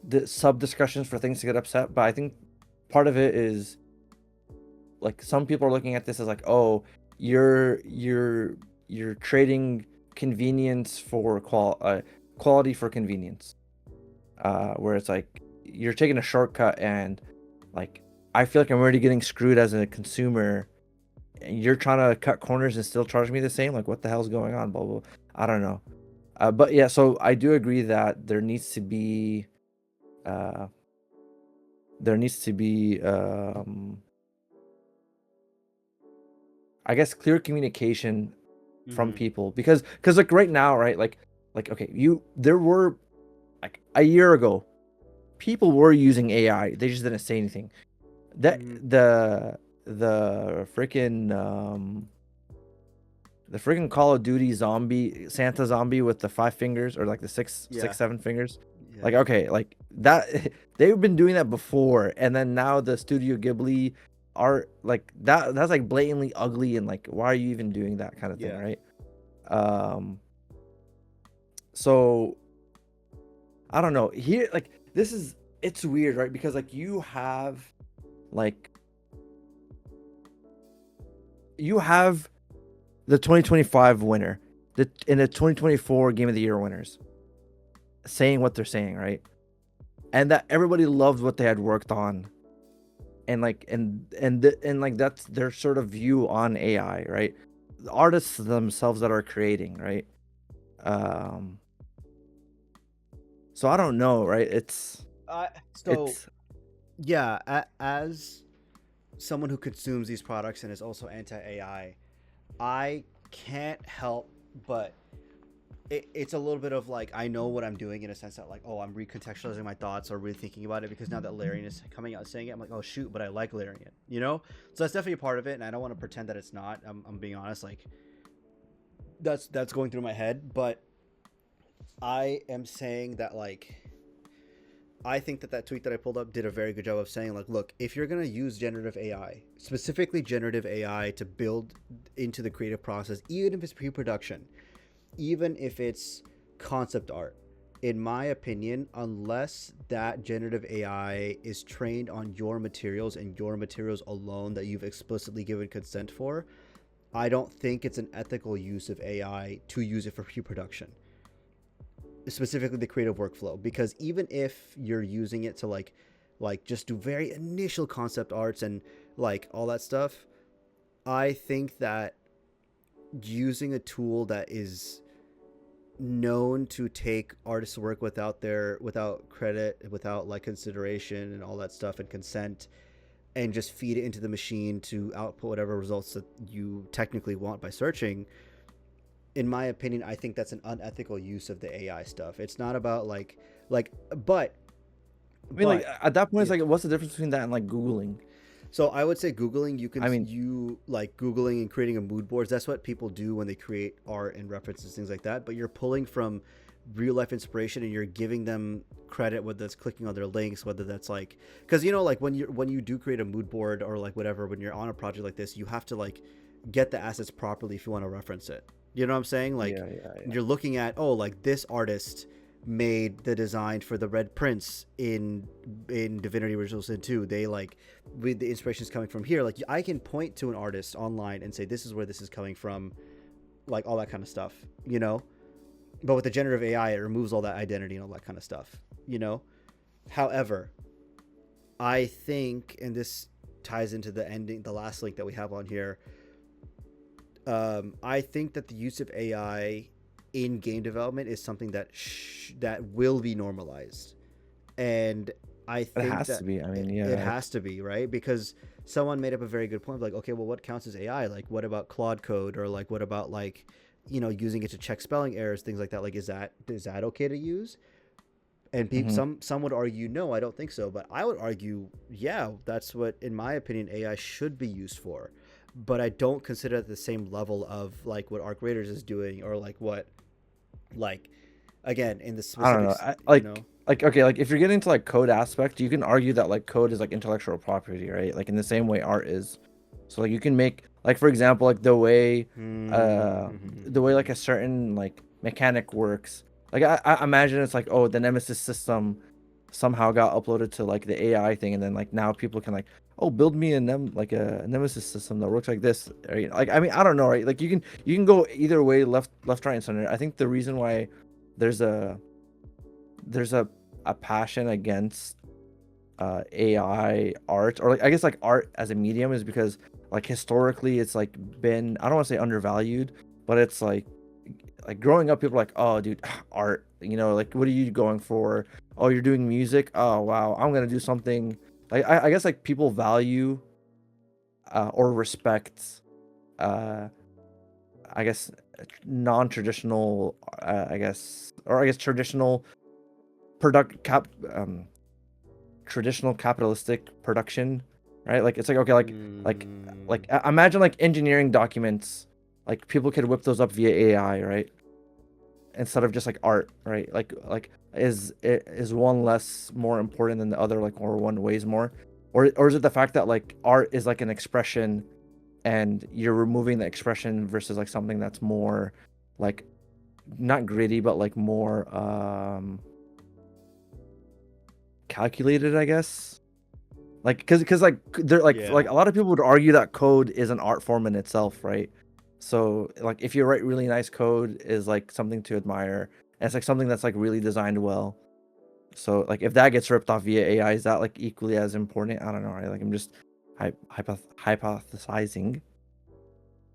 the sub discussions for things to get upset, but I think part of it is like some people are looking at this as like, oh, you're trading convenience for quality for convenience, where it's like you're taking a shortcut, and like I feel like I'm already getting screwed as a consumer, and you're trying to cut corners and still charge me the same. Like what the hell's going on? Blah blah. I don't know. But yeah, so I do agree that there needs to be I guess clear communication from people, because like right now, right, like okay, there were like a year ago people were using AI, they just didn't say anything. That the freaking Call of Duty Santa zombie with the 5 fingers, or like the 7 fingers. Yeah. Like okay, like that they've been doing that before, and then now the Studio Ghibli art, like that's like blatantly ugly, and like why are you even doing that kind of thing, right? Um, so I don't know. Here, like it's weird, right? Because like like you have the 2025 winner, and the 2024 Game of the Year winners saying what they're saying, right? And that everybody loved what they had worked on, and like and like that's their sort of view on AI, right? The artists themselves that are creating, right? Um, so I don't know, right? So It's yeah, as someone who consumes these products and is also anti AI, I can't help but it's a little bit of like I know what I'm doing in a sense that like, oh, I'm recontextualizing my thoughts or rethinking about it because now that Larian is coming out and saying it, I'm like, oh shoot, but I like Larian, you know. So that's definitely a part of it, and I don't want to pretend that it's not. I'm being honest, like that's going through my head, but I am saying that like I think that tweet that I pulled up did a very good job of saying like, look, if you're gonna use generative AI, specifically generative AI, to build into the creative process, even if it's pre-production, even if it's concept art, in my opinion, unless that generative AI is trained on your materials and your materials alone that you've explicitly given consent for, I don't think it's an ethical use of AI to use it for pre-production, specifically the creative workflow. Because even if you're using it to like just do very initial concept arts and like all that stuff, I think that using a tool that is known to take artists' work without credit, without like consideration and all that stuff and consent, and just feed it into the machine to output whatever results that you technically want by searching. In my opinion, I think that's an unethical use of the AI stuff. It's not about like but I mean, like but at that point, it's yeah. like, what's the difference between that and like Googling? So I would say Googling, I mean, you like Googling and creating a mood boards. That's what people do when they create art and references, things like that. But you're pulling from real life inspiration and you're giving them credit, whether that's clicking on their links, whether that's like, because you know, like when you do create a mood board or like whatever, when you're on a project like this, you have to like get the assets properly if you want to reference it. You know what I'm saying? Like yeah. you're looking at, oh, like this artist made the design for the Red Prince in Divinity Original Sin 2. They like with the inspirations coming from here. Like I can point to an artist online and say this is where this is coming from, like all that kind of stuff, you know. But with the generative AI, it removes all that identity and all that kind of stuff, you know. However, I think, and this ties into the last link that we have on here. I think that the use of AI in game development is something that will be normalized, and I it think has that to be. I mean, it yeah. has to be, right, because someone made up a very good point of like, okay, well, what counts as AI? Like, what about Claude Code, or like, what about like, you know, using it to check spelling errors, things like that? Like, is that okay to use? And Hmm. some would argue no, I don't think so, but I would argue yeah, that's what, in my opinion, AI should be used for. But I don't consider it the same level of like what Arc Raiders is doing, or like what, like, again, in the I don't know. specifics, you know. Like okay, like if you're getting to like code aspect, you can argue that like code is like intellectual property, right? Like in the same way art is. So like you can make like for example like the way like a certain like mechanic works. Like I imagine it's like, oh, the Nemesis system somehow got uploaded to like the AI thing, and then like now people can like, oh, build me a Nemesis system that works like this, right? Like I mean I don't know, right? Like you can go either way, left, right, and center. I think the reason why there's a there's a passion against AI art, or like I guess like art as a medium, is because like historically it's like been, I don't want to say undervalued, but it's like growing up people are like, oh dude, art, you know, like what are you going for? Oh, you're doing music? Oh wow, I'm gonna do something. Like I guess like people value or respect uh I guess non-traditional I guess product cap traditional capitalistic production, right? Like it's like okay, like imagine like engineering documents, like people could whip those up via AI, right? Instead of just like art, right? Like is one less more important than the other, like, or one weighs more, or is it the fact that like art is like an expression and you're removing the expression versus like something that's more like not gritty, but like more calculated, I guess. Like, because like they're like Yeah. a lot of people would argue that code is an art form in itself, right? So like if you write really nice code is like something to admire. And it's like something that's like really designed well. So like if that gets ripped off via AI, is that like equally as important? I don't know, right? Like I'm just hypothesizing.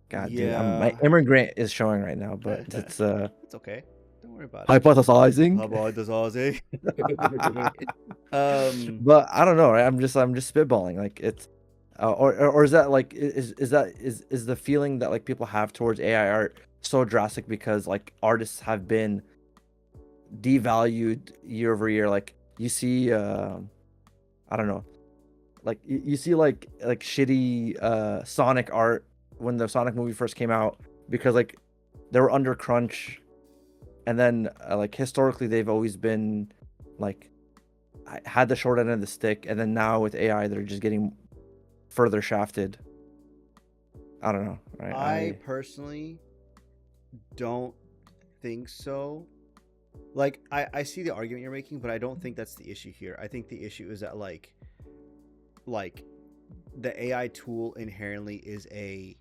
God, dude, my Yeah. immigrant is showing right now, but it's It's okay. Don't worry about it. hypothesizing. How about this, Ozzy? um. But I don't know, right? I'm just spitballing. Like it's, or is that like is the feeling that like people have towards AI art so drastic because like artists have been devalued year over year? Like you see, I don't know, like you see like shitty Sonic art when the Sonic movie first came out because like they were under crunch, and then like historically they've always been like had the short end of the stick, and then now with AI they're just getting further shafted. I don't know, right? I personally don't think so. Like, I see the argument you're making, but I don't think that's the issue here. I think the issue is that like the AI tool inherently is a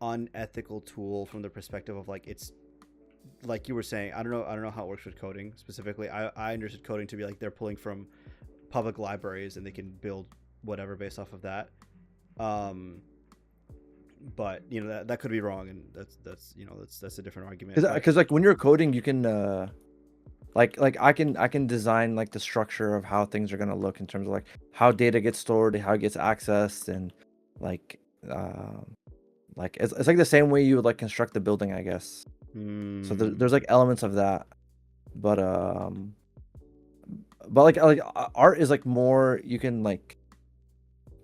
unethical tool from the perspective of like it's like you were saying. I don't know how it works with coding specifically. I understood coding to be like they're pulling from public libraries and they can build whatever based off of that. Um, but you know that could be wrong, and that's a different argument. But Because like when you're coding, you can like I can design like the structure of how things are gonna look in terms of like how data gets stored, how it gets accessed, and like it's like the same way you would like construct the building, I guess. So there's like elements of that, but like art is like more you can like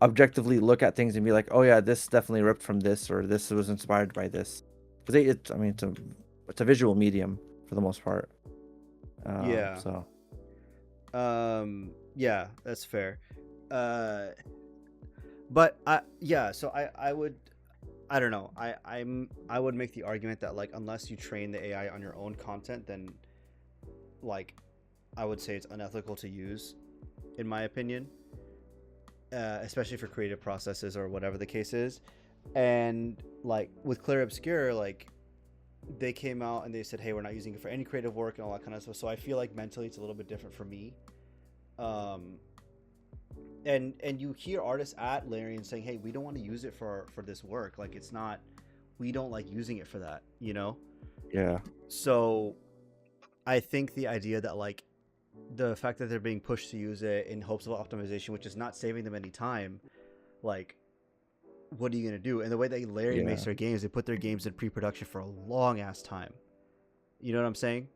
objectively look at things and be like, oh yeah, this definitely ripped from this, or this was inspired by this. Because I mean it's a visual medium for the most part. yeah, So yeah, that's fair. Uh, but I don't know. I would make the argument that like unless you train the AI on your own content, then like I would say it's unethical to use, in my opinion, especially for creative processes or whatever the case is. And like with Clear Obscure, like they came out and they said, hey, we're not using it for any creative work and all that kind of stuff. So I feel like mentally it's a little bit different for me. Um, and you hear artists at Larian saying, hey, we don't want to use it for this work. Like it's not, we don't like using it for that, you know? yeah. So I think the idea that like the fact that they're being pushed to use it in hopes of optimization, which is not saving them any time, like what are you gonna do? And the way that Larian Yeah. makes their games, they put their games in pre-production for a long ass time. You know what I'm saying?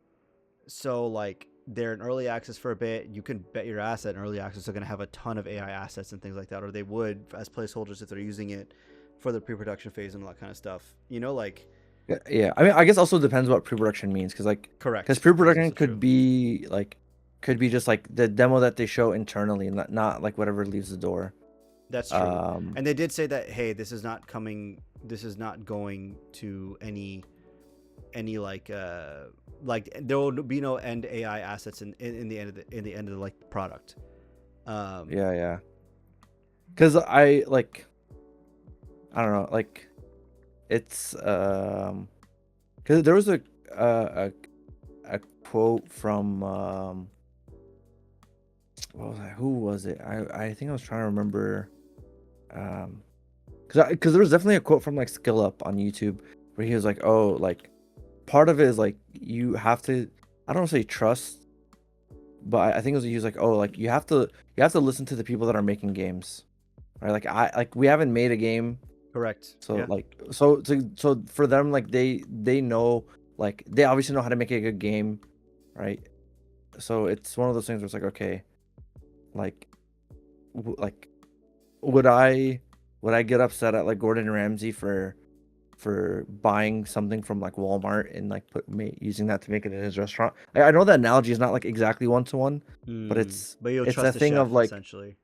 So like they're in early access for a bit. You can bet your ass that in early access they're gonna have a ton of AI assets and things like that, or they would as placeholders if they're using it for the pre-production phase and all that kind of stuff. You know, like Yeah. I mean, I guess also depends what pre-production means, because correct. That's pre-production also true. could be just like the demo that they show internally, not like whatever leaves the door. That's true. Um, And they did say that hey, this is not coming. This is not going to any like there will be no end AI assets in the end of the like product. yeah. Because I don't know, like it's because there was a quote from what was that? Who was it? I think I was trying to remember. Because there was definitely a quote from like Skill Up on YouTube where he was like, "Oh, like part of it is like you have to, I don't want to say trust, but I think it was he was like, oh, like you have to listen to the people that are making games, right? Like we haven't made a game, Correct. so Yeah. like so for them like they know, like they obviously know how to make a good game, right? So it's one of those things where it's like, okay, like like would I get upset at like Gordon Ramsay for buying something from like Walmart and like using that to make it in his restaurant? I know that analogy is not like exactly one to one, but But you'll it's a trust the thing of chef like, essentially.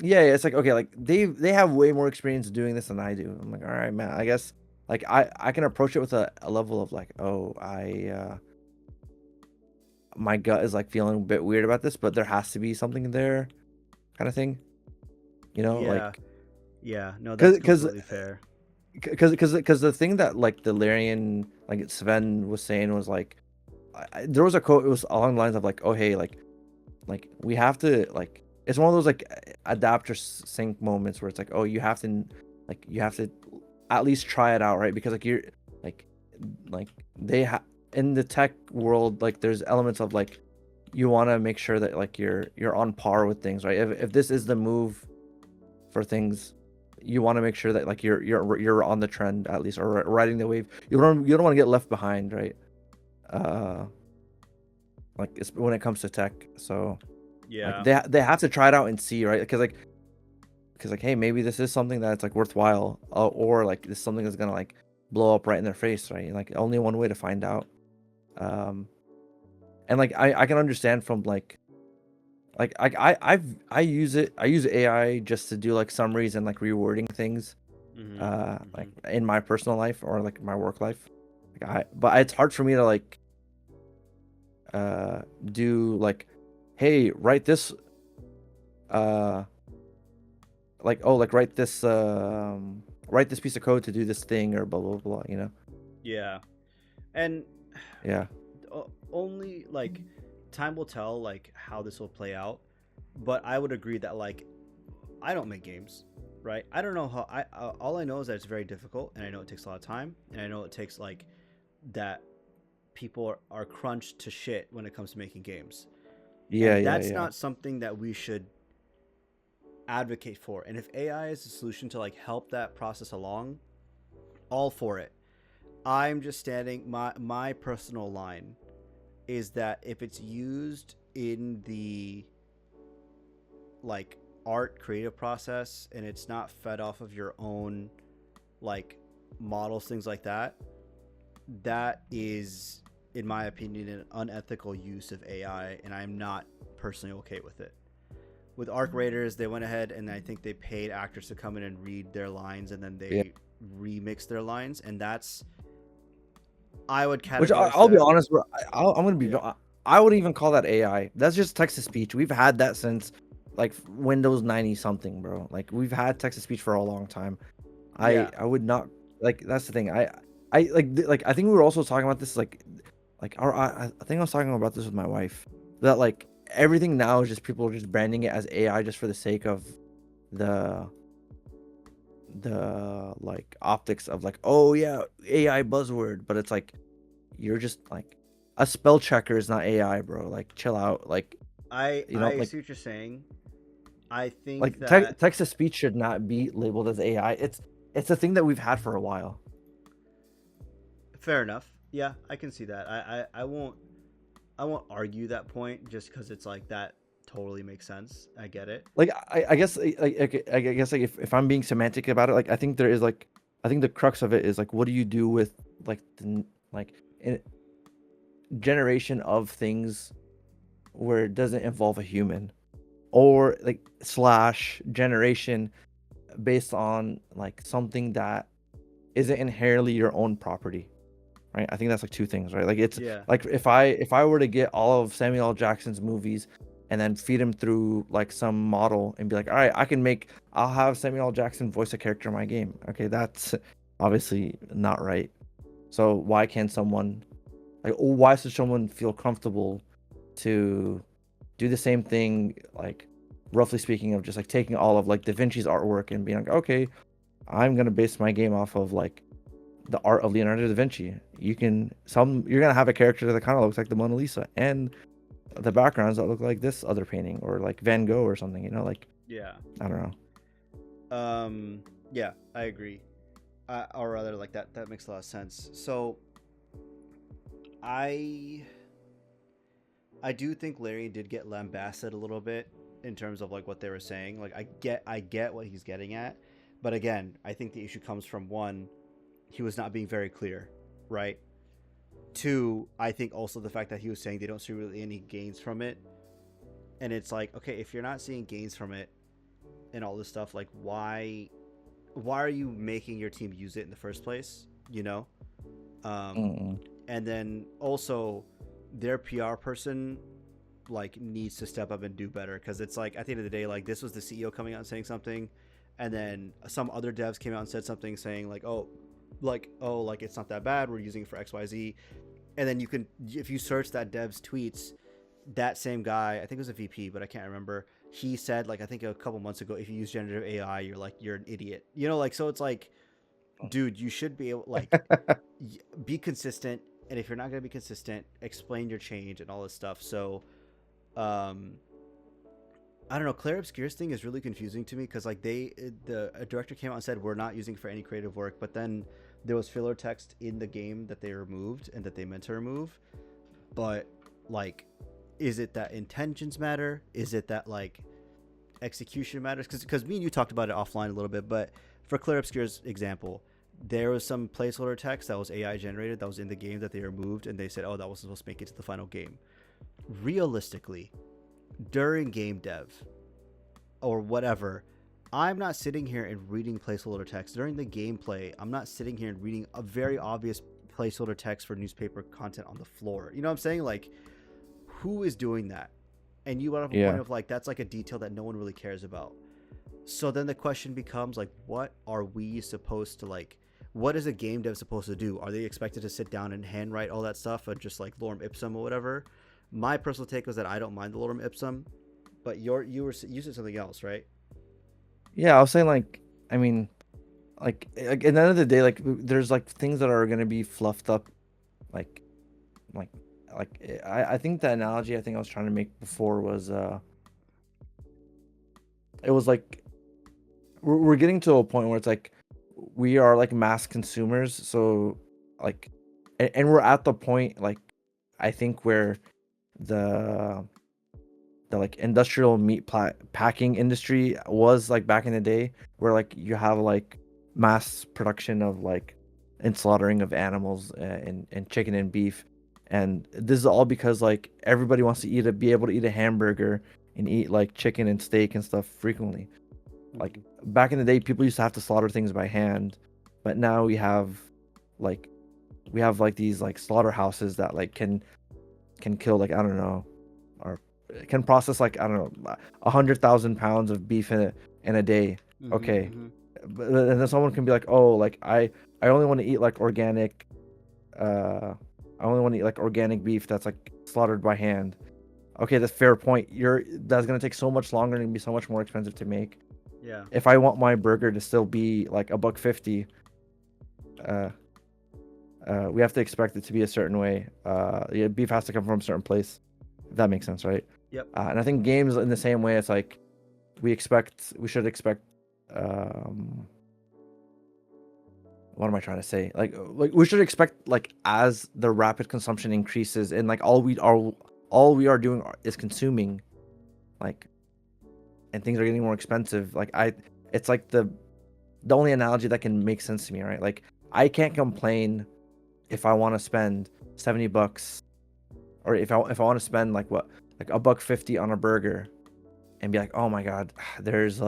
yeah, it's like, okay, like they have way more experience doing this than I do. I'm like, all right, man, I guess like I can approach it with a level of like, oh, my gut is like feeling a bit weird about this, but there has to be something there, kind of thing, Yeah, like yeah. No, that's because completely fair. because the thing that like the Larian, like Sven was saying, was like, there was a quote, it was along the lines of like, oh hey, like we have to, like, it's one of those like adapt or sync moments where it's like, oh, you have to at least try it out, right? Because like you're like like they have in the tech world, like there's elements of like you want to make sure that like you're on par with things, right? If this is the move for things, you want to make sure that like you're on the trend at least, or riding the wave. You don't want to get left behind, right? uh like it's when it comes to tech. So like Yeah, they have to try it out and see, right? Because like, hey, maybe this is something that's like worthwhile, or like this is something that's gonna like blow up right in their face, right? Like only one way to find out. um and like I can understand from like I use it, I use AI just to do like summaries and like rewording things, mm-hmm, like mm-hmm. in my personal life or like my work life. Like but it's hard for me to like do like, hey, write this, uh like, oh, like write this piece of code to do this thing or blah blah blah, Yeah, and yeah. only like time will tell like how this will play out. But I would agree that like I don't make games, right? I don't know how. I all I know is that it's very difficult, and I know it takes a lot of time, and I know it takes like that people are crunched to shit when it comes to making games, Yeah, and yeah, that's yeah. not something that we should advocate for. And if AI is a solution to like help that process along, all for it. I'm just standing my personal line is that if it's used in the like art creative process and it's not fed off of your own like models, things like that, that is in my opinion an unethical use of AI, and I'm not personally okay with it. With Arc Raiders, they went ahead and I think they paid actors to come in and read their lines, and then Yeah. they remix their lines, and that's, I would Which categorize I'll be that. honest, bro, I'm gonna be. Yeah. I would even call that AI. That's just text to speech. We've had that since like Windows 90 something, bro. Like we've had text to speech for a long time. Yeah. I would not, like, that's the thing. I like I think we were also talking about this or I think I was talking about this with my wife, that like everything now is just people are just branding it as AI just for the sake of the like optics of like, oh yeah, AI buzzword, but it's like you're just like, a spell checker is not AI, bro. Like chill out. Like, I like see what you're saying. I think that text to speech should not be labeled as AI. It's a thing that we've had for a while. fair enough. Yeah, I can see that. I won't argue that point just because it's like that totally makes sense. I get it. Like I guess I guess like if I'm being semantic about it, like I think there is like, I think the crux of it is like, what do you do with like like in, generation of things where it doesn't involve a human, or like slash generation based on like something that isn't inherently your own property, right? I think that's like two things, right? Like it's Yeah. like if I were to get all of Samuel L. Jackson's movies and then feed him through like some model and be like, all right, I'll have Samuel L. Jackson voice a character in my game. Okay, that's obviously not right. So why can't someone, like, why should someone feel comfortable to do the same thing, like roughly speaking, of just like taking all of like Da Vinci's artwork and being like, okay, I'm gonna base my game off of like the art of Leonardo da Vinci. You're gonna have a character that kind of looks like the Mona Lisa, and the backgrounds that look like this other painting or like Van Gogh or something. Like, Yeah. I don't know. Yeah, I agree. Or rather, like that makes a lot of sense. So, I I do think Larry did get lambasted a little bit in terms of like what they were saying. Like I get what he's getting at, but again, I think the issue comes from one, he was not being very clear, right? Two, I think also the fact that he was saying they don't see really any gains from it, and it's like, okay, if you're not seeing gains from it and all this stuff, like why are you making your team use it in the first place? you know. Um, Mm-mm. and then also their PR person like needs to step up and do better, because it's like at the end of the day, like this was the CEO coming out and saying something, and then some other devs came out and said something saying like it's not that bad, we're using it for XYZ. And then you can, if you search that dev's tweets, that same guy, I think it was a VP, but I can't remember, he said like I think a couple months ago, if you use generative AI, you're an idiot, you know, like, so it's like, dude, you should be able like be consistent, and if you're not going to be consistent, explain your change and all this stuff. So um I don't know, Claire Obscure's thing is really confusing to me, because like the a director came out and said we're not using it for any creative work, but then there was filler text in the game that they removed and that they meant to remove. But like, is it that intentions matter, is it that like execution matters? Because me and you talked about it offline a little bit, but for Claire Obscure's example, there was some placeholder text that was AI generated that was in the game that they removed, and they said, oh, that was supposed to make it to the final game. Realistically, during game dev or whatever, I'm not sitting here and reading placeholder text. During the gameplay, I'm not sitting here and reading a very obvious placeholder text for newspaper content on the floor. You know what I'm saying? Like, who is doing that? And you brought up a point Yeah. of like, that's like a detail that no one really cares about. So then the question becomes like, what are we supposed to like? What is a game dev supposed to do? Are they expected to sit down and handwrite all that stuff, or just like lorem ipsum or whatever? My personal take was that I don't mind the lorem ipsum, but you said something else, right? Yeah, I was saying like, I mean, like at the end of the day, like there's like things that are gonna be fluffed up, like like I think the analogy I think I was trying to make before was it was like we're getting to a point where it's like we are like mass consumers, so like and we're at the point like I think where the like industrial packing industry was like back in the day, where like you have like mass production of like and slaughtering of animals and chicken and beef, and this is all because like everybody wants to be able to eat a hamburger and eat like chicken and steak and stuff frequently. Like back in the day, people used to have to slaughter things by hand, but now like we have like these like slaughterhouses that like can kill like I don't know, or can process like I don't know 100,000 pounds of beef in a day. Okay, but and then someone can be like, oh, like I only want to eat like organic, I only want to eat like organic beef that's like slaughtered by hand. Okay, that's fair point. That's gonna take so much longer and be so much more expensive to make. Yeah. If I want my burger to still be like $1.50, uh, we have to expect it to be a certain way. Yeah, beef has to come from a certain place. If that makes sense, right? Yep. And I think games in the same way. It's like we should expect. What am I trying to say? Like we should expect like as the rapid consumption increases and like all we are doing is consuming, like, and things are getting more expensive. It's like the only analogy that can make sense to me, right? Like I can't complain if I want to spend $70, or if I want to spend like what, like $1.50 on a burger, and be like, oh my god, there's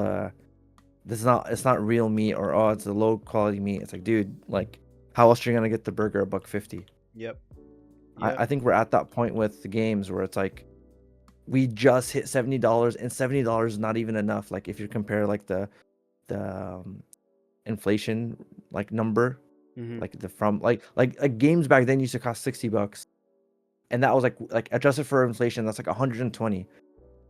it's not real meat, or oh, it's a low quality meat. It's like, dude, like how else are you gonna get the burger $1.50? Yep. I think we're at that point with the games where it's like we just hit $70, and $70 is not even enough. Like if you compare like the inflation like number, like the from like games back then used to cost $60, and that was like adjusted for inflation, that's like 120.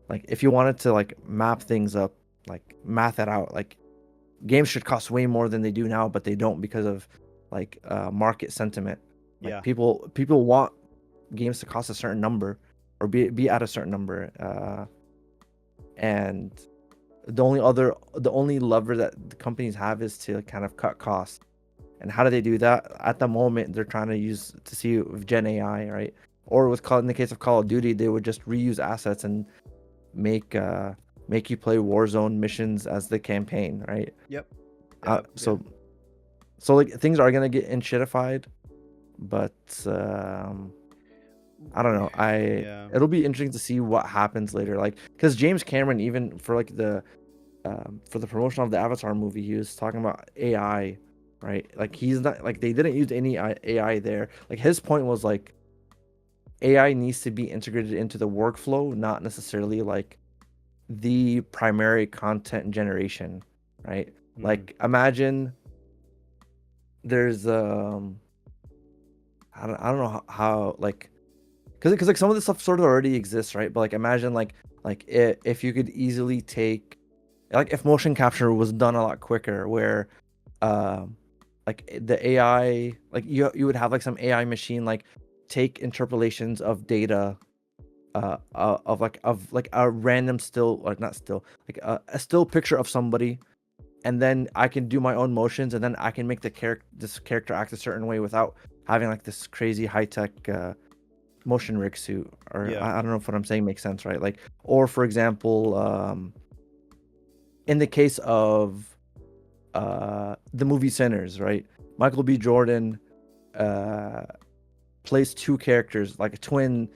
Like if you wanted to like map things up, like math that out, like games should cost way more than they do now, but they don't because of like market sentiment. Like Yeah. people want games to cost a certain number, or be at a certain number, and the only lever that the companies have is to kind of cut costs. And how do they do that? At the moment, they're trying to see with Gen AI, right? Or in the case of Call of Duty, they would just reuse assets and make you play Warzone missions as the campaign, right? Yep. So like things are gonna get in shitified, but I don't know. Yeah. It'll be interesting to see what happens later. Like, because James Cameron, even for like for the promotion of the Avatar movie, he was talking about AI right? Like he's not like they didn't use any AI there. Like his point was like AI needs to be integrated into the workflow, not necessarily like the primary content generation, right? Like imagine there's I don't know how like because like some of this stuff sort of already exists, right? But like imagine like if you could easily take like if motion capture was done a lot quicker, where um like the AI like you would have like some AI machine like take interpolations of data of like a random still, like not still, like a still picture of somebody, and then I can do my own motions, and then I can make this character act a certain way without having like this crazy high tech motion rig suit. Or Yeah. I don't know if what I'm saying makes sense, right? Like, or for example, in the case of the movie Sinners, right? Michael B. Jordan uh, plays two characters, like a twin.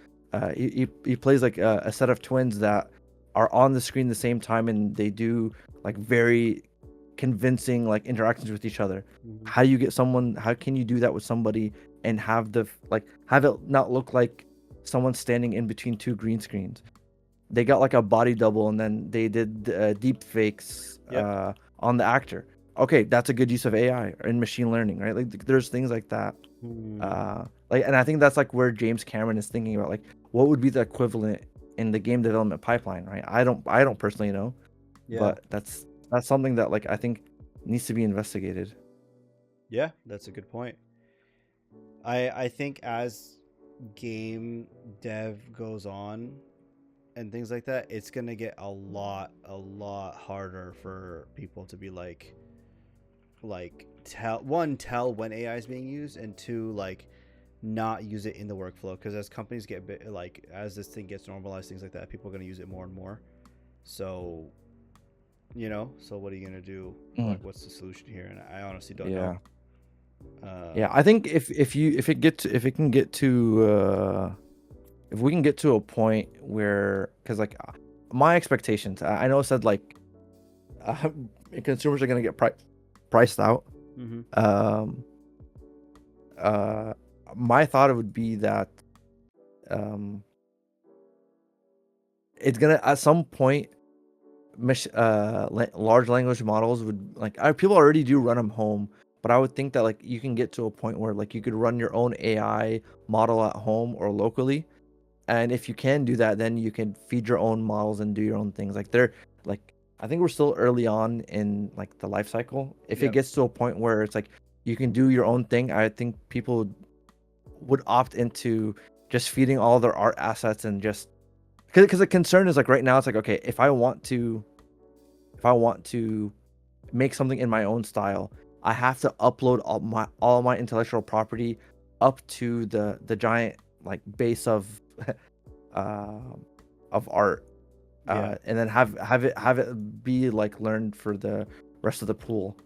He plays like a set of twins that are on the screen the same time, and they do like very convincing like interactions with each other. How do you get someone? How can you do that with somebody and have the like have it not look like someone standing in between two green screens? They got like a body double, and then they did deep fakes Yep. on the actor. Okay, that's a good use of AI and machine learning, right? Like there's things like that. Like, and I think that's like where James Cameron is thinking about like what would be the equivalent in the game development pipeline, right? I don't personally know, Yeah. but that's something that like I think needs to be investigated. Yeah, that's a good point. I think as game dev goes on and things like that, it's gonna get a lot harder for people to be like tell when AI is being used, and two, like not use it in the workflow, because as companies get like as this thing gets normalized, things like that, people are gonna use it more and more. So so what are you gonna do? Mhm. Like, what's the solution here? And I honestly don't know. Yeah, yeah. I think if it can get to if we can get to a point where, because like my expectations, I know it said like uh, consumers are gonna get priced out. Mm-hmm. Um, uh, my thought it would be that um, it's gonna at some point, large language models would like people already do run them home, but I would think that like you can get to a point where like you could run your own AI model at home or locally. And if you can do that, then you can feed your own models and do your own things. Like they're like I think we're still early on in like the life cycle. If it Yep. gets to a point where it's like you can do your own thing, I think people would opt into just feeding all their art assets and just because the concern is like right now it's like, okay, if I want to make something in my own style, I have to upload all my intellectual property up to the giant like base uh, of art, Yeah. and then have it be like learned for the rest of the pool.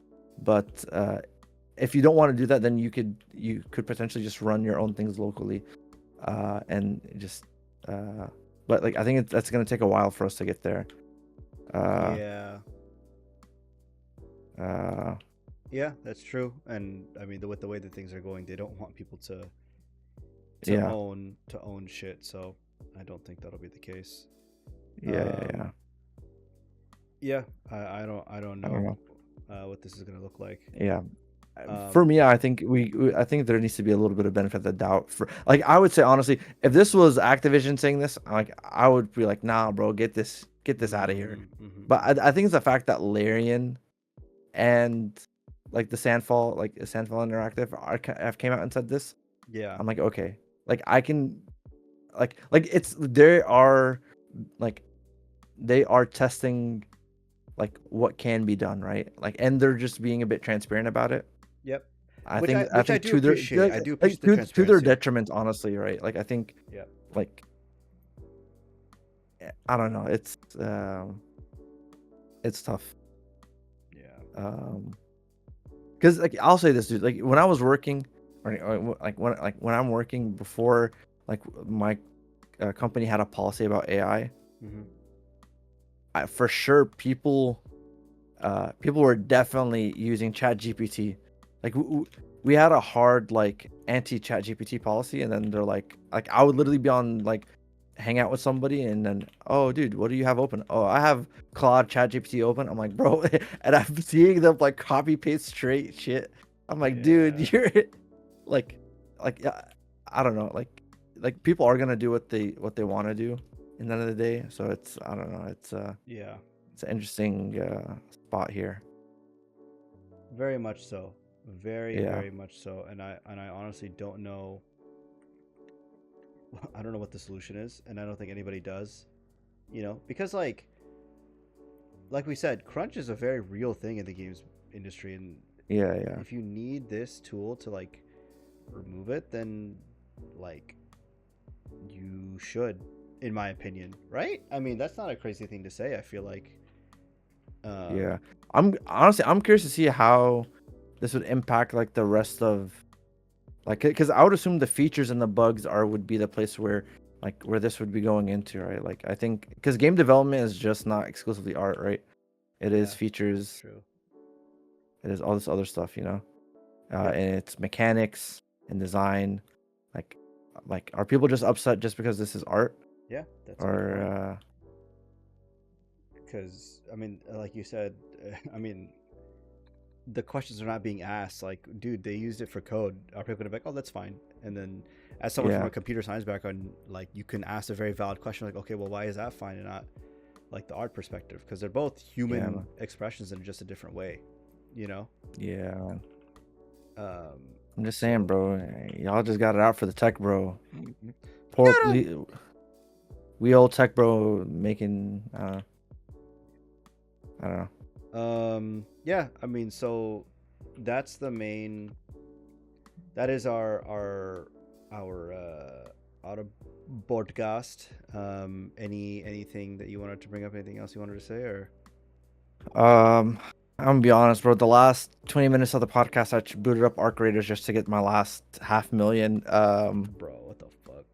But if you don't want to do that, then you could potentially just run your own things locally, and just but like I think that's gonna take a while for us to get there. Uh, Yeah. uh, Yeah, that's true. And I mean, with the way that things are going, they don't want people to yeah, own shit. So I don't think that'll be the case. yeah. Um, yeah, I don't I don't know know. what this is gonna look like. Yeah. For Um, me, I think I think there needs to be a little bit of benefit of the doubt. For like, I would say honestly, if this was Activision saying this, like I would be like, nah, bro, get this out of here. mhm. But I think it's the fact that Larian and like the Sandfall Interactive have came out and said this. Yeah, I'm like, okay, like I can, like it's like they are testing like what can be done, right? Like, and they're just being a bit transparent about it. yep. I Which I think which I do to their appreciate. I do like appreciate the to their transparency. detriment, honestly, right? Like I think Yeah, like I don't know, it's tough. yeah. Because like I'll say this, dude. Like when I was working, or like when I'm working before, like my company had a policy about AI. Hmm. For sure, people were definitely using Chat GPT. like we had a hard like anti chat GPT policy, and then they're like I would literally be on like hang out with somebody, and then, oh dude, what do you have open? Oh, I have Claude chat GPT open. I'm like, bro, and I'm seeing them like copy paste straight shit. I'm like, Yeah. dude, you're like yeah, I don't know, like people are gonna do what they want to do in the end of the day. So it's, I don't know, Yeah. it's an interesting spot here. Very much so. Very, Yeah. very much so. And I honestly don't know. I don't know what the solution is, and I don't think anybody does. You know, because like we said, crunch is a very real thing in the games industry, and Yeah, yeah. if you need this tool to like remove it, then like you should, in my opinion, right? I mean, that's not a crazy thing to say. I feel like, Yeah. I'm curious to see how this would impact like the rest of, like, because I would assume the features and the bugs would be the place where this would be going into, right? Like, I think because game development is just not exclusively art, right? It is yeah, features, true. it is all this other stuff, Yep. and it's mechanics and design. Like, are people just upset just because this is art, Yeah, that's a good point. or Because I mean, like you said, I mean, the questions are not being asked. Like, dude, they used it for code. Are people gonna be like, oh, that's fine? And then, as someone from yeah, a computer science background, like, you can ask a very valid question, like, okay, well, why is that fine and not like the art perspective? Because they're both yeah, human man. expressions in just a different way, you know. Yeah, man. Um, I'm just saying, so bro. Y'all just got it out for the tech, bro. Poor got 'em! we old tech, bro, making. I don't know. Yeah, I mean, so that's the main. That is our auto podcast. Anything that you wanted to bring up? Anything else you wanted to say, or I'm gonna be honest, bro. The last 20 minutes of the podcast, I booted up Arc Raiders just to get my last 500,000. bro, what the fuck?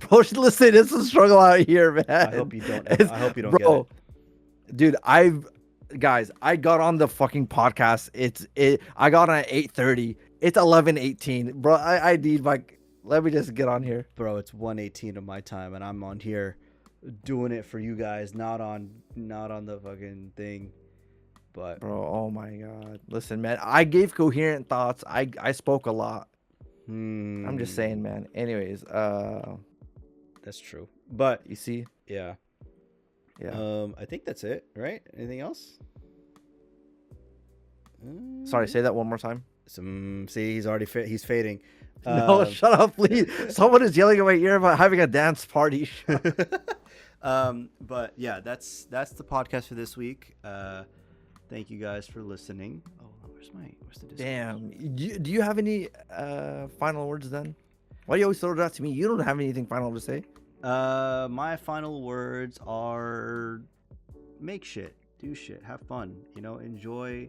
Bro, listen, it's a struggle out here, man. I hope you don't. I hope you don't get Bro, it. dude, guys, I got on the fucking podcast. I got on at 8:30. It's 11:18, bro. I need my. Let me just get on here, Bro, it's 1:18 of my time, and I'm on here doing it for you guys, not on the fucking thing. But bro. Oh my god, listen, man. I gave coherent thoughts. I spoke a lot. I'm just saying, man. Anyways, that's true. But you see, yeah, yeah. I think that's it, right? Anything else? Sorry, say that one more time. See, he's already he's fading. No, shut up, please. Someone is yelling in my ear about having a dance party. But yeah, that's the podcast for this week. Thank you guys for listening. Oh, where's the Discord? Damn. Do you have any final words then? Why do you always throw that to me? You don't have anything final to say. My final words are: make shit, do shit, have fun. You know, enjoy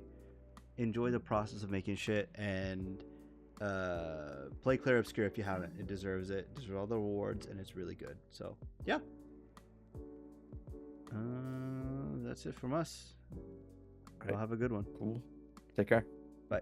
the process of making shit, and play Clear Obscure if you haven't. It deserves it. Deserves all the rewards, and it's really good. So yeah, that's it from us. Y'all have a good one. Cool. Take care. Bye.